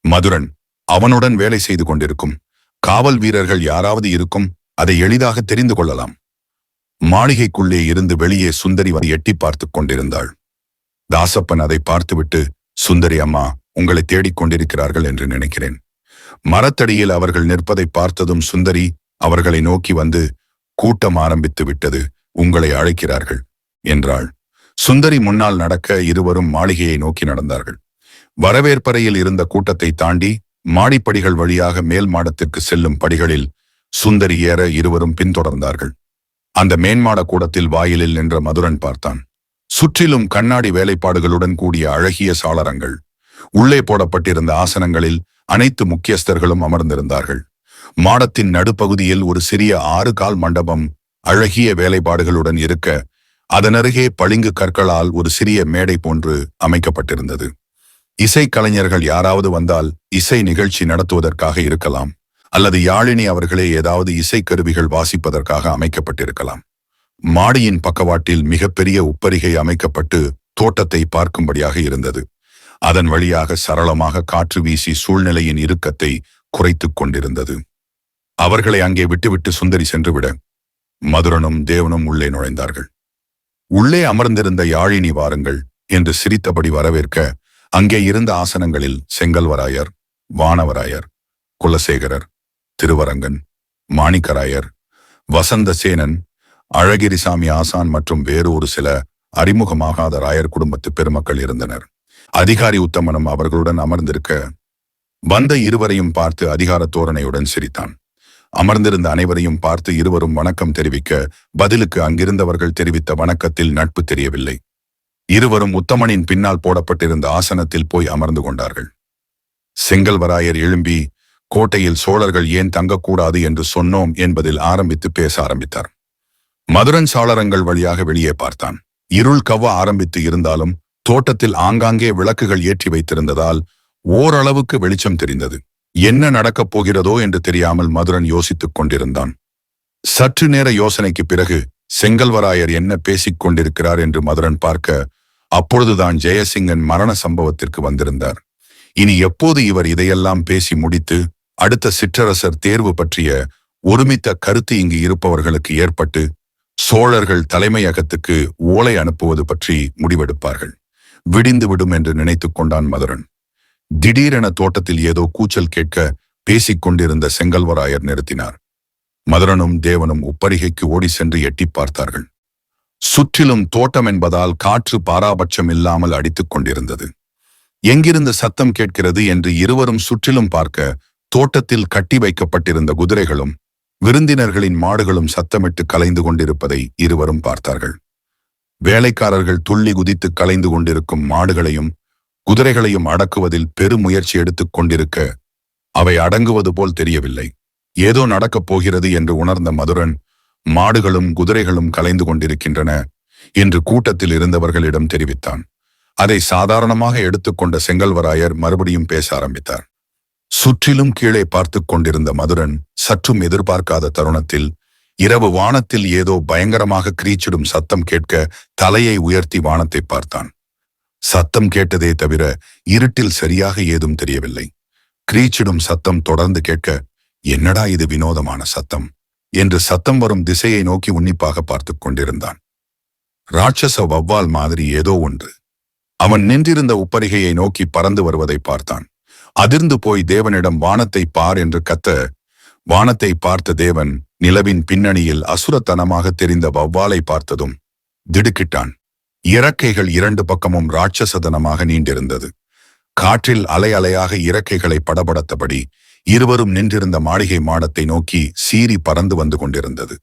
மதுரன், அவனுடன் வேலை செய்து கொண்டிருக்கும் காவல் வீரர்கள் யாராவது இருக்கும். அதை எளிதாக தெரிந்து கொள்ளலாம். மாளிகைக்குள்ளே இருந்து வெளியே சுந்தரி வந்து எட்டி பார்த்துக் கொண்டிருந்தாள். தாசப்பன் அதை பார்த்துவிட்டு, சுந்தரி அம்மா, உங்களை தேடிக் கொண்டிருக்கிறார்கள் என்று நினைக்கிறேன். மரத்தடியில் அவர்கள் நிற்பதை பார்த்ததும் சுந்தரி அவர்களை நோக்கி வந்து, கூட்டம் ஆரம்பித்து விட்டது, உங்களை அழைக்கிறார்கள் என்றாள். சுந்தரி முன்னால் நடக்க இருவரும் மாளிகையை நோக்கி நடந்தார்கள். வரவேற்பறையில் இருந்த கூட்டத்தை தாண்டி மாடிப்படிகள் வழியாக மேல் மாடத்திற்கு செல்லும் படிகளில் சுந்தரி ஏற இருவரும் பின்தொடர்ந்தார்கள். அந்த மேன்மாட கூடத்தில் வாயிலில் நின்ற மதுரன் பார்த்தான். சுற்றிலும் கண்ணாடி வேலைப்பாடுகளுடன் கூடிய அழகிய சாளரங்கள். உள்ளே போடப்பட்டிருந்த ஆசனங்களில் அனைத்து முக்கியஸ்தர்களும் அமர்ந்திருந்தார்கள். மாடத்தின் நடுப்பகுதியில் ஒரு சிறிய 6 கால் மண்டபம் அழகிய வேலைப்பாடுகளுடன் இருக்க, அதனருகே பளிங்கு கற்களால் ஒரு சிறிய மேடை போன்று அமைக்கப்பட்டிருந்தது. இசை கலைஞர்கள் யாராவது வந்தால் இசை நிகழ்ச்சி நடத்துவதற்காக இருக்கலாம், அல்லது யாழினி அவர்களே ஏதாவது இசைக்கருவிகள் வாசிப்பதற்காக அமைக்கப்பட்டிருக்கலாம். மாடியின் பக்கவாட்டில் மிகப்பெரிய உப்பரிகை அமைக்கப்பட்டு தோட்டத்தை பார்க்கும்படியாக இருந்தது. அதன் வழியாக சரளமாக காற்று வீசி சூழ்நிலையின் இறுக்கத்தை குறைத்துக் கொண்டிருந்தது. அவர்களை அங்கே விட்டுவிட்டு சுந்தரி சென்றுவிட மதுரனும் தேவனும் உள்ளே நுழைந்தார்கள். உள்ளே அமர்ந்திருந்த யாழினி வாருங்கள் என்று சிரித்தபடி வரவேற்க, அங்கே இருந்த ஆசனங்களில் செங்கல்வராயர், வானவராயர், குலசேகரர், திருவரங்கன், மாணிக்கராயர், வசந்தசேனன், அழகிரிசாமி ஆசான் மற்றும் வேறு ஒரு சில அறிமுகமாகாத ராயர் குடும்பத்து பெருமக்கள் இருந்தனர். அதிகாரி உத்தமனும் அவர்களுடன் அமர்ந்திருக்க, வந்த இருவரையும் பார்த்து அதிகார தோரணையுடன் சிரித்தான். அமர்ந்திருந்த அனைவரையும் பார்த்து இருவரும் வணக்கம் தெரிவிக்க, பதிலுக்கு அங்கிருந்தவர்கள் தெரிவித்த வணக்கத்தில் நட்பு தெரியவில்லை. இருவரும் உத்தமனின் பின்னால் போடப்பட்டிருந்த ஆசனத்தில் போய் அமர்ந்து கொண்டார்கள். செங்கல்வராயர் எழும்பி, கோட்டையில் சோழர்கள் ஏன் தங்கக்கூடாது என்று சொன்னோம் என்பதில் ஆரம்பித்து பேச ஆரம்பித்தார். மதுரன் சாளரங்கள் வழியாக வெளியே பார்த்தான். இருள் கவ்வ ஆரம்பித்து இருந்தாலும் தோட்டத்தில் ஆங்காங்கே விளக்குகள் ஏற்றி வைத்திருந்ததால் ஓரளவுக்கு வெளிச்சம் தெரிந்தது. என்ன நடக்கப் போகிறதோ என்று தெரியாமல் மதுரன் யோசித்துக் கொண்டிருந்தான். சற்று நேர யோசனைக்கு பிறகு செங்கல்வராயர் என்ன பேசிக் கொண்டிருக்கிறார் என்று மதுரன் பார்க்க, அப்பொழுதுதான் ஜெயசிங்கன் மரண சம்பவத்திற்கு வந்திருந்தார். இனி எப்போது இவர் இதையெல்லாம் பேசி முடித்து அடுத்த சிற்றரசர் தேர்வு பற்றிய ஒருமித்த கருத்து இங்கு இருப்பவர்களுக்கு ஏற்பட்டு சோழர்கள் தலைமையகத்துக்கு ஓலை அனுப்புவது பற்றி முடிவெடுப்பார்கள். விடிந்து விடும் என்று நினைத்துக் கொண்டான் மதுரன். திடீரென தோட்டத்தில் ஏதோ கூச்சல் கேட்க பேசிக் கொண்டிருந்த செங்கல்வராயர் நிறுத்தினார். மதுரனும் தேவனும் உப்பரிகைக்கு ஓடி சென்று எட்டி பார்த்தார்கள். சுற்றிலும் தோட்டம் என்பதால் காற்று பாராபட்சம் இல்லாமல் அடித்துக் கொண்டிருந்தது. எங்கிருந்து சத்தம் கேட்கிறது என்று இருவரும் சுற்றிலும் பார்க்க, தோட்டத்தில் கட்டி வைக்கப்பட்டிருந்த குதிரைகளும் விருந்தினர்களின் மாடுகளும் சத்தமிட்டு கலைந்து கொண்டிருப்பதை இருவரும் பார்த்தார்கள். வேலைக்காரர்கள் துள்ளி குதித்து கலைந்து கொண்டிருக்கும் மாடுகளையும் குதிரைகளையும் அடக்குவதில் பெருமுயற்சி எடுத்துக் கொண்டிருக்க, அவை அடங்குவது போல் தெரியவில்லை. ஏதோ நடக்கப் போகிறது என்று உணர்ந்த மதுரன், மாடுகளும் குதிரைகளும் கலைந்து கொண்டிருக்கின்றன என்று கூட்டத்தில் இருந்தவர்களிடம் தெரிவித்தான். அதை சாதாரணமாக எடுத்துக்கொண்ட செங்கல்வராயர் மறுபடியும் பேச ஆரம்பித்தார். சுற்றிலும் கீழே பார்த்து கொண்டிருந்த மதுரன் சற்றும் எதிர்பார்க்காத தருணத்தில் இரவு வானத்தில் ஏதோ பயங்கரமாக கிரீச்சிடும் சத்தம் கேட்க தலையை உயர்த்தி வானத்தை பார்த்தான். சத்தம் கேட்டதே தவிர இருட்டில் சரியாக ஏதும் தெரியவில்லை. கிரீச்சிடும் சத்தம் தொடர்ந்து கேட்க, என்னடா இது வினோதமான சத்தம் என்று சத்தம் வரும் திசையை நோக்கி உன்னிப்பாக பார்த்து கொண்டிருந்தான். ராட்சச வவ்வால் மாதிரி ஏதோ ஒன்று அவன் நின்றிருந்த உப்பரிகையை நோக்கி பறந்து வருவதை பார்த்தான். அதிர்ந்து போய் தேவனிடம் வானத்தை பார் என்று கத்த, வானத்தை பார்த்த தேவன் நிலவின் பின்னணியில் அசுரத்தனமாக தெரிந்த வவ்வாலை பார்த்ததும் திடுக்கிட்டான். இறக்கைகள் 2 பக்கமும் ராட்சசதனமாக நீண்டிருந்தது. காற்றில் அலை அலையாக இறக்கைகளை படபடத்தபடி இருவரும் நின்றிருந்த மாளிகை மாடத்தை நோக்கி சீறி பறந்து வந்து கொண்டிருந்தது.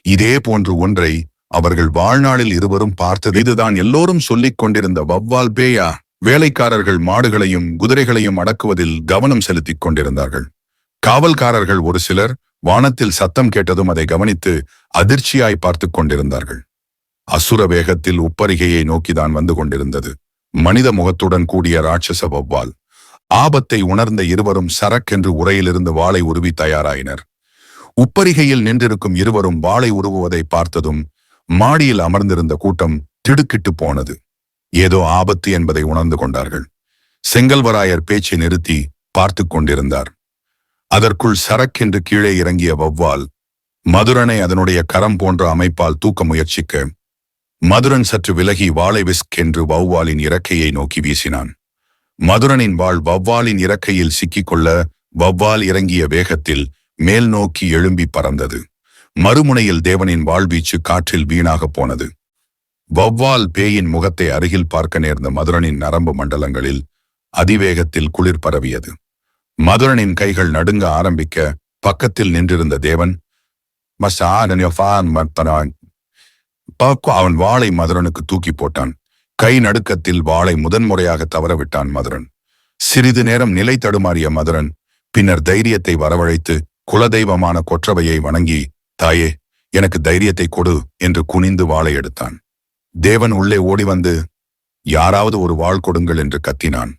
இதே போன்று ஒன்றை அவர்கள் வாழ்நாளில் இருவரும் பார்த்தது. இதுதான் எல்லோரும் சொல்லிக் கொண்டிருந்த வவ்வால் பேயா? வேலைக்காரர்கள் மாடுகளையும் குதிரைகளையும் அடக்குவதில் கவனம் செலுத்திக் கொண்டிருந்தார்கள். காவல்காரர்கள் ஒரு சிலர் வானத்தில் சத்தம் கேட்டதும் அதை கவனித்து அதிர்ச்சியாய் பார்த்து கொண்டிருந்தார்கள். அசுர வேகத்தில் உப்பரிகையை நோக்கிதான் வந்து கொண்டிருந்தது மனித முகத்துடன் கூடிய ராட்சச வவ்வால். ஆபத்தை உணர்ந்த இருவரும் சரக்கென்று உரையிலிருந்து வாளை உருவி தயாராயினர். உப்பரிகையில் நின்றிருக்கும் இருவரும் வாளை உருவுவதை பார்த்ததும் மாடியில் அமர்ந்திருந்த கூட்டம் திடுக்கிட்டு போனது. ஏதோ ஆபத்து என்பதை உணர்ந்து கொண்டார்கள். செங்கல்வராயர் பேச்சை நிறுத்தி பார்த்து கொண்டிருந்தார். அதற்குள் சரக்கென்று கீழே இறங்கிய வவ்வால் மதுரனை அதனுடைய கரம் போன்ற அமைப்பால் தூக்க முயற்சிக்க மதுரன் சற்று விலகி வாளை விஸ்க் என்று வௌவாலின் இறக்கையை நோக்கி வீசினான். மதுரனின் வாள் வௌவாலின் இறக்கையில் சிக்கிக்கொள்ள வௌவால் இறங்கிய வேகத்தில் மேல் நோக்கி எழும்பி பறந்தது. மறுமுனையில் தேவனின் வாழ்வீச்சு காற்றில் வீணாக போனது. வௌவால் பேயின் முகத்தை அருகில் பார்க்க நேர்ந்த மதுரனின் நரம்பு மண்டலங்களில் அதிவேகத்தில் குளிர் பரவியது. மதுரனின் கைகள் நடுங்க ஆரம்பிக்க பக்கத்தில் நின்றிருந்த தேவன் அவன் வாளை மதுரனுக்கு தூக்கி போட்டான். கை நடுக்கத்தில் வாளை முதன்முறையாக தவறவிட்டான் மதுரன். சிறிது நேரம் நிலை தடுமாறிய மதுரன் பின்னர் தைரியத்தை வரவழைத்து குலதெய்வமான கொற்றவையை வணங்கி, தாயே, எனக்கு தைரியத்தை கொடு என்று குனிந்து வாளை எடுத்தான். தேவன் உள்ளே ஓடி வந்து, யாராவது ஒரு வாள் கொடுங்கள் என்று கத்தினான்.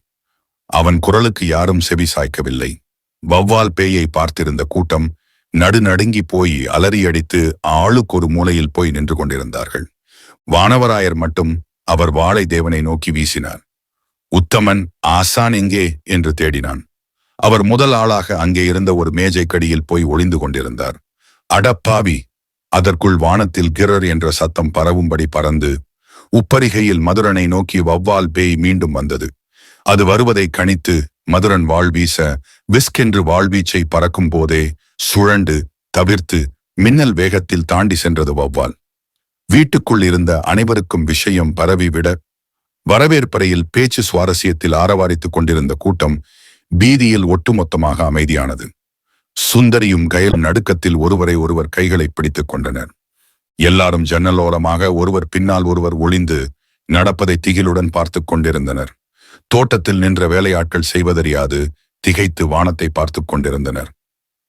அவன் குரலுக்கு யாரும் செவி சாய்க்கவில்லை. வௌவால் பேயை பார்த்திருந்த கூட்டம் நடுநடுங்கி போய் அலறியடித்து ஆளுக்கு ஒரு மூலையில் போய் நின்று கொண்டிருந்தார்கள். வானவராயர் மட்டும் அவர் வாளை தேவனை நோக்கி வீசினார். உத்தமன் ஆசான் எங்கே என்று தேடினான். அவர் முதல் ஆளாக அங்கே இருந்த ஒரு மேஜைக்கடியில் போய் ஒளிந்து கொண்டிருந்தார். அடப்பாவி! அதற்குள் வானத்தில் கிரர் என்ற சத்தம் பரவும்படி பறந்து உப்பரிகையில் மதுரனை நோக்கி வௌவால் பேய் மீண்டும் வந்தது. அது வருவதை கணித்து மதுரன் வாழ் வீச விஸ்கென்று வாழ்வீச்சை பறக்கும் போதே சுழண்டு தவிர்த்து மின்னல் வேகத்தில் தாண்டி சென்றது வௌவால். வீட்டுக்குள் இருந்த அனைவருக்கும் விஷயம் பரவிவிட வரவேற்பறையில் பேச்சு சுவாரஸ்யத்தில் ஆரவாரித்துக் கொண்டிருந்த கூட்டம் பீதியில் ஒட்டுமொத்தமாக அமைதியானது. சுந்தரியும் கயலும் நடுக்கத்தில் ஒருவரை ஒருவர் கைகளை பிடித்துக் கொண்டனர். எல்லாரும் ஜன்னலோரமாக ஒருவர் பின்னால் ஒருவர் ஒளிந்து நடப்பதை திகிலுடன் பார்த்து கொண்டிருந்தனர். தோட்டத்தில் நின்ற வேலையாட்கள் செய்வதறியாது திகைத்து வானத்தை பார்த்து கொண்டிருந்தனர்.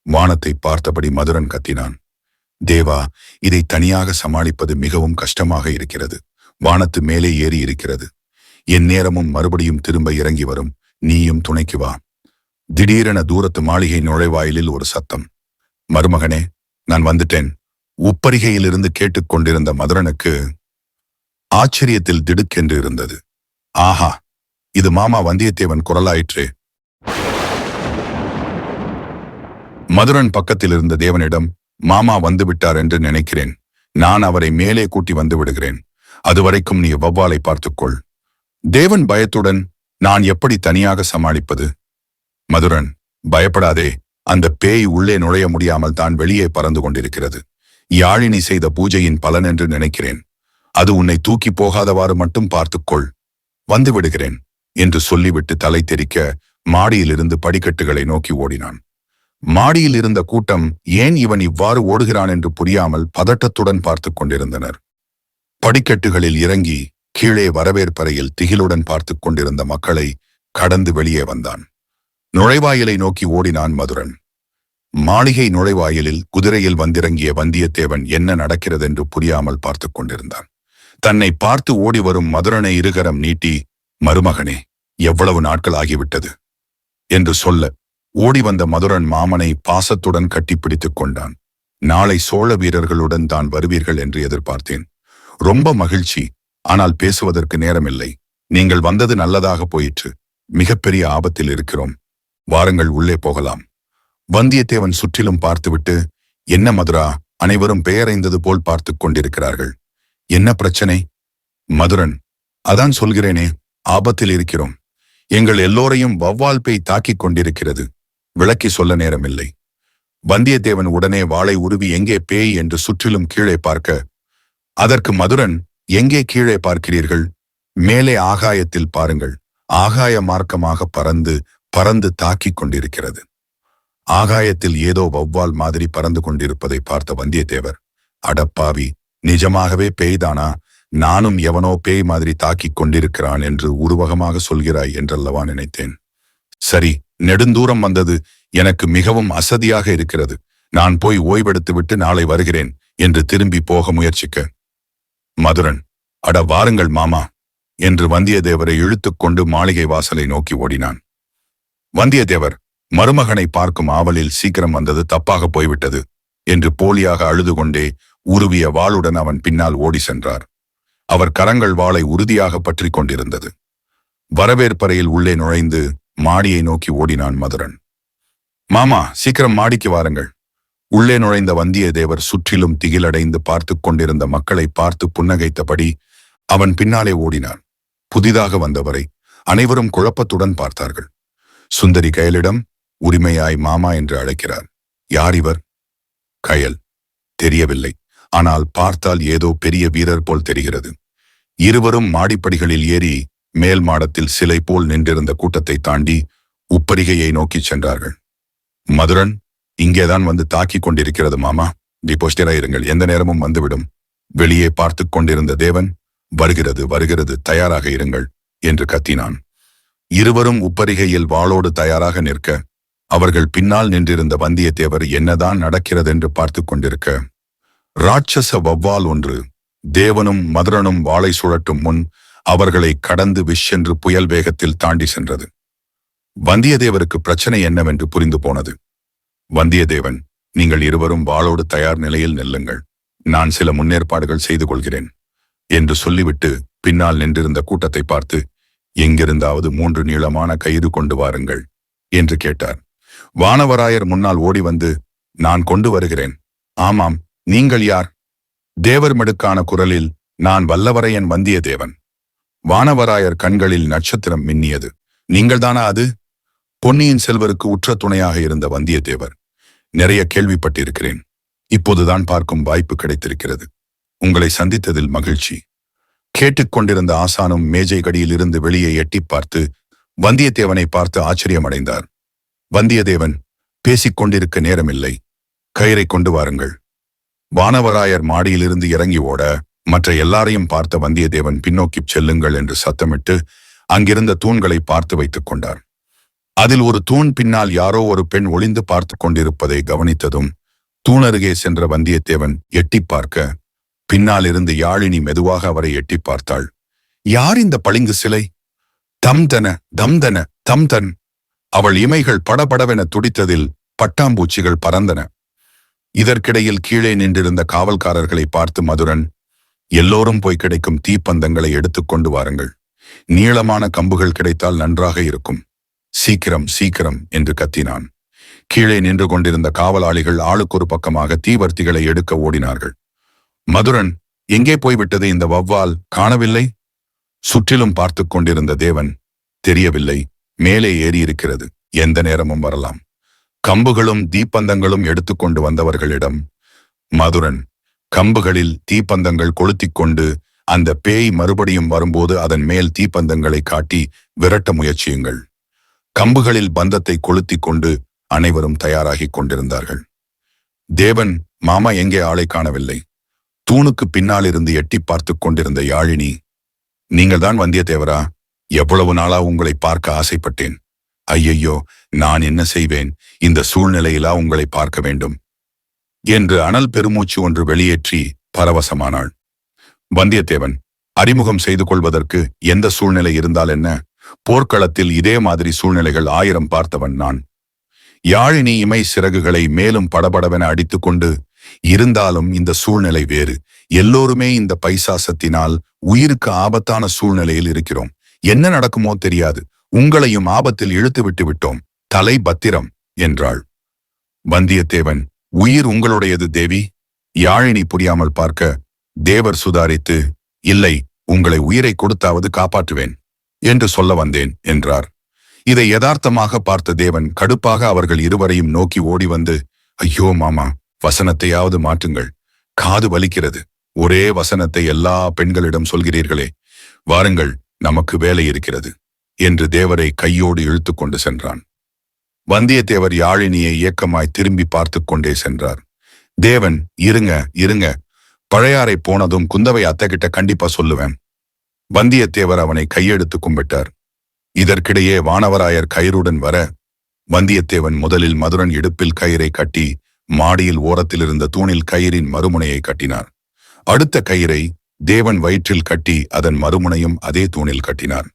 வானத்தை பார்த்தபடி மதுரன் கத்தினான். தேவா, இதை தனியாக சமாளிப்பது மிகவும் கஷ்டமாக இருக்கிறது. வானத்து மேலே ஏறி இருக்கிறது. என் நேரமும் மறுபடியும் திரும்ப இறங்கி வரும். நீயும் துணைக்கு வா. திடீரென தூரத்து மாளிகை நுழைவாயிலில் ஒரு சத்தம். மருமகனே, நான் வந்துட்டேன். உப்பரிகையிலிருந்து கேட்டுக்கொண்டிருந்த மதுரனுக்கு ஆச்சரியத்தில் திடுக்கென்று இருந்தது. ஆஹா, இது மாமா வந்தியத்தேவன் குரலாயிற்றே. மதுரன் பக்கத்தில் இருந்த தேவனிடம், மாமா வந்துவிட்டார் என்று நினைக்கிறேன். நான் அவரை மேலே கூட்டி வந்து விடுகிறேன். அதுவரைக்கும் நீ வௌவாலை பார்த்துக்கொள். தேவன் பயத்துடன், நான் எப்படி தனியாக சமாளிப்பது? மதுரன், பயப்படாதே. அந்த பேய் உள்ளே நுழைய முடியாமல் தான் வெளியே பறந்து கொண்டிருக்கிறது. யாழினி செய்த பூஜையின் பலன் என்று நினைக்கிறேன். அது உன்னை தூக்கி போகாதவாறு மட்டும் பார்த்துக்கொள். வந்து விடுகிறேன் என்று சொல்லிவிட்டு தலை தெறிக்க மாடியிலிருந்து படிக்கட்டுகளை நோக்கி ஓடினான். மாடியில் இருந்த கூட்டம் ஏன் இவன் இவ்வாறு ஓடுகிறான் என்று புரியாமல் பதட்டத்துடன் பார்த்து கொண்டிருந்தனர். படிக்கட்டுகளில் இறங்கி கீழே வரவேற்பறையில் திகிலுடன் பார்த்து கொண்டிருந்த மக்களை கடந்து வெளியே வந்தான். நுழைவாயிலை நோக்கி ஓடினான் மதுரன். மாளிகை நுழைவாயிலில் குதிரையில் வந்திறங்கிய வந்தியத்தேவன் என்ன நடக்கிறதென்று புரியாமல் பார்த்து கொண்டிருந்தான். தன்னை பார்த்து ஓடி வரும் மதுரனை இருகரம் நீட்டி, மருமகனே, எவ்வளவு நாட்கள் ஆகிவிட்டது என்று சொல்ல ஓடி வந்த மதுரன் மாமனை பாசத்துடன் கட்டிப்பிடித்துக் கொண்டான். நாளை சோழ வீரர்களுடன் தான் வருவீர்கள் என்று எதிர்பார்த்தேன். ரொம்ப மகிழ்ச்சி. ஆனால் பேசுவதற்கு நேரமில்லை. நீங்கள் வந்தது நல்லதாக போயிற்று. மிகப்பெரிய ஆபத்தில் இருக்கிறோம். வாருங்கள், உள்ளே போகலாம். வந்தியத்தேவன் சுற்றிலும் பார்த்துவிட்டு, என்ன மதுரா, அனைவரும் பெயரைந்தது போல் பார்த்து கொண்டிருக்கிறார்கள். என்ன பிரச்சனை? மதுரன், அதான் சொல்கிறேனே, ஆபத்தில் இருக்கிறோம். எங்கள் எல்லோரையும் வௌவால் பேய் தாக்கிக் கொண்டிருக்கிறது. விளக்கி சொல்ல நேரமில்லை. வந்தியத்தேவன் உடனே வாளை உருவி எங்கே பேய் என்று சுற்றிலும் கீழே பார்க்க, அதற்கு மதுரன், எங்கே கீழே பார்க்கிறீர்கள்? மேலே ஆகாயத்தில் பாருங்கள். ஆகாய மார்க்கமாக பறந்து பறந்து தாக்கிக் கொண்டிருக்கிறது. ஆகாயத்தில் ஏதோ வௌவால் மாதிரி பறந்து கொண்டிருப்பதை பார்த்த வந்தியத்தேவர், அடப்பாவி, நிஜமாகவே பேய்தானா? நானும் எவனோ பேய் மாதிரி தாக்கிக் கொண்டிருக்கிறான் என்று உருவகமாக சொல்கிறாய் என்றல்லவா நினைத்தேன். சரி, நெடுந்தூரம் வந்தது. எனக்கு மிகவும் அசதியாக இருக்கிறது. நான் போய் ஓய்வெடுத்துவிட்டு நாளை வருகிறேன் என்று திரும்பி போக முயற்சிக்க, மதுரன், அட வாருங்கள் மாமா என்று வந்தியத்தேவரை இழுத்துக்கொண்டு மாளிகை வாசலை நோக்கி ஓடினான். வந்தியத்தேவர் மருமகனை பார்க்கும் ஆவலில் சீக்கிரம் வந்தது தப்பாக போய்விட்டது என்று போலியாக அழுது கொண்டே உருவிய வாளுடன் அவன் பின்னால் ஓடி சென்றார். அவர் கரங்கள் வாளை உறுதியாக பற்றி கொண்டிருந்தது. வரவேற்பறையில் உள்ளே நுழைந்து மாடியை நோக்கி ஓடினான் மதுரன். மாமா, சீக்கிரம் மாடிக்கு வாருங்கள். உள்ளே நுழைந்த வந்தியத்தேவர் சுற்றிலும் திகிலடைந்து பார்த்து கொண்டிருந்த மக்களை பார்த்து புன்னகைத்தபடி அவன் பின்னாலே ஓடினான். புதிதாக வந்தவரை அனைவரும் குழப்பத்துடன் பார்த்தார்கள். சுந்தரி கயலிடம் உரிமையாய் மாமா என்று அழைக்கிறார். யார் இவர்? கயல்: தெரியவில்லை, ஆனால் பார்த்தால் ஏதோ பெரிய வீரர் போல் தெரிகிறது. இருவரும் மாடிப்படிகளில் ஏறி மேல் மாடத்தில் சிலை போல் நின்றிருந்த கூட்டத்தை தாண்டி உப்பரிகையை நோக்கிச் சென்றார்கள். மதுரன் இங்கேதான் வந்து தாக்கிக் கொண்டிருக்கிறது மாமா, டிபோஸ்டராயிருங்கள், எந்த நேரமும் வந்துவிடும். வெளியே பார்த்து கொண்டிருந்த தேவன் வருகிறது வருகிறது, தயாராக இருங்கள் என்று கத்தினான். இருவரும் உப்பரிகையில் வாளோடு தயாராக நிற்க, அவர்கள் பின்னால் நின்றிருந்த வந்தியத்தேவர் என்னதான் நடக்கிறதென்று பார்த்து கொண்டிருக்க, ராட்சச வௌவால் ஒன்று தேவனும் மதுரனும் வாளை சுழட்டும் முன் அவர்களை கடந்து விஷென்று புயல் வேகத்தில் தாண்டி சென்றது. வந்தியத்தேவருக்கு பிரச்சனை என்னவென்று புரிந்து போனது. வந்தியத்தேவன், நீங்கள் இருவரும் வாளோடு தயார் நிலையில் நில்லுங்கள், நான் சில முன்னேற்பாடுகள் செய்து கொள்கிறேன் என்று சொல்லிவிட்டு பின்னால் நின்றிருந்த கூட்டத்தை பார்த்து, எங்கிருந்தாவது 3 நீளமான கயிறு கொண்டு வாருங்கள் என்று கேட்டார். வானவராயர் முன்னால் ஓடி வந்து, நான் கொண்டு வருகிறேன். ஆமாம், நீங்கள் யார்? தேவர் மெடுக்கான குரலில், நான் வல்லவரையன் வந்தியத்தேவன். வானவராயர் கண்களில் நட்சத்திரம் மின்னியது. நீங்கள்தானா அது? பொன்னியின் செல்வருக்கு உற்ற துணையாக இருந்த வந்தியத்தேவர், நிறைய கேள்விப்பட்டிருக்கிறேன், இப்போதுதான் பார்க்கும் வாய்ப்பு கிடைத்திருக்கிறது. உங்களை சந்தித்ததில் மகிழ்ச்சி. கேட்டுக்கொண்டிருந்த ஆசானும் மேஜை கடியில் இருந்து வெளியே எட்டி பார்த்து வந்தியத்தேவனை பார்த்து ஆச்சரியமடைந்தார். வந்தியத்தேவன், பேசிக் கொண்டிருக்க நேரமில்லை, கயிறை கொண்டு வாருங்கள். வானவராயர் மாடியிலிருந்து இறங்கி ஓட, மற்ற எல்லாரையும் பார்த்த வந்தியத்தேவன் பின்னோக்கிச் செல்லுங்கள் என்று சத்தமிட்டு அங்கிருந்த தூண்களை பார்த்து வைத்துக் கொண்டார். அதில் ஒரு தூண் பின்னால் யாரோ ஒரு பெண் ஒளிந்து பார்த்து கொண்டிருப்பதை கவனித்ததும் தூணருகே சென்ற வந்தியத்தேவன் எட்டி பார்க்க, பின்னால் இருந்து யாழினி மெதுவாக அவரை எட்டி பார்த்தாள். யார் இந்த பளிங்கு சிலை? தம்தன தம்தன தம்தன். அவள் இமைகள் படபடவென துடித்ததில் பட்டாம்பூச்சிகள் பறந்தன. இதற்கிடையில் கீழே நின்றிருந்த காவல்காரர்களை பார்த்து மதுரன், எல்லோரும் போய் கிடைக்கும் தீப்பந்தங்களை எடுத்துக் கொண்டு வாருங்கள், நீளமான கம்புகள் கிடைத்தால் நன்றாக இருக்கும், சீக்கிரம் சீக்கிரம் என்று கத்தினான். கீழே நின்று கொண்டிருந்த காவலாளிகள் ஆளுக்கொரு பக்கமாக தீவர்த்திகளை எடுக்க ஓடினார்கள். மதுரன், எங்கே போய்விட்டது இந்த வௌவால்? காணவில்லை. சுற்றிலும் பார்த்து கொண்டிருந்த தேவன், தெரியவில்லை, மேலே ஏறியிருக்கிறது, எந்த நேரமும் வரலாம். கம்புகளும் தீப்பந்தங்களும் எடுத்துக்கொண்டு வந்தவர்களிடம் மதுரன், கம்புகளில் தீப்பந்தங்கள் கொளுத்திக் கொண்டு அந்த பேய் மறுபடியும் வரும்போது அதன் மேல் தீப்பந்தங்களை காட்டி விரட்ட முயற்சியுங்கள். கம்புகளில் பந்தத்தை கொளுத்திக் கொண்டு அனைவரும் தயாராகிக் கொண்டிருந்தார்கள். தேவன், மாமா எங்கே? ஆளை காணவில்லை. தூணுக்கு பின்னால் இருந்து எட்டி பார்த்து கொண்டிருந்த யாழினி, நீங்கள்தான் வந்தியத்தேவரா? எவ்வளவு நாளா உங்களை பார்க்க ஆசைப்பட்டேன். ஐயையோ, நான் என்ன செய்வேன்? இந்த சூழ்நிலையிலா உங்களை பார்க்க வேண்டும் என்று அனல் பெருமூச்சு ஒன்று வெளியேற்றி பரவசமானாள். வந்தியத்தேவன், அறிமுகம் செய்து கொள்வதற்கு எந்த சூழ்நிலை இருந்தால் என்ன? போர்க்களத்தில் இதே மாதிரி சூழ்நிலைகள் 1000 பார்த்தவன் நான். யாழினி இமை சிறகுகளை மேலும் படபடவென அடித்துக்கொண்டு, இருந்தாலும் இந்த சூழ்நிலை வேறு. எல்லோருமே இந்த பைசாசத்தினால் உயிருக்கு ஆபத்தான சூழ்நிலையில் இருக்கிறோம். என்ன நடக்குமோ தெரியாது. உங்களையும் ஆபத்தில் இழுத்து விட்டு விட்டோம். தலை பத்திரம் என்றாள். வந்தியத்தேவன், உயிர் உங்களுடையது தேவி. யாழினி புரியாமல் பார்க்க, தேவர் சுதாரித்து, இல்லை, உங்களை உயிரை கொடுத்தாவது காப்பாற்றுவேன் என்று சொல்ல வந்தேன் என்றார். இதை யதார்த்தமாக பார்த்த தேவன் கடுப்பாக அவர்கள் இருவரையும் நோக்கி ஓடி வந்து, ஐயோ மாமா, வசனத்தையாவது மாற்றுங்கள், காது வலிக்கிறது. ஒரே வசனத்தை எல்லா பெண்களிடம் சொல்கிறீர்களே, வாருங்கள், நமக்கு வேலை இருக்கிறது என்று தேவரை கையோடு இழுத்து கொண்டு சென்றான். வந்தியத்தேவர் யாழினியை ஏக்கமாய் திரும்பி பார்த்து கொண்டே சென்றார். தேவன், இருங்க இருங்க, பழையாறை போனதும் குந்தவை அத்தைகிட்ட கண்டிப்பா சொல்லுவேன். வந்தியத்தேவர் அவனை கையெடுத்து கும்பிட்டார். இதற்கிடையே வானவராயர் கயிறுடன் வர, வந்தியத்தேவன் முதலில் மதுரன் இடுப்பில் கயிறை கட்டி மாடியில் ஓரத்தில் இருந்த தூணில் கயிறின் மறுமுனையை கட்டினார். அடுத்த கயிறை தேவன் வயிற்றில் கட்டி அதன் மறுமுனையும் அதே தூணில் கட்டினார்.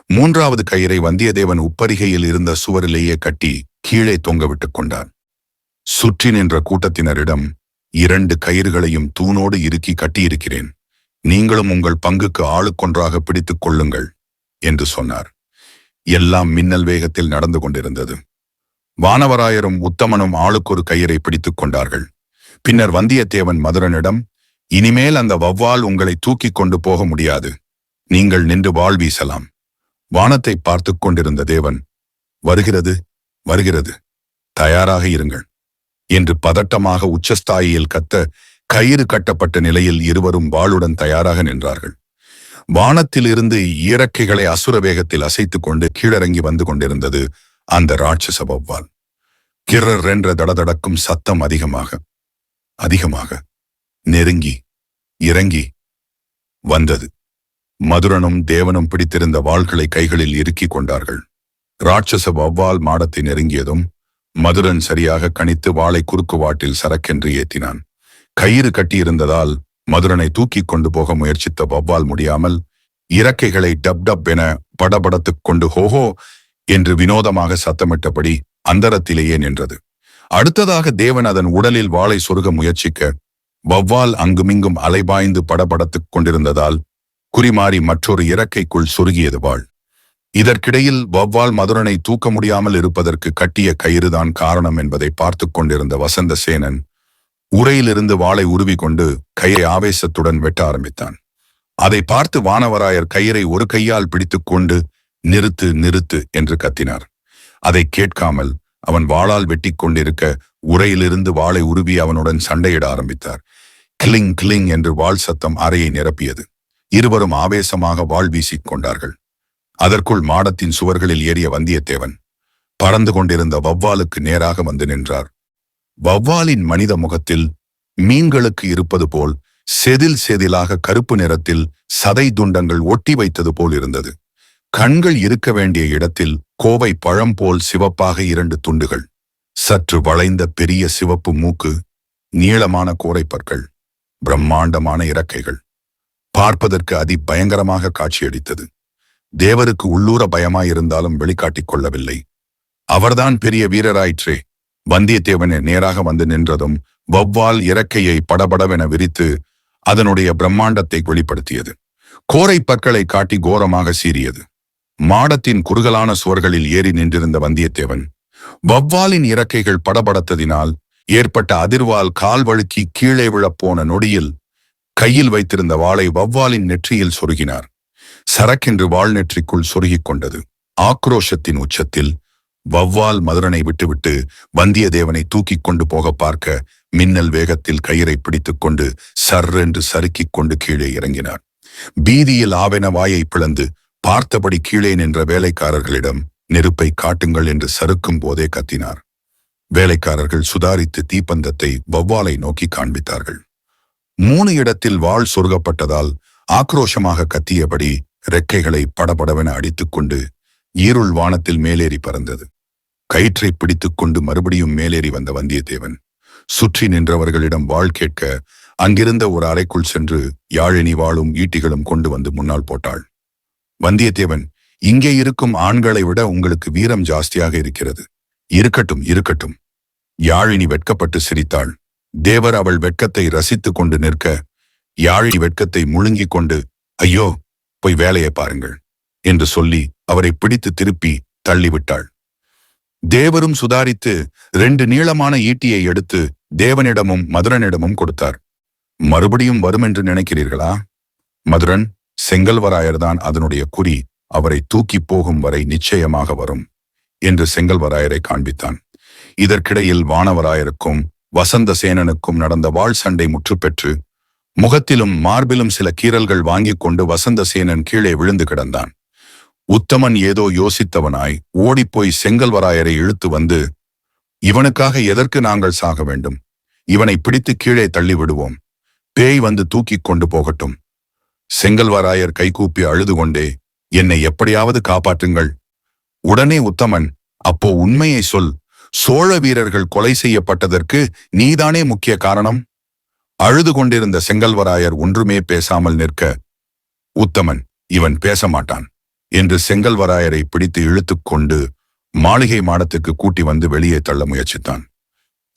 3வது கயிறை வந்தியத்தேவன் உப்பரிகையில் இருந்த சுவரிலேயே கட்டி கீழே தொங்கவிட்டுக் கொண்டார். சுற்றி நின்ற கூட்டத்தினரிடம், 2 கயிறுகளையும் தூணோடு இறுக்கி கட்டியிருக்கிறேன், நீங்களும் உங்கள் பங்குக்கு ஆளுக்கொன்றாக பிடித்துக் கொள்ளுங்கள் என்று சொன்னார். எல்லாம் மின்னல் வேகத்தில் நடந்து கொண்டிருந்தது. வானவராயரும் உத்தமனும் ஆளுக்கொரு கயிறை பிடித்துக் கொண்டார்கள். பின்னர் வந்தியத்தேவன் மதுரனிடம், இனிமேல் அந்த வௌவால் உங்களை தூக்கிக் கொண்டு போக முடியாது. நீங்கள் நின்று வாள் வீசலாம். வானத்தை பார்த்து கொண்டிருந்த தேவன், வருகிறது வருகிறது, தயாராக இருங்கள் என்று பதட்டமாக உச்சஸ்தாயியில் கத்த, கயிறு கட்டப்பட்ட நிலையில் இருவரும் வாளுடன் தயாராக நின்றார்கள். வானத்தில் இருந்து இறக்கைகளை அசுர வேகத்தில் அசைத்துக் கொண்டு கீழிறங்கி வந்து கொண்டிருந்தது அந்த ராட்சச வௌவால். கிர்ர் என்ற தடதடக்கும் சத்தம் அதிகமாக நெருங்கி இறங்கி வந்தது. மதுரனும் தேவனும் பிடித்திருந்த வாள்களை கைகளில் இறுக்கிக் கொண்டார்கள். ராட்சச வௌவால் மாடத்தை நெருங்கியதும் மதுரன் சரியாக கணித்து வாளை குறுக்கு வாட்டில் சரக்கென்று ஏத்தினான். கயிறு கட்டியிருந்ததால் மதுரனை தூக்கிக் கொண்டு போக முயற்சித்த வௌவால் முடியாமல் இறக்கைகளை டப் டப் என படபடத்துக் கொண்டு ஹோஹோ என்று வினோதமாக சத்தமிட்டபடி அந்தரத்திலேயே நின்றது. அடுத்ததாக தேவன் அதன் உடலில் வாளை சொருக முயற்சிக்க வௌவால் அங்குமிங்கும் அலைபாய்ந்து படபடத்துக் கொண்டிருந்ததால் குறிமாறி மற்றொரு இறக்கைக்குள் சொருகியது வாள். இதற்கிடையில் வௌவால் மதுரனை தூக்க முடியாமல் இருப்பதற்கு கட்டிய கயிறுதான் காரணம் என்பதை பார்த்து கொண்டிருந்த வசந்த சேனன் உரையிலிருந்து வாளை உருவிக்கொண்டு கையை ஆவேசத்துடன் வெட்ட ஆரம்பித்தான். அதை பார்த்து வானவராயர் கயிறை ஒரு கையால் பிடித்துக் கொண்டு நிறுத்து நிறுத்து என்று கத்தினார். அதை கேட்காமல் அவன் வாளால் வெட்டி கொண்டிருக்க உரையிலிருந்து வாளை உருவி அவனுடன் சண்டையிட ஆரம்பித்தார். கிளிங் கிளிங் என்று வாள் சத்தம் அறையை நிரப்பியது. இருவரும் ஆவேசமாக வாள் வீசிக் கொண்டார்கள். அதற்குள் மாடத்தின் சுவர்களில் ஏறிய வந்தியத்தேவன் பறந்து கொண்டிருந்த வௌவாலுக்கு நேராக வந்து நின்றார். வௌவாலின் மனித முகத்தில் மீன்களுக்கு இருப்பது போல் செதில் செதிலாக கருப்பு நிறத்தில் சதை துண்டங்கள் ஒட்டி வைத்தது போல் இருந்தது. கண்கள் இருக்க வேண்டிய இடத்தில் கோவை பழம் போல் சிவப்பாக 2 துண்டுகள், சற்று வளைந்த பெரிய சிவப்பு மூக்கு, நீளமான கோரைப்பற்கள், பிரம்மாண்டமான இறக்கைகள். பார்ப்பதற்கு அதிபயங்கரமாக காட்சியளித்தது. தேவருக்கு உள்ளூர பயமாயிருந்தாலும் வெளிக்காட்டிக் கொள்ளவில்லை. அவர்தான் பெரிய வீரராயிற்றே. வந்தியத்தேவன் நேராக வந்து நின்றதும் வௌவால் இறக்கையை படபடவென விரித்து அதனுடைய பிரம்மாண்டத்தை வெளிப்படுத்தியது. கோரை பற்களை காட்டி கோரமாக சீறியது. மாடத்தின் குறுகலான சுவர்களில் ஏறி நின்றிருந்த வந்தியத்தேவன் வௌவாலின் இறக்கைகள் படபடத்ததினால் ஏற்பட்ட அதிர்வால் கால் வழுக்கி கீழே விழப்போன நொடியில் கையில் வைத்திருந்த வாளை வௌவாலின் நெற்றியில் சொருகினார். சரக்கென்று வாள் நெற்றிக்குள் சொருகிக் கொண்டது. ஆக்ரோஷத்தின் உச்சத்தில் வௌவால் மதுரனை விட்டுவிட்டு வந்தியத்தேவனை தூக்கிக் கொண்டு போக பார்க்க மின்னல் வேகத்தில் கயிறை பிடித்துக் கொண்டு சர்ரென்று சறுக்கிக் கொண்டு கீழே இறங்கினார். பீதியில் ஆவென வாயை பிளந்து பார்த்தபடி கீழே நின்ற வேலைக்காரர்களிடம் நெருப்பை காட்டுங்கள் என்று சறுக்கும் போதே கத்தினார். வேலைக்காரர்கள் சுதாரித்து தீப்பந்தத்தை வௌவாலை நோக்கி காண்பித்தார்கள். 3 இடத்தில் வாள் சொருகப்பட்டதால் ஆக்ரோஷமாக கத்தியபடி ரெக்கைகளை படபடவென அடித்துக்கொண்டு ஈருள் வானத்தில் மேலேறி பறந்தது. கயிற்றை பிடித்துக் கொண்டு மறுபடியும் மேலேறி வந்த வந்தியத்தேவன் சுற்றி நின்றவர்களிடம் வாள் கேட்க அங்கிருந்த ஒரு அறைக்குள் சென்று யாழினி வாளும் ஈட்டிகளும் கொண்டு வந்து முன்னால் போட்டாள். வந்தியத்தேவன், இங்கே இருக்கும் ஆண்களை விட உங்களுக்கு வீரம் ஜாஸ்தியாக இருக்கிறது. இருக்கட்டும் இருக்கட்டும். யாழினி வெட்கப்பட்டு சிரித்தாள். தேவர் அவள் வெட்கத்தை ரசித்துக் கொண்டு நிற்க யாழினி வெட்கத்தை முழுங்கிக் கொண்டு, ஐயோ, போய் வேலையை பாருங்கள் என்று சொல்லி அவரை பிடித்து திருப்பி தள்ளிவிட்டாள். தேவரும் சுதாரித்து 2 நீளமான ஈட்டியை எடுத்து தேவனிடமும் மதுரனிடமும் கொடுத்தார். மறுபடியும் வரும் என்று நினைக்கிறீர்களா? மதுரன், செங்கல்வராயர்தான் அதனுடைய குறி. அவரை தூக்கி போகும் வரை நிச்சயமாக வரும் என்று செங்கல்வராயரை காண்பித்தான். இதற்கிடையில் வானவராயருக்கும் வசந்த சேனனுக்கும் நடந்த வாள் சண்டை முற்றுப்பெற்று முகத்திலும் மார்பிலும் சில கீறல்கள் வாங்கிக் கொண்டு வசந்த சேனன் கீழே விழுந்து கிடந்தான். உத்தமன் ஏதோ யோசித்தவனாய் ஓடிப்போய் செங்கல்வராயரை இழுத்து வந்து, இவனுக்காக எதற்கு நாங்கள் சாக வேண்டும்? இவனை பிடித்து கீழே தள்ளி விடுவோம். பேய் வந்து தூக்கிக் கொண்டு போகட்டும். செங்கல்வராயர் கைகூப்பி அழுது கொண்டே, என்னை எப்படியாவது காப்பாற்றுங்கள். உடனே உத்தமன், அப்போ உண்மையை சொல். சோழ வீரர்கள் கொலை செய்யப்பட்டதற்கு நீதானே முக்கிய காரணம்? அழுது கொண்டிருந்த செங்கல்வராயர் ஒன்றுமே பேசாமல் நிற்க, உத்தமன், இவன் பேச மாட்டான் என்று செங்கல்வராயரை பிடித்து இழுத்துக் கொண்டு மாளிகை மாடத்துக்கு கூட்டி வந்து வெளியே தள்ள முயற்சித்தான்.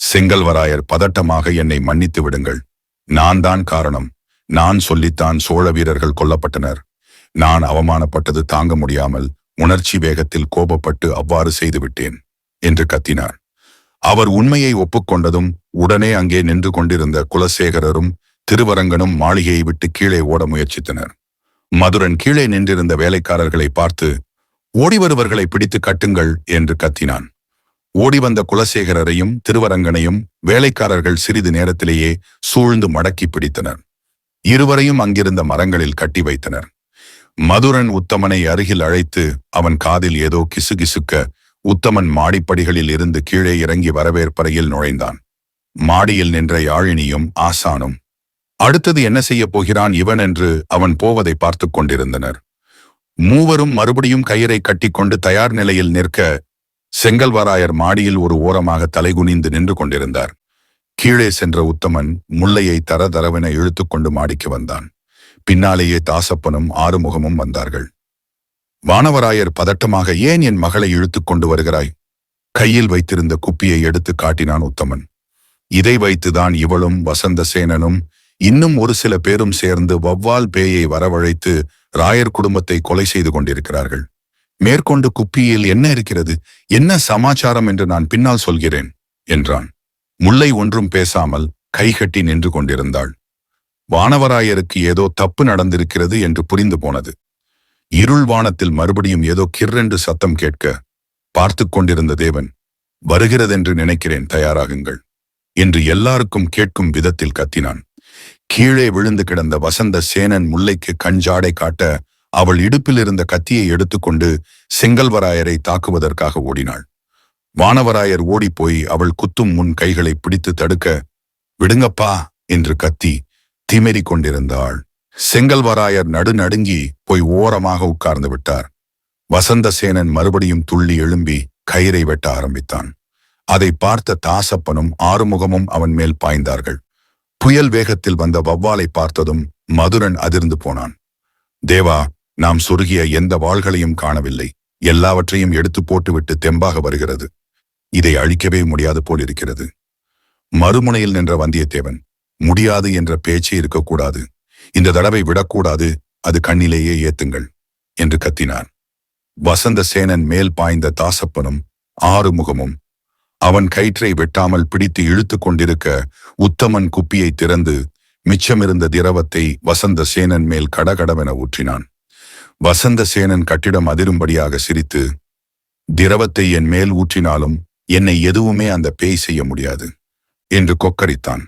செங்கல்வராயர் பதட்டமாக, என்னை மன்னித்து விடுங்கள். நான் தான் காரணம். நான் சொல்லித்தான் சோழ வீரர்கள் கொல்லப்பட்டனர். நான் அவமானப்பட்டது தாங்க முடியாமல் உணர்ச்சி வேகத்தில் கோபப்பட்டு அவ்வாறு செய்துவிட்டேன் என்று கத்தினார். அவர் உண்மையை ஒப்புக்கொண்டதும் உடனே அங்கே நின்று கொண்டிருந்த குலசேகரரும் திருவரங்கனும் மாளிகையை விட்டு கீழே ஓட முயற்சித்தனர். மதுரன் கீழே நின்றிருந்த வேலைக்காரர்களை பார்த்து, ஓடி வருவர்களை பிடித்து கட்டுங்கள் என்று கத்தினான். ஓடி வந்த குலசேகரரையும் திருவரங்கனையும் வேலைக்காரர்கள் சிறிது நேரத்திலேயே சூழ்ந்து மடக்கி பிடித்தனர். இருவரையும் அங்கிருந்த மரங்களில் கட்டி வைத்தனர். மதுரன் உத்தமனை அருகில் அழைத்து அவன் காதில் ஏதோ கிசுகிசுக்க உத்தமன் மாடிப்படிகளில் இருந்து கீழே இறங்கி வரவேற்பறையில் நுழைந்தான். மாடியில் நின்ற யாழினியும் ஆசானும் அடுத்தது என்ன செய்யப் போகிறான் இவன் என்று அவன் போவதை பார்த்து கொண்டிருந்தனர். மூவரும் மறுபடியும் கயிறை கட்டிக்கொண்டு தயார் நிலையில் நிற்க செங்கல்வராயர் மாடியில் ஒரு ஓரமாக தலைகுனிந்து நின்று கொண்டிருந்தார். கீழே சென்ற உத்தமன் முல்லையை தரதரவென இழுத்துக்கொண்டு மாடிக்கு வந்தான். பின்னாலேயே தாசப்பனும் ஆறுமுகமும் வந்தார்கள். வானவராயர் பதட்டமாக, ஏன் என் மகளை இழுத்துக் கொண்டு வருகிறாய்? கையில் வைத்திருந்த குப்பியை எடுத்து காட்டினான் உத்தமன். இதை வைத்துதான் இவளும் வசந்தசேனனும் இன்னும் ஒரு சில பேரும் சேர்ந்து வௌவால் பேயை வரவழைத்து ராயர் குடும்பத்தை கொலை செய்து கொண்டிருக்கிறார்கள். மேற்கொண்டு குப்பியில் என்ன இருக்கிறது, என்ன சமாச்சாரம் என்று நான் பின்னால் சொல்கிறேன் என்றான். முல்லை ஒன்றும் பேசாமல் கைகட்டி நின்று கொண்டிருந்தாள். வானவராயருக்கு ஏதோ தப்பு நடந்திருக்கிறது என்று புரிந்து போனது. இருள் வானத்தில் மறுபடியும் ஏதோ கிர்ரென்று சத்தம் கேட்க பார்த்து கொண்டிருந்த தேவன், வருகிறதென்று நினைக்கிறேன், தயாராகுங்கள் என்று எல்லாருக்கும் கேட்கும் விதத்தில் கத்தினான். கீழே விழுந்து கிடந்த வசந்தசேனன் முல்லைக்கு கஞ்சாடை காட்ட அவள் இடுப்பில் இருந்த கத்தியை எடுத்துக்கொண்டு செங்கல்வராயரை தாக்குவதற்காக ஓடினாள். வானவராயர் ஓடிப்போய் அவள் குத்தும் முன் கைகளை பிடித்து தடுக்க, விடுங்கப்பா என்று கத்தி திமெறி கொண்டிருந்தாள். செங்கல்வராயர் நடுநடுங்கி போய் ஓரமாக உட்கார்ந்து விட்டார். வசந்தசேனன் மறுபடியும் துள்ளி எழும்பி கயிறை வெட்ட ஆரம்பித்தான். அதை பார்த்த தாசப்பனும் ஆறுமுகமும் அவன் மேல் பாய்ந்தார்கள். புயல் வேகத்தில் வந்த வௌவாலை பார்த்ததும் மதுரன் அதிர்ந்து போனான். தேவா, நாம் சொருகிய எந்த வாள்களையும் காணவில்லை. எல்லாவற்றையும் எடுத்து போட்டுவிட்டு தெம்பாக வருகிறது. இதை அழிக்கவே முடியாது போல் இருக்கிறது. மறுமுனையில் நின்ற வந்தியத்தேவன், முடியாது என்ற பேச்சே இருக்கக்கூடாது. இந்த தடவை விடக்கூடாது, அது கண்ணிலேயே ஏத்துங்கள் என்று கத்தினார். வசந்தசேனன் மேல் பாய்ந்த தாசப்பனும் ஆறுமுகமும் அவன் கயிற்றை வெட்டாமல் பிடித்து இழுத்து கொண்டிருக்க உத்தமன் குப்பியை திறந்து மிச்சமிருந்த திரவத்தை வசந்தசேனன் மேல் கடகடவென ஊற்றினான். வசந்தசேனன் கட்டிடம் அதிரும்படியாக சிரித்து, திரவத்தை என் மேல் ஊற்றினாலும் என்னை எதுவுமே அந்த பேய் செய்ய முடியாது என்று கொக்கரித்தான்.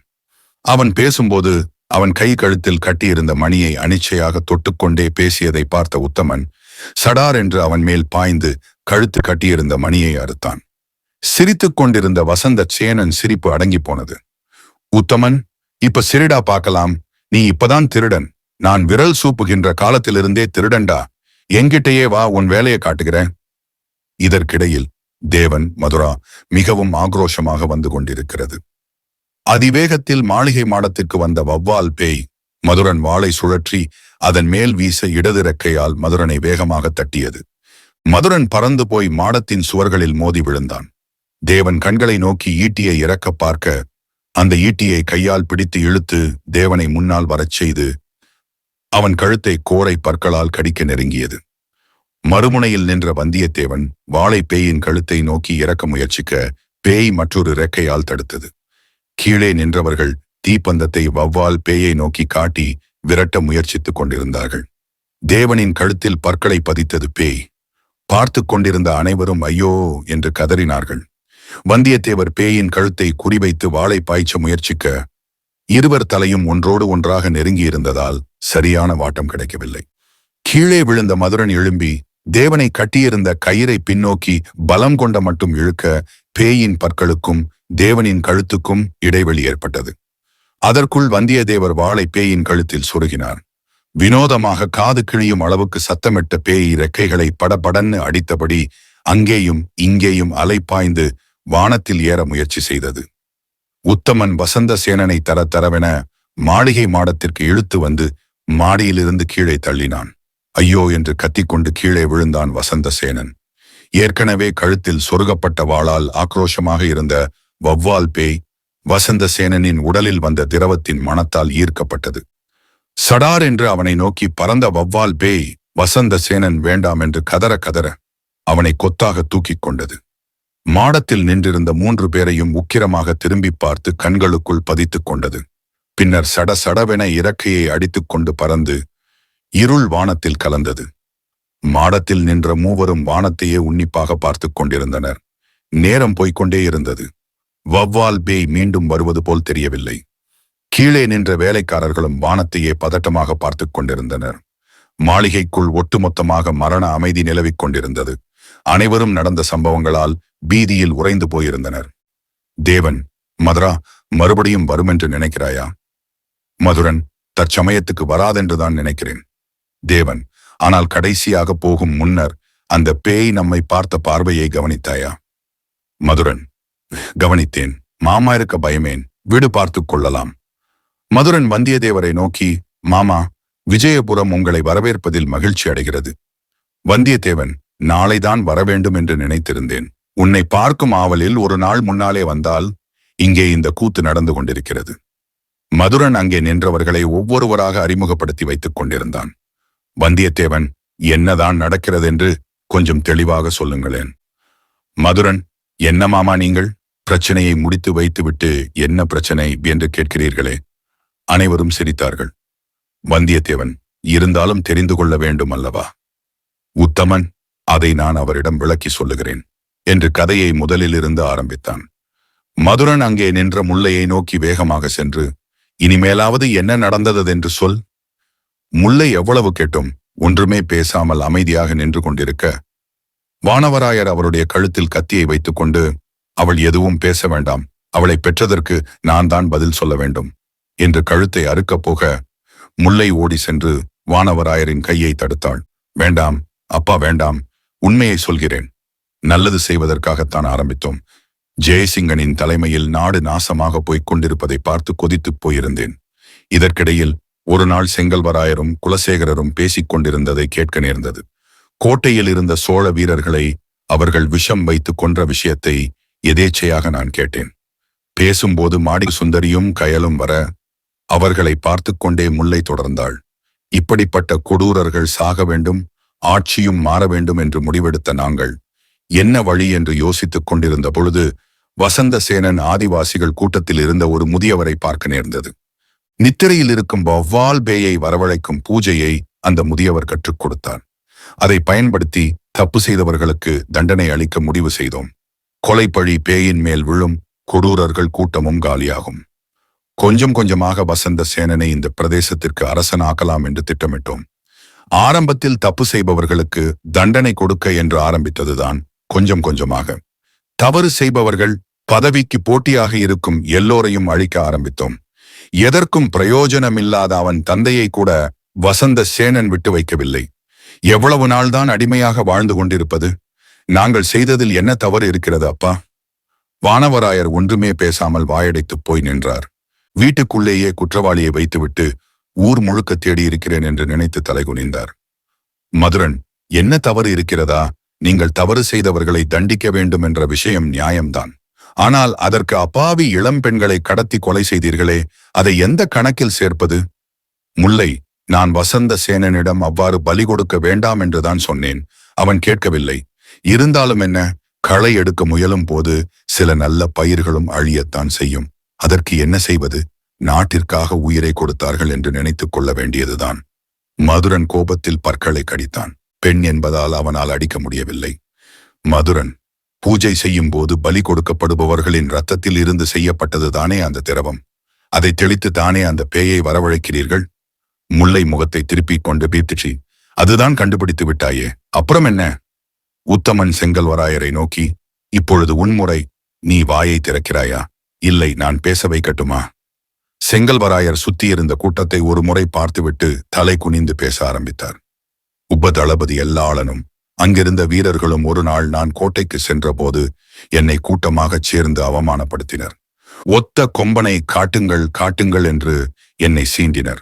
அவன் பேசும்போது அவன் கை கழுத்தில் கட்டியிருந்த மணியை அனிச்சையாக தொட்டுக்கொண்டே பேசியதை பார்த்த உத்தமன் சடார் என்று அவன் மேல் பாய்ந்து கழுத்து கட்டியிருந்த மணியை அறுத்தான். சிரித்துக் கொண்டிருந்த வசந்தசேனன் சிரிப்பு அடங்கி போனது. உத்தமன், இப்ப சிரிடா பார்க்கலாம், நீ இப்பதான் திருடன். நான் விரல் சூப்புகின்ற காலத்திலிருந்தே திருடண்டா. என்கிட்டயே வா, உன் வேலையை காட்டுகிறேன். இதற்கிடையில் தேவன் மதுரா மிகவும் ஆக்ரோஷமாக வந்து கொண்டிருக்கிறது. அதிவேகத்தில் மாளிகை மாடத்திற்கு வந்த வௌவால் பேய் மதுரன் வாளை சுழற்றி அதன் மேல் வீச இடது ரெக்கையால் மதுரனை வேகமாக தட்டியது. மதுரன் பறந்து போய் மாடத்தின் சுவர்களில் மோதி விழுந்தான். தேவன் கண்களை நோக்கி ஈட்டியை இறக்க பார்க்க அந்த ஈட்டியை கையால் பிடித்து இழுத்து தேவனை முன்னால் வரச் செய்து அவன் கழுத்தை கோரை பற்களால் கடிக்க நெருங்கியது. மறுமுனையில் நின்ற வந்தியத்தேவன் வாளை பேயின் கழுத்தை நோக்கி இறக்க முயற்சிக்க பேய் மற்றொரு ரெக்கையால் தடுத்தது. கீழே நின்றவர்கள் தீப்பந்தத்தை வௌவால் பேயை நோக்கி காட்டி விரட்ட முயற்சித்துக் கொண்டிருந்தார்கள். தேவனின் கழுத்தில் பற்களை பதித்தது பேய். பார்த்து கொண்டிருந்த அனைவரும் ஐயோ என்று கதறினார்கள். வந்தியத்தேவர் பேயின் கழுத்தை குறிவைத்து வாளை பாய்ச்ச முயற்சிக்க இருவர் தலையும் ஒன்றோடு ஒன்றாக நெருங்கியிருந்ததால் சரியான வாட்டம் கிடைக்கவில்லை. கீழே விழுந்த மதுரன் எழும்பி தேவனை கட்டியிருந்த கயிறை பின்னோக்கி பலம் கொண்ட மட்டும் இழுக்க பேயின் பற்களுக்கும் தேவனின் கழுத்துக்கும் இடைவெளி ஏற்பட்டது. அதற்குள் வந்தியத்தேவர் வாளை பேயின் கழுத்தில் சொருகினார். வினோதமாக காது கிழியும் அளவுக்கு சத்தமிட்ட பேய் ரெக்கைகளை படபடன்னு அடித்தபடி அங்கேயும் இங்கேயும் அலைப்பாய்ந்து வானத்தில் ஏற முயற்சி செய்தது. உத்தமன் வசந்தசேனனை தரவென மாளிகை மாடத்திற்கு இழுத்து வந்து மாடியிலிருந்து கீழே தள்ளினான். ஐயோ என்று கத்திக்கொண்டு கீழே விழுந்தான் வசந்தசேனன். ஏற்கனவே கழுத்தில் சொருகப்பட்ட வாளால் ஆக்ரோஷமாக இருந்த வௌவால் பேய் வசந்தசேனனின் உடலில் வந்த திரவத்தின் மணத்தால் ஈர்க்கப்பட்டது. சடார் என்று அவனை நோக்கி பறந்த வௌவால் பேய் வசந்தசேனன் வேண்டாம் என்று கதற அவனை கொத்தாக தூக்கிக் கொண்டது. மாடத்தில் நின்றிருந்த 3 பேரையும் உக்கிரமாக திரும்பி பார்த்து கண்களுக்குள் பதித்துக் கொண்டது. பின்னர் சட சடவென இறக்கையை அடித்துக்கொண்டு பறந்து இருள் வானத்தில் கலந்தது. மாடத்தில் நின்ற மூவரும் வானத்தையே உன்னிப்பாக பார்த்துக் கொண்டிருந்தனர். நேரம் போய்க்கொண்டே இருந்தது. வவ்வால் பேய் மீண்டும் வருவது போல் தெரியவில்லை. கீழே நின்ற வேலைக்காரர்களும் வானத்தையே பதட்டமாக பார்த்துக் கொண்டிருந்தனர். மாளிகைக்குள் ஒட்டுமொத்தமாக மரண அமைதி நிலவிக் கொண்டிருந்தது. அனைவரும் நடந்த சம்பவங்களால் பீதியில் உறைந்து போயிருந்தனர். தேவன், மதுரா மறுபடியும் வரும் என்று நினைக்கிறாயா? மதுரன், தற்சமயத்துக்கு வராதென்றுதான் நினைக்கிறேன். தேவன், ஆனால் கடைசியாக போகும் முன்னர் அந்த பேய் நம்மை பார்த்த பார்வையை கவனித்தாயா? மதுரன், கவனித்தேன். மாமா இருக்க பயமேன், வீடு பார்த்துக் கொள்ளலாம். மதுரன் வந்தியத்தேவரை நோக்கி, மாமா, விஜயபுரம் உங்களை வரவேற்பதில் மகிழ்ச்சி அடைகிறது. வந்தியத்தேவன், நாளைதான் வரவேண்டும் என்று நினைத்திருந்தேன். உன்னை பார்க்கும் ஆவலில் ஒரு நாள் முன்னாலே வந்தால் இங்கே இந்த கூத்து நடந்து கொண்டிருக்கிறது. மதுரன் அங்கே நின்றவர்களை ஒவ்வொருவராக அறிமுகப்படுத்தி வைத்துக் கொண்டிருந்தான். வந்தியத்தேவன், என்னதான் நடக்கிறதென்று கொஞ்சம் தெளிவாக சொல்லுங்களேன். மதுரன், என்ன மாமா நீங்கள் பிரச்சனையை முடித்து வைத்துவிட்டு என்ன பிரச்சனை என்று கேட்கிறீர்களே? அனைவரும் சிரித்தார்கள். வந்தியத்தேவன், இருந்தாலும் தெரிந்து கொள்ள வேண்டும் அல்லவா? உத்தமன், அதை நான் அவரிடம் விளக்கி சொல்லுகிறேன் என்று கதையை முதலில் இருந்து ஆரம்பித்தான். மதுரன் அங்கே நின்ற முல்லையை நோக்கி வேகமாக சென்று, இனிமேலாவது என்ன நடந்தது என்று சொல். முல்லை எவ்வளவு கேட்டும் ஒன்றுமே பேசாமல் அமைதியாக நின்று கொண்டிருக்க, வானவராயர் அவருடைய கழுத்தில் கத்தியை வைத்துக்கொண்டு, அவள் எதுவும் பேச வேண்டாம், அவளை பெற்றதற்கு நான் தான் பதில் சொல்ல வேண்டும் என்று கழுத்தை அறுக்கப் போக, முல்லை ஓடி சென்று வானவராயரின் கையை தடுத்தாள். வேண்டாம் அப்பா, வேண்டாம், உண்மையை சொல்கிறேன். நல்லது செய்வதற்காகத்தான் ஆரம்பித்தோம். ஜெயசிங்கனின் தலைமையில் நாடு நாசமாக போய்க் கொண்டிருப்பதை பார்த்து கொதித்துப் போயிருந்தேன். இதற்கிடையில் ஒரு நாள் செங்கல்வராயரும் குலசேகரரும் பேசிக் கொண்டிருந்ததை கேட்க நேர்ந்தது. கோட்டையில் இருந்த சோழ வீரர்களை அவர்கள் விஷம் வைத்து கொன்ற விஷயத்தை எதேச்சையாக நான் கேட்டேன். பேசும்போது மாடி சுந்தரியும் கயலும் வர அவர்களை பார்த்து கொண்டே முல்லை தொடர்ந்தாள். இப்படிப்பட்ட கொடூரர்கள் சாக வேண்டும், ஆட்சியும் மாற வேண்டும் என்று முடிவெடுத்த நாங்கள் என்ன வழி என்று யோசித்துக் கொண்டிருந்த பொழுது வசந்தசேனன் ஆதிவாசிகள் கூட்டத்தில் இருந்த ஒரு முதியவரை பார்க்க நேர்ந்தது. நித்திரையில் இருக்கும் வவ்வால் பேயை வரவழைக்கும் பூஜையை அந்த முதியவர் கற்றுக் கொடுத்தார். அதை பயன்படுத்தி தப்பு செய்தவர்களுக்கு தண்டனை அளிக்க முடிவு செய்தோம். கொலைப்பழி பேயின் மேல் விழும், கொடூரர்கள் கூட்டமும் காலியாகும். கொஞ்சம் கொஞ்சமாக வசந்தசேனனை இந்த பிரதேசத்திற்கு அரசனாக்கலாம் என்று திட்டமிட்டோம். ஆரம்பத்தில் தப்பு செய்பவர்களுக்கு தண்டனை கொடுக்க என்று ஆரம்பித்ததுதான். கொஞ்சம் கொஞ்சமாக தவறு செய்பவர்கள், பதவிக்கு போட்டியாக இருக்கும் எல்லோரையும் அழிக்க ஆரம்பித்தோம். எதற்கும் பிரயோஜனமில்லாத அவன் தந்தையை கூட வசந்தசேனன் விட்டு வைக்கவில்லை. எவ்வளவு நாள்தான் அடிமையாக வாழ்ந்து கொண்டிருப்பது? நாங்கள் செய்ததில் என்ன தவறு இருக்கிறது அப்பா? வானவராயர் ஒன்றுமே பேசாமல் வாயடைத்துப் போய் நின்றார். வீட்டுக்குள்ளேயே குற்றவாளியை வைத்துவிட்டு ஊர் முழுக்க தேடியிருக்கிறேன் என்று நினைத்து தலைகுனிந்தார். மதுரன், என்ன தவறு இருக்கிறதா? நீங்கள் தவறு செய்தவர்களை தண்டிக்க வேண்டும் என்ற விஷயம் நியாயம்தான். ஆனால் அதற்கு அப்பாவி இளம் பெண்களை கடத்தி கொலை செய்தீர்களே, அதை எந்த கணக்கில் சேர்ப்பது? முல்லை, நான் வசந்தசேனனிடம் அவ்வாறு பலி கொடுக்க வேண்டாம் என்றுதான் சொன்னேன். அவன் கேட்கவில்லை. இருந்தாலும் என்ன, களை எடுக்க முயலும் போது சில நல்ல பயிர்களும் அழியத்தான் செய்யும். அதற்கு என்ன செய்வது? நாட்டிற்காக உயிரை கொடுத்தார்கள் என்று நினைத்துக் கொள்ள வேண்டியதுதான். மதுரன் கோபத்தில் பற்களை கடித்தான். பெண் என்பதால் அவனால் அடிக்க முடியவில்லை. மதுரன், பூஜை செய்யும் போது பலி கொடுக்கப்படுபவர்களின் இரத்தத்தில் இருந்து செய்யப்பட்டதுதானே அந்த திரவம். அதை தெளித்து தானே அந்த பேயை வரவழைக்கிறீர்கள். முல்லை முகத்தை திருப்பிக் கொண்டு பீர்த்திச்சி, அதுதான் கண்டுபிடித்து விட்டாயே, அப்புறம் என்ன? உத்தமன் செங்கல்வராயரை நோக்கி, இப்பொழுது உன்முறை, நீ வாயை திறக்கிறாயா? இல்லை, நான் பேச வைக்கட்டுமா? செங்கல்வராயர் சுத்தியிருந்த கூட்டத்தை ஒரு முறை பார்த்துவிட்டு தலை குனிந்து பேச ஆரம்பித்தார். உபதளபதி எல்லாளனும் அங்கிருந்த வீரர்களும் ஒரு நாள் நான் கோட்டைக்கு சென்றபோது என்னை கூட்டமாகச் சேர்ந்து அவமானப்படுத்தினர். ஒத்த கொம்பனை காட்டுங்கள் காட்டுங்கள் என்று என்னை சீண்டினர்.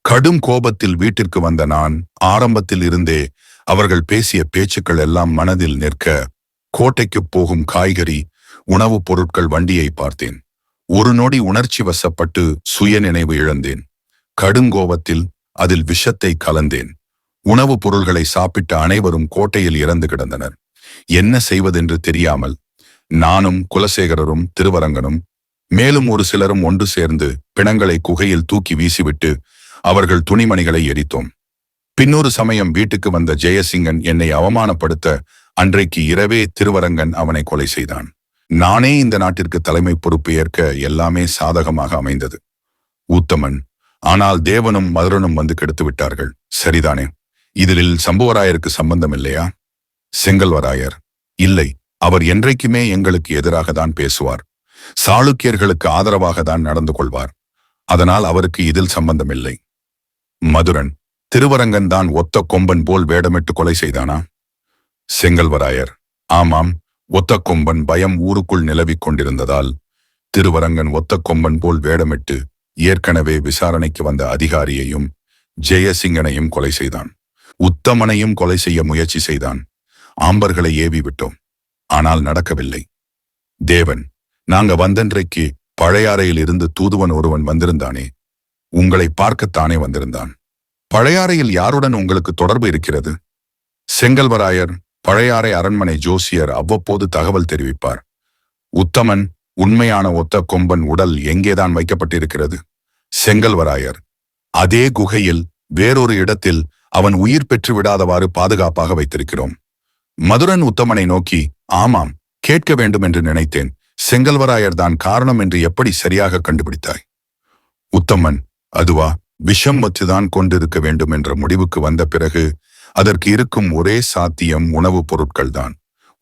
கடும் கோபத்தில் வீட்டிற்கு வந்த நான் ஆரம்பத்தில் இருந்தே அவர்கள் பேசிய பேச்சுக்கள் எல்லாம் மனதில் நிற்க, கோட்டைக்குப் போகும் காய்கறி, உணவுப் பொருட்கள் வண்டியை பார்த்தேன். ஒரு நொடி உணர்ச்சி வசப்பட்டு சுய நினைவு இழந்தேன். கடுங்கோபத்தில் அதில் விஷத்தை கலந்தேன். உணவுப் பொருள்களை சாப்பிட்ட அனைவரும் கோட்டையில் இறந்து கிடந்தனர். என்ன செய்வதென்று தெரியாமல் நானும் குலசேகரரும் திருவரங்கனும் மேலும் ஒரு சிலரும் ஒன்று சேர்ந்து பிணங்களை குகையில் தூக்கி வீசிவிட்டு அவர்கள் துணிமணிகளை எரித்தோம். பின்னொரு சமயம் வீட்டுக்கு வந்த ஜெயசிங்கன் என்னை அவமானப்படுத்த அன்றைக்கு இரவே திருவரங்கன் அவனை கொலை செய்தான். நானே இந்த நாட்டிற்கு தலைமை பொறுப்பு ஏற்க எல்லாமே சாதகமாக அமைந்தது. உத்தமன், ஆனால் தேவனும் மதுரனும் வந்து கெடுத்து விட்டார்கள். சரிதானே? இதில் சம்புவராயருக்கு சம்பந்தம் இல்லையா? செங்கல்வராயர், இல்லை, அவர் என்றைக்குமே எங்களுக்கு எதிராக தான் பேசுவார். சாளுக்கியர்களுக்கு ஆதரவாக தான் நடந்து கொள்வார். அதனால் அவருக்கு இதில் சம்பந்தமில்லை. மதுரன், திருவரங்கன் தான் ஒத்த கொம்பன் போல் வேடமிட்டு கொலை செய்தானா? செங்கல்வராயர், ஆமாம், ஒத்த கொம்பன் பயம் ஊருக்குள் நிலவிக் கொண்டிருந்ததால் திருவரங்கன் ஒத்த கொம்பன் போல் வேடமிட்டு ஏற்கனவே விசாரணைக்கு வந்த அதிகாரியையும் ஜெயசிங்கனையும் கொலை செய்தான். உத்தமனையும் கொலை செய்ய முயற்சி செய்தான். ஆம்பர்களை ஏவி விட்டோம். ஆனால் நடக்கவில்லை. தேவன், நாங்க வந்தன்றைக்கு பழையாறையில் இருந்து தூதுவன் ஒருவன் வந்திருந்தானே, உங்களை பார்க்கத்தானே வந்திருந்தான். பழையாறையில் யாருடன் உங்களுக்கு தொடர்பு இருக்கிறது? செங்கல்வராயர், பழையாறை அரண்மனை ஜோசியர் அவ்வப்போது தகவல் தெரிவிப்பார். உத்தமன், உண்மையான ஒத்த கொம்பன் உடல் எங்கேதான் வைக்கப்பட்டிருக்கிறது? செங்கல்வராயர், அதே குகையில் வேறொரு இடத்தில் அவன் உயிர் பெற்று விடாதவாறு பாதுகாப்பாக வைத்திருக்கிறோம். மதுரன் உத்தமனை நோக்கி, ஆமாம், கேட்க வேண்டும் என்று நினைத்தேன். செங்கல்வராயர் தான் காரணம் என்று எப்படி சரியாக கண்டுபிடித்தாய்? உத்தமன், அதுவா, விஷம் வச்சுதான் கொண்டிருக்க வேண்டும் என்ற முடிவுக்கு வந்த பிறகு அதற்கு இருக்கும் ஒரே சாத்தியம் உணவுப் பொருட்கள்தான்.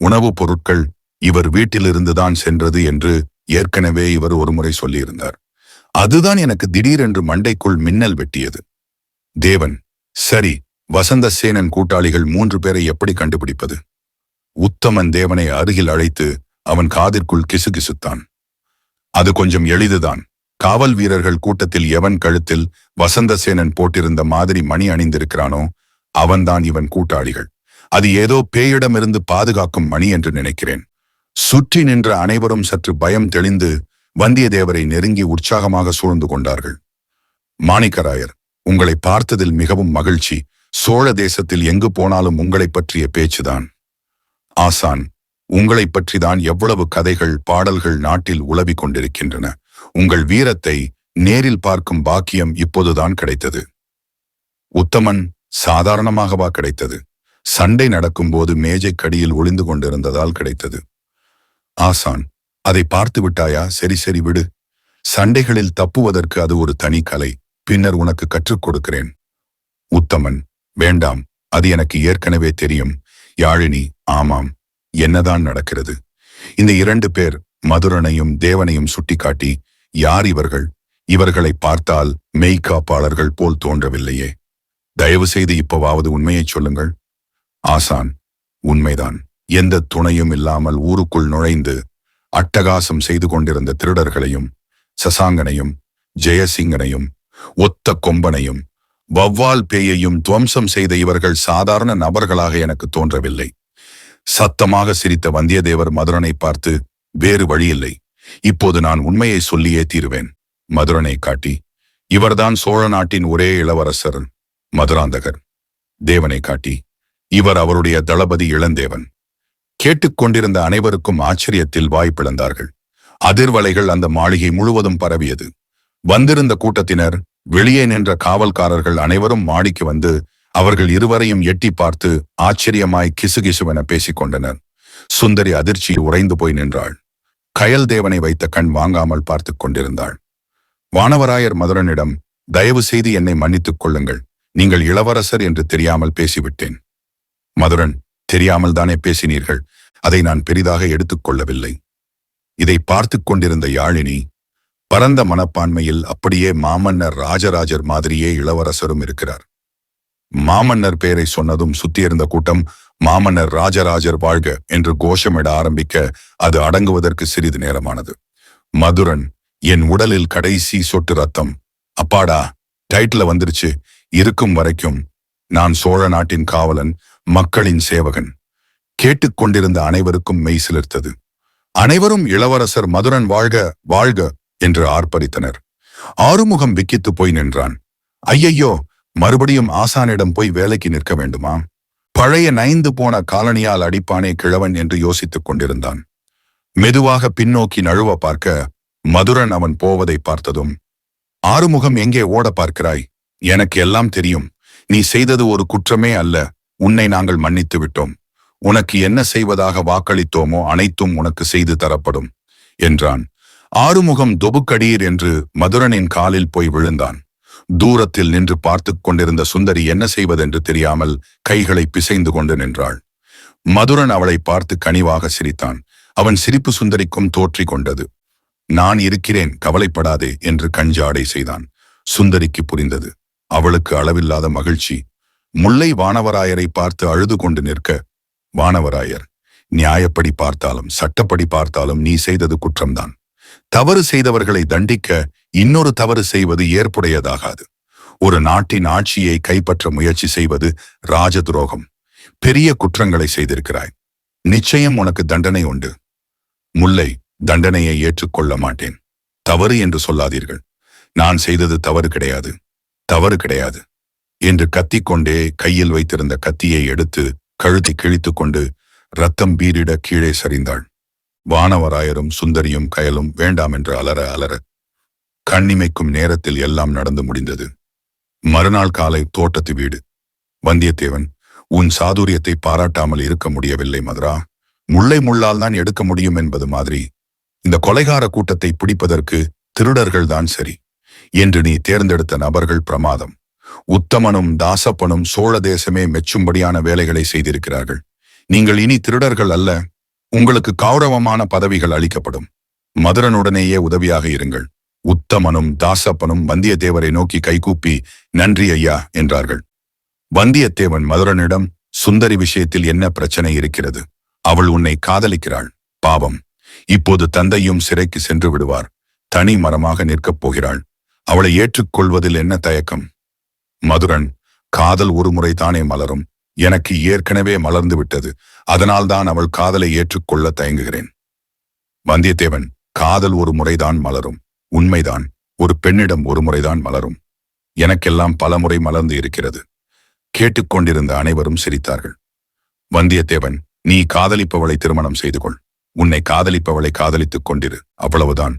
உணவுப் பொருட்கள் இவர் வீட்டிலிருந்துதான் சென்றது என்று ஏற்கனவே இவர் ஒருமுறை சொல்லியிருந்தார். அதுதான் எனக்கு திடீரென்று மண்டைக்குள் மின்னல் வெட்டியது. தேவன், சரி, வசந்த சேனன் கூட்டாளிகள் 3 பேரை எப்படி கண்டுபிடிப்பது? உத்தமன் தேவனை அருகில் அழைத்து அவன் காதிற்குள் கிசுகிசுத்தான். அது கொஞ்சம் எளிதுதான். காவல் வீரர்கள் கூட்டத்தில் எவன் கழுத்தில் வசந்தசேனன் போட்டிருந்த மாதிரி மணி அணிந்திருக்கிறானோ அவன்தான் இவன் கூட்டாளிகள். அது ஏதோ பேயிடமிருந்து பாதுகாக்கும் மணி என்று நினைக்கிறேன். சுற்றி நின்ற அனைவரும் சற்று பயம் தெளிந்து வந்தியத்தேவரை நெருங்கி உற்சாகமாக சூழ்ந்து கொண்டார்கள். மாணிக்கராயர், உங்களை பார்த்ததில் மிகவும் மகிழ்ச்சி. சோழ தேசத்தில் எங்கு போனாலும் உங்களை பற்றிய பேச்சுதான். ஆசான், உங்களை பற்றிதான் எவ்வளவு கதைகள் பாடல்கள் நாட்டில் உலவிக் கொண்டிருக்கின்றன. உங்கள் வீரத்தை நேரில் பார்க்கும் பாக்கியம் இப்போதுதான் கிடைத்தது. உத்தமன், சாதாரணமாகவா கிடைத்தது? சண்டை நடக்கும்போது மேஜைக்கடியில் ஒளிந்து கொண்டிருந்ததால் கிடைத்தது. ஆசான், அதை பார்த்து விட்டாயா? சரி சரி, விடு. சண்டைகளில் தப்புவதற்கு அது ஒரு தனி கலை. பின்னர் உனக்கு கற்றுக் கொடுக்கிறேன். உத்தமன், வேண்டாம், அது எனக்கு ஏற்கனவே தெரியும். யாழினி, ஆமாம், என்னதான் நடக்கிறது? இந்த 2 பேர் மதுரனையும் தேவனையும் சுட்டிக்காட்டி, யார் இவர்கள்? இவர்களை பார்த்தால் மெய்காப்பாளர்கள் போல் தோன்றவில்லையே. தயவு செய்து இப்பவாவது உண்மையை சொல்லுங்கள். ஆசான், உண்மைதான். எந்த துணையும் இல்லாமல் ஊருக்குள் நுழைந்து அட்டகாசம் செய்து கொண்டிருந்த திருடர்களையும் சசாங்கனையும் ஜெயசிங்கனையும் ஒத்த கொம்பனையும் வவ்வால் பேயையும் துவம்சம் செய்த இவர்கள் சாதாரண நபர்களாக எனக்கு தோன்றவில்லை. சத்தமாக சிரித்த வந்தியத்தேவர் மதுரனை பார்த்து, வேறு வழியில்லை, இப்போது நான் உண்மையை சொல்லியே தீருவேன். மதுரனை காட்டி, இவர்தான் சோழ நாட்டின் ஒரே இளவரசர் மதுராந்தகர். தேவனை காட்டி, இவர் அவருடைய தளபதி இளந்தேவன். கேட்டுக்கொண்டிருந்த அனைவருக்கும் ஆச்சரியத்தில் வாய் பிளந்தார்கள். அதிர்வலைகள் அந்த மாளிகை முழுவதும் பரவியது. வந்திருந்த கூட்டத்தினர், வெளியே நின்ற காவல்காரர்கள் அனைவரும் மாடிக்கு வந்து அவர்கள் இருவரையும் எட்டி பார்த்து ஆச்சரியமாய் கிசுகிசுவென பேசிக் கொண்டனர். சுந்தரி அதிர்ச்சியில் உறைந்து போய் நின்றாள். கயல் தேவனை வைத்த கண் வாங்காமல் பார்த்து கொண்டிருந்தாள். வானவராயர் மதுரனிடம், தயவு செய்து என்னை மன்னித்துக் கொள்ளுங்கள், நீங்கள் இளவரசர் என்று தெரியாமல் பேசிவிட்டேன். மதுரன், தெரியாமல் தானே பேசினீர்கள், அதை நான் பெரிதாக எடுத்துக்கொள்ளவில்லை. இதை பார்த்து கொண்டிருந்த யாழினி, பரந்த மனப்பான்மையில் அப்படியே மாமன்னர் ராஜராஜர் மாதிரியே இளவரசரும் இருக்கிறார். மாமன்னர் பெயரை சொன்னதும் சுத்தியிருந்த கூட்டம் மாமன்னர் ராஜராஜர் வாழ்க என்று கோஷமிட ஆரம்பிக்க அது அடங்குவதற்கு சிறிது நேரமானது. மதுரன், என் உடலில் கடைசி சொட்டு ரத்தம். அப்பாடா, டைட்டில் வந்துருச்சு. இருக்கும் வரைக்கும் நான் சோழ நாட்டின் காவலன், மக்களின் சேவகன். கேட்டுக்கொண்டிருந்த அனைவருக்கும் மெய் சிலிர்த்தது. அனைவரும் இளவரசர் மதுரன் வாழ்க வாழ்க என்று ஆர்ப்பரித்தனர். ஆறுமுகம் விக்கித்து போய் நின்றான். ஐயையோ, மறுபடியும் ஆசானிடம் போய் வேலைக்கு நிற்க வேண்டுமா? பழைய நைந்து போன காலனியால் அடிப்பானே கிழவன் என்று யோசித்துக் கொண்டிருந்தான். மெதுவாக பின்னோக்கி நழுவ பார்க்க மதுரன் அவன் போவதை பார்த்ததும், ஆறுமுகம் எங்கே ஓட பார்க்கிறாய்? எனக்கு எல்லாம் தெரியும். நீ செய்தது ஒரு குற்றமே அல்ல. உன்னை நாங்கள் மன்னித்து விட்டோம். உனக்கு என்ன செய்வதாக வாக்களித்தோமோ அனைத்தும் உனக்கு செய்து தரப்படும் என்றான். ஆறுமுகம் தொபுக்கடீர் என்று மதுரனின் காலில் போய் விழுந்தான். தூரத்தில் நின்று பார்த்து கொண்டிருந்த சுந்தரி என்ன செய்வதென்று தெரியாமல் கைகளை பிசைந்து கொண்டு நின்றாள். மதுரன் அவளை பார்த்து கனிவாக சிரித்தான். அவன் சிரிப்பு சுந்தரிக்கும் தோற்றிக் கொண்டது. நான் இருக்கிறேன், கவலைப்படாதே என்று கஞ்சாடை செய்தான். சுந்தரிக்கு புரிந்தது. அவளுக்கு அளவில்லாத மகிழ்ச்சி. முல்லை வானவராயரை பார்த்து அழுது கொண்டு நிற்க, வானவராயர், நியாயப்படி பார்த்தாலும் சட்டப்படி பார்த்தாலும் நீ செய்தது குற்றம்தான். தவறு செய்தவர்களை தண்டிக்க இன்னொரு தவறு செய்வது ஏற்புடையதாகாது. ஒரு நாட்டின் ஆட்சியை கைப்பற்ற முயற்சி செய்வது ராஜ துரோகம். பெரிய குற்றங்களை செய்திருக்கிறாய். நிச்சயம் உனக்கு தண்டனை உண்டு. முல்லை, தண்டனையை ஏற்றுக்கொள்ள மாட்டேன். தவறு என்று சொல்லாதீர்கள். நான் செய்தது தவறு கிடையாது, தவறு கிடையாது என்று கத்திக்கொண்டே கையில் வைத்திருந்த கத்தியை எடுத்து கழுத்தை கிழித்து கொண்டு ரத்தம் பீரிட கீழே சரிந்தாள். வானவராயரும் சுந்தரியும் கயலும் வேண்டாம் என்று அலற அலற கண்ணிமைக்கும் நேரத்தில் எல்லாம் நடந்து முடிந்தது. மறுநாள் காலை தோட்டத்து வீடு. வந்தியத்தேவன், உன் சாதுரியத்தை பாராட்டாமல் இருக்க முடியவில்லை மதுரா. முல்லை முள்ளால் தான் எடுக்க முடியும் என்பது மாதிரி இந்த கொலைகார கூட்டத்தை பிடிப்பதற்கு திருடர்கள்தான் சரி என்று நீ தேர்ந்தெடுத்த நபர்கள் பிரமாதம். உத்தமனும் தாசப்பனும் சோழ தேசமே மெச்சும்படியான வேலைகளை செய்திருக்கிறார்கள். நீங்கள் இனி திருடர்கள் அல்ல. உங்களுக்கு கௌரவமான பதவிகள் அளிக்கப்படும். மதுரனுடனேயே உதவியாக இருங்கள். உத்தமனும் தாசப்பனும் வந்தியத்தேவரை நோக்கி கைகூப்பி நன்றி ஐயா என்றார்கள். வந்தியத்தேவன் மதுரனிடம், சுந்தரி விஷயத்தில் என்ன பிரச்சனை இருக்கிறது? அவள் உன்னை காதலிக்கிறாள். பாவம், இப்போது தந்தையும் சிறைக்கு சென்று விடுவார். தனி மரமாக நிற்கப் போகிறாள். அவளை ஏற்றுக்கொள்வதில் என்ன தயக்கம்? மதுரன், காதல் ஒரு முறைதானே மலரும். எனக்கு ஏற்கனவே மலர்ந்து விட்டது. அதனால்தான் அவள் காதலை ஏற்றுக்கொள்ள தயங்குகிறேன். வந்தியத்தேவன், காதல் ஒரு முறைதான் மலரும். உண்மைதான், ஒரு பெண்ணிடம் ஒரு முறைதான் மலரும். எனக்கெல்லாம் பல முறை மலர்ந்து இருக்கிறது. கேட்டுக்கொண்டிருந்த அனைவரும் சிரித்தார்கள். வந்தியத்தேவன், நீ காதலிப்பவளை திருமணம் செய்து கொள். உன்னை காதலிப்பவளை காதலித்துக் கொண்டிரு. அவ்வளவுதான்.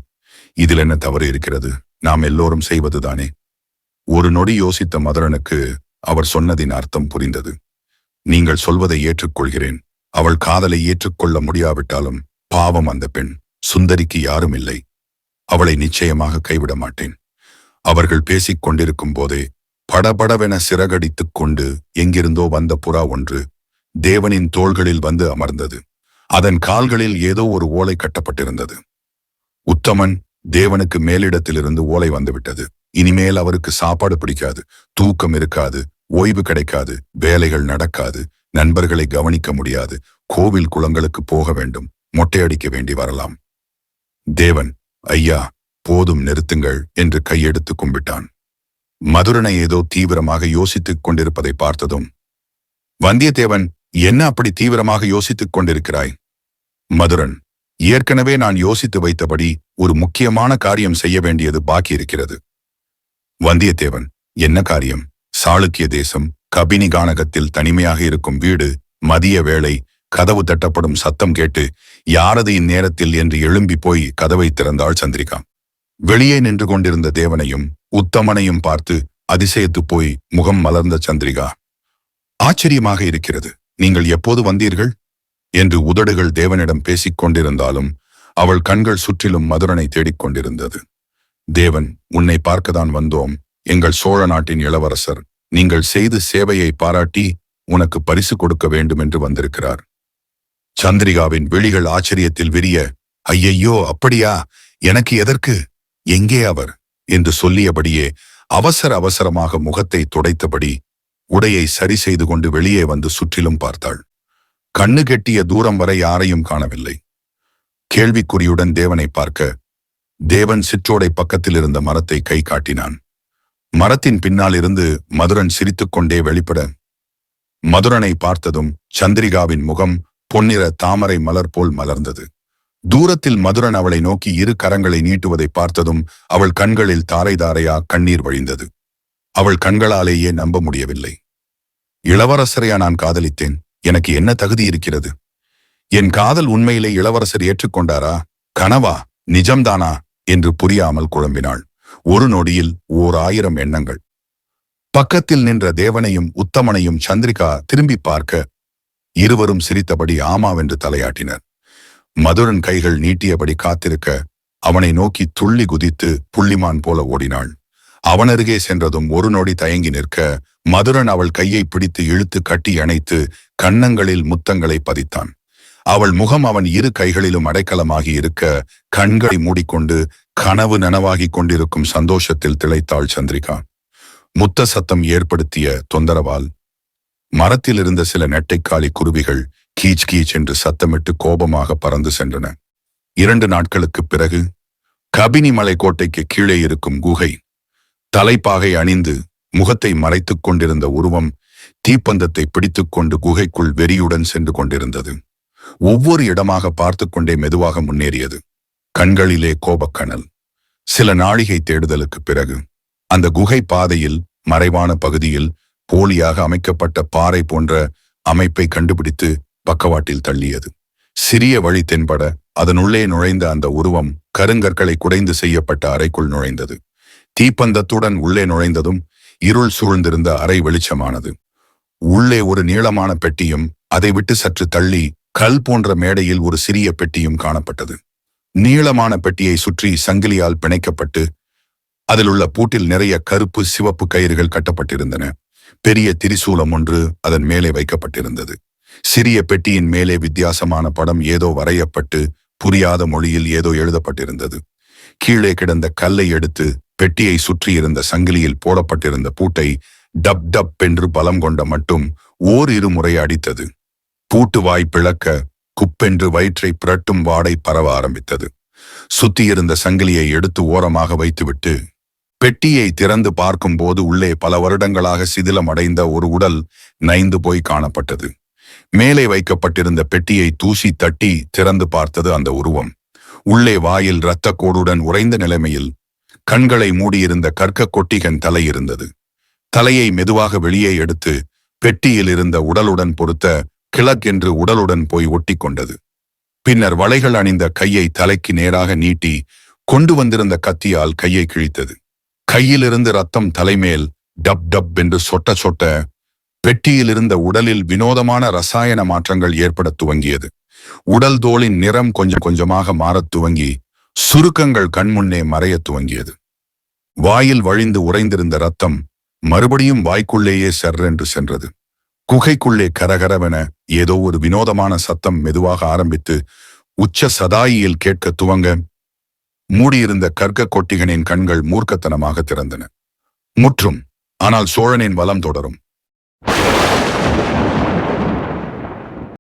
இதில் என்ன தவறு இருக்கிறது? நாம் எல்லோரும் செய்வதுதானே. ஒரு நொடி யோசித்த மதுரனுக்கு அவர் சொன்னதின் அர்த்தம் புரிந்தது. நீங்கள் சொல்வதை ஏற்றுக்கொள்கிறேன். அவள் காதலை ஏற்றுக்கொள்ள முடியாவிட்டாலும் பாவம் அந்த பெண். சுந்தரிக்கு யாரும் இல்லை. அவளை நிச்சயமாக கைவிட மாட்டேன். அவர்கள் பேசிக் கொண்டிருக்கும் போதே படபடவென சிறகடித்துக் கொண்டு எங்கிருந்தோ வந்த புறா ஒன்று தேவனின் தோள்களில் வந்து அமர்ந்தது. அதன் கால்களில் ஏதோ ஒரு ஓலை கட்டப்பட்டிருந்தது. உத்தமன், தேவனுக்கு மேலிடத்திலிருந்து ஓலை வந்துவிட்டது. இனிமேல் அவருக்கு சாப்பாடு பிடிக்காது, தூக்கம் இருக்காது, ஓய்வு கிடைக்காது, வேலைகள் நடக்காது, நண்பர்களை கவனிக்க முடியாது, கோவில் குளங்களுக்கு போக வேண்டும், மொட்டையடிக்க வேண்டி வரலாம். தேவன், ஐயா போதும், நிறுத்துங்கள் என்று கையெடுத்து கும்பிட்டான். மதுரனை ஏதோ தீவிரமாக யோசித்துக் கொண்டிருப்பதை பார்த்ததும், வந்தியத்தேவன், என்ன அப்படி தீவிரமாக யோசித்துக் கொண்டிருக்கிறாய்? மதுரன், ஏற்கனவே நான் யோசித்து வைத்தபடி ஒரு முக்கியமான காரியம் செய்ய வேண்டியது பாக்கி இருக்கிறது. வந்தியத்தேவன், என்ன காரியம்? சாளுக்கிய தேசம், கபினி கானகத்தில் தனிமையாக இருக்கும் வீடு. மதிய வேளை கதவு தட்டப்படும் சத்தம் கேட்டு யாரது இந்நேரத்தில் என்று எழும்பி போய் கதவை திறந்தாள் சந்திரிகா. வெளியே நின்று கொண்டிருந்த தேவனையும் உத்தமனையும் பார்த்து அதிசயத்து போய் முகம் மலர்ந்த சந்திரிகா, ஆச்சரியமாக இருக்கிறது. நீங்கள் எப்போது வந்தீர்கள் என்று உதடுகள் தேவனிடம் பேசிக் கொண்டிருந்தாலும் அவள் கண்கள் சுற்றிலும் மதுரனை தேடிக் கொண்டிருந்தது. தேவன், உன்னை பார்க்கத்தான் வந்தோம். எங்கள் சோழ நாட்டின் இளவரசர் நீங்கள் செய்து சேவையை பாராட்டி உனக்கு பரிசு கொடுக்க வேண்டும் என்று வந்திருக்கிறார். சந்திரிகாவின் விழிகள் ஆச்சரியத்தில் விரிய, ஐயையோ, அப்படியா? எனக்கு எதற்கு? எங்கே அவர் என்று சொல்லியபடியே அவசர அவசரமாக முகத்தை துடைத்தபடி உடையை சரி செய்து கொண்டு வெளியே வந்து சுற்றிலும் பார்த்தாள். கண்ணு கெட்டிய தூரம் வரை யாரையும் காணவில்லை. கேள்விக்குறியுடன் தேவனை பார்க்க தேவன் சிற்றோடை பக்கத்தில் இருந்த மரத்தை கை காட்டினான். மரத்தின் பின்னால் இருந்து மதுரன் சிரித்துக்கொண்டே வெளிப்பட மதுரனை பார்த்ததும் சந்திரிகாவின் முகம் பொன்னிற தாமரை மலர் போல் மலர்ந்தது. தூரத்தில் மதுரன் அவளை நோக்கி இரு கரங்களை நீட்டுவதை பார்த்ததும் அவள் கண்களில் தாரை தாரையா கண்ணீர் வழிந்தது. அவள் கண்களாலேயே நம்ப முடியவில்லை. இளவரசரையா நான் காதலித்தேன்? எனக்கு என்ன தகுதி இருக்கிறது? என் காதல் உண்மையிலே இளவரசர் ஏற்றுக்கொண்டாரா? கனவா? நிஜம்தானா என்று புரியாமல் குழம்பினாள். ஒரு நொடியில் 1000 எண்ணங்கள். பக்கத்தில் நின்ற தேவனையும் உத்தமனையும் சந்திரிகா திரும்பி பார்க்க இருவரும் சிரித்தபடி ஆமாவென்று தலையாட்டினர். மதுரன் கைகள் நீட்டியபடி காத்திருக்க அவனை நோக்கி துள்ளி குதித்து புள்ளிமான் போல ஓடினாள். அவனருகே சென்றதும் ஒரு நொடி தயங்கி நிற்க மதுரன் அவள் கையை பிடித்து இழுத்து கட்டி அணைத்து கன்னங்களில் முத்தங்களை பதித்தான். அவள் முகம் அவன் இரு கைகளிலும் அடைக்கலமாகி இருக்க கண்களை மூடிக்கொண்டு கனவு நனவாகிக் கொண்டிருக்கும் சந்தோஷத்தில் திளைத்தாள் சந்திரிகா. முத்த சத்தம் ஏற்படுத்திய தொந்தரவால் மரத்தில் இருந்த சில நெட்டைக்காளி குருவிகள் கீச் கீச் என்று சத்தமிட்டு கோபமாக பறந்து சென்றன. 2 நாட்களுக்குப் பிறகு கபினி மலை கோட்டைக்கு கீழே இருக்கும் குகை. தலைப்பாகை அணிந்து முகத்தை மறைத்துக் கொண்டிருந்த உருவம் தீப்பந்தத்தை பிடித்துக்கொண்டு குகைக்குள் வெறியுடன் சென்று கொண்டிருந்தது. ஒவ்வொரு இடமாக பார்த்து கொண்டே மெதுவாக முன்னேறியது. கண்களிலே கோபக்கனல். சில நாழிகை தேடுதலுக்குப் பிறகு அந்த குகை பாதையில் மறைவான பகுதியில் போலியாக அமைக்கப்பட்ட பாறை போன்ற அமைப்பை கண்டுபிடித்து பக்கவாட்டில் தள்ளியது. சிறிய வழி தென்பட அதனுள்ளே நுழைந்த அந்த உருவம் கருங்கற்களை குடைந்து செய்யப்பட்ட அறைக்குள் நுழைந்தது. தீப்பந்தத்துடன் உள்ளே நுழைந்ததும் இருள் சூழ்ந்திருந்த அறை வெளிச்சமானது. உள்ளே ஒரு நீளமான பெட்டியும் அதை விட்டு சற்று தள்ளி கல் போன்ற மேடையில் ஒரு சிறிய பெட்டியும் காணப்பட்டது. நீளமான பெட்டியை சுற்றி சங்கிலியால் பிணைக்கப்பட்டு அதில் உள்ள பூட்டில் நிறைய கருப்பு சிவப்பு கயிறுகள் கட்டப்பட்டிருந்தன. பெரிய திரிசூலம் ஒன்று அதன் மேலே வைக்கப்பட்டிருந்தது. சிறிய பெட்டியின் மேலே வித்தியாசமான படம் ஏதோ வரையப்பட்டு புரியாத மொழியில் ஏதோ எழுதப்பட்டிருந்தது. கீழே கிடந்த கல்லை எடுத்து பெட்டியை சுற்றியிருந்த சங்கிலியில் போடப்பட்டிருந்த பூட்டை டப் டப் என்று பலம் கொண்ட மட்டும் ஓரிரு முறை அடித்தது. பூட்டு வாய் பிளக்க குப்பென்று வயிற்றை புரட்டும் வாடை பரவ ஆரம்பித்தது. சுத்தியிருந்த சங்கிலியை எடுத்து ஓரமாக வைத்துவிட்டு பெட்டியை திறந்து பார்க்கும்போது உள்ளே பல வருடங்களாக சிதிலம் அடைந்த ஒரு உடல் நைந்து போய் காணப்பட்டது. மேலே வைக்கப்பட்டிருந்த பெட்டியை தூசி தட்டி திறந்து பார்த்தது அந்த உருவம். உள்ளே வாயில் இரத்த கோடுடன் உறைந்த நிலைமையில் கண்களை மூடியிருந்த கற்க கொட்டிகன் தலை இருந்தது. தலையை மெதுவாக வெளியே எடுத்து பெட்டியில் இருந்த உடலுடன் பொருத்த கிழக் என்று உடலுடன் போய் ஒட்டி கொண்டது. பின்னர் வளைகள் அணிந்த கையை தலைக்கு நேராக நீட்டி கொண்டு வந்திருந்த கத்தியால் கையை கிழித்தது. கையிலிருந்து ரத்தம் தலைமேல் டப் டப் என்று சொட்ட சொட்ட பெட்டியில் இருந்த உடலில் வினோதமான ரசாயன மாற்றங்கள் ஏற்பட துவங்கியது. உடல் தோலின் நிறம் கொஞ்சம் கொஞ்சமாக மாறத் துவங்கி சுருக்கங்கள் கண்முன்னே மறைய துவங்கியது. வாயில் வழிந்து உறைந்திருந்த ரத்தம் மறுபடியும் வாய்க்குள்ளேயே செர்ரென்று சென்றது. குகைக்குள்ளே கரகரவென ஏதோ ஒரு வினோதமான சத்தம் மெதுவாக ஆரம்பித்து உச்ச சதாயியில் கேட்க துவங்க மூடியிருந்த கற்க கொட்டிகனின் கண்கள் மூர்க்கத்தனமாக திறந்தன. முற்றும். ஆனால் சோழனின் வலம் தொடரும்.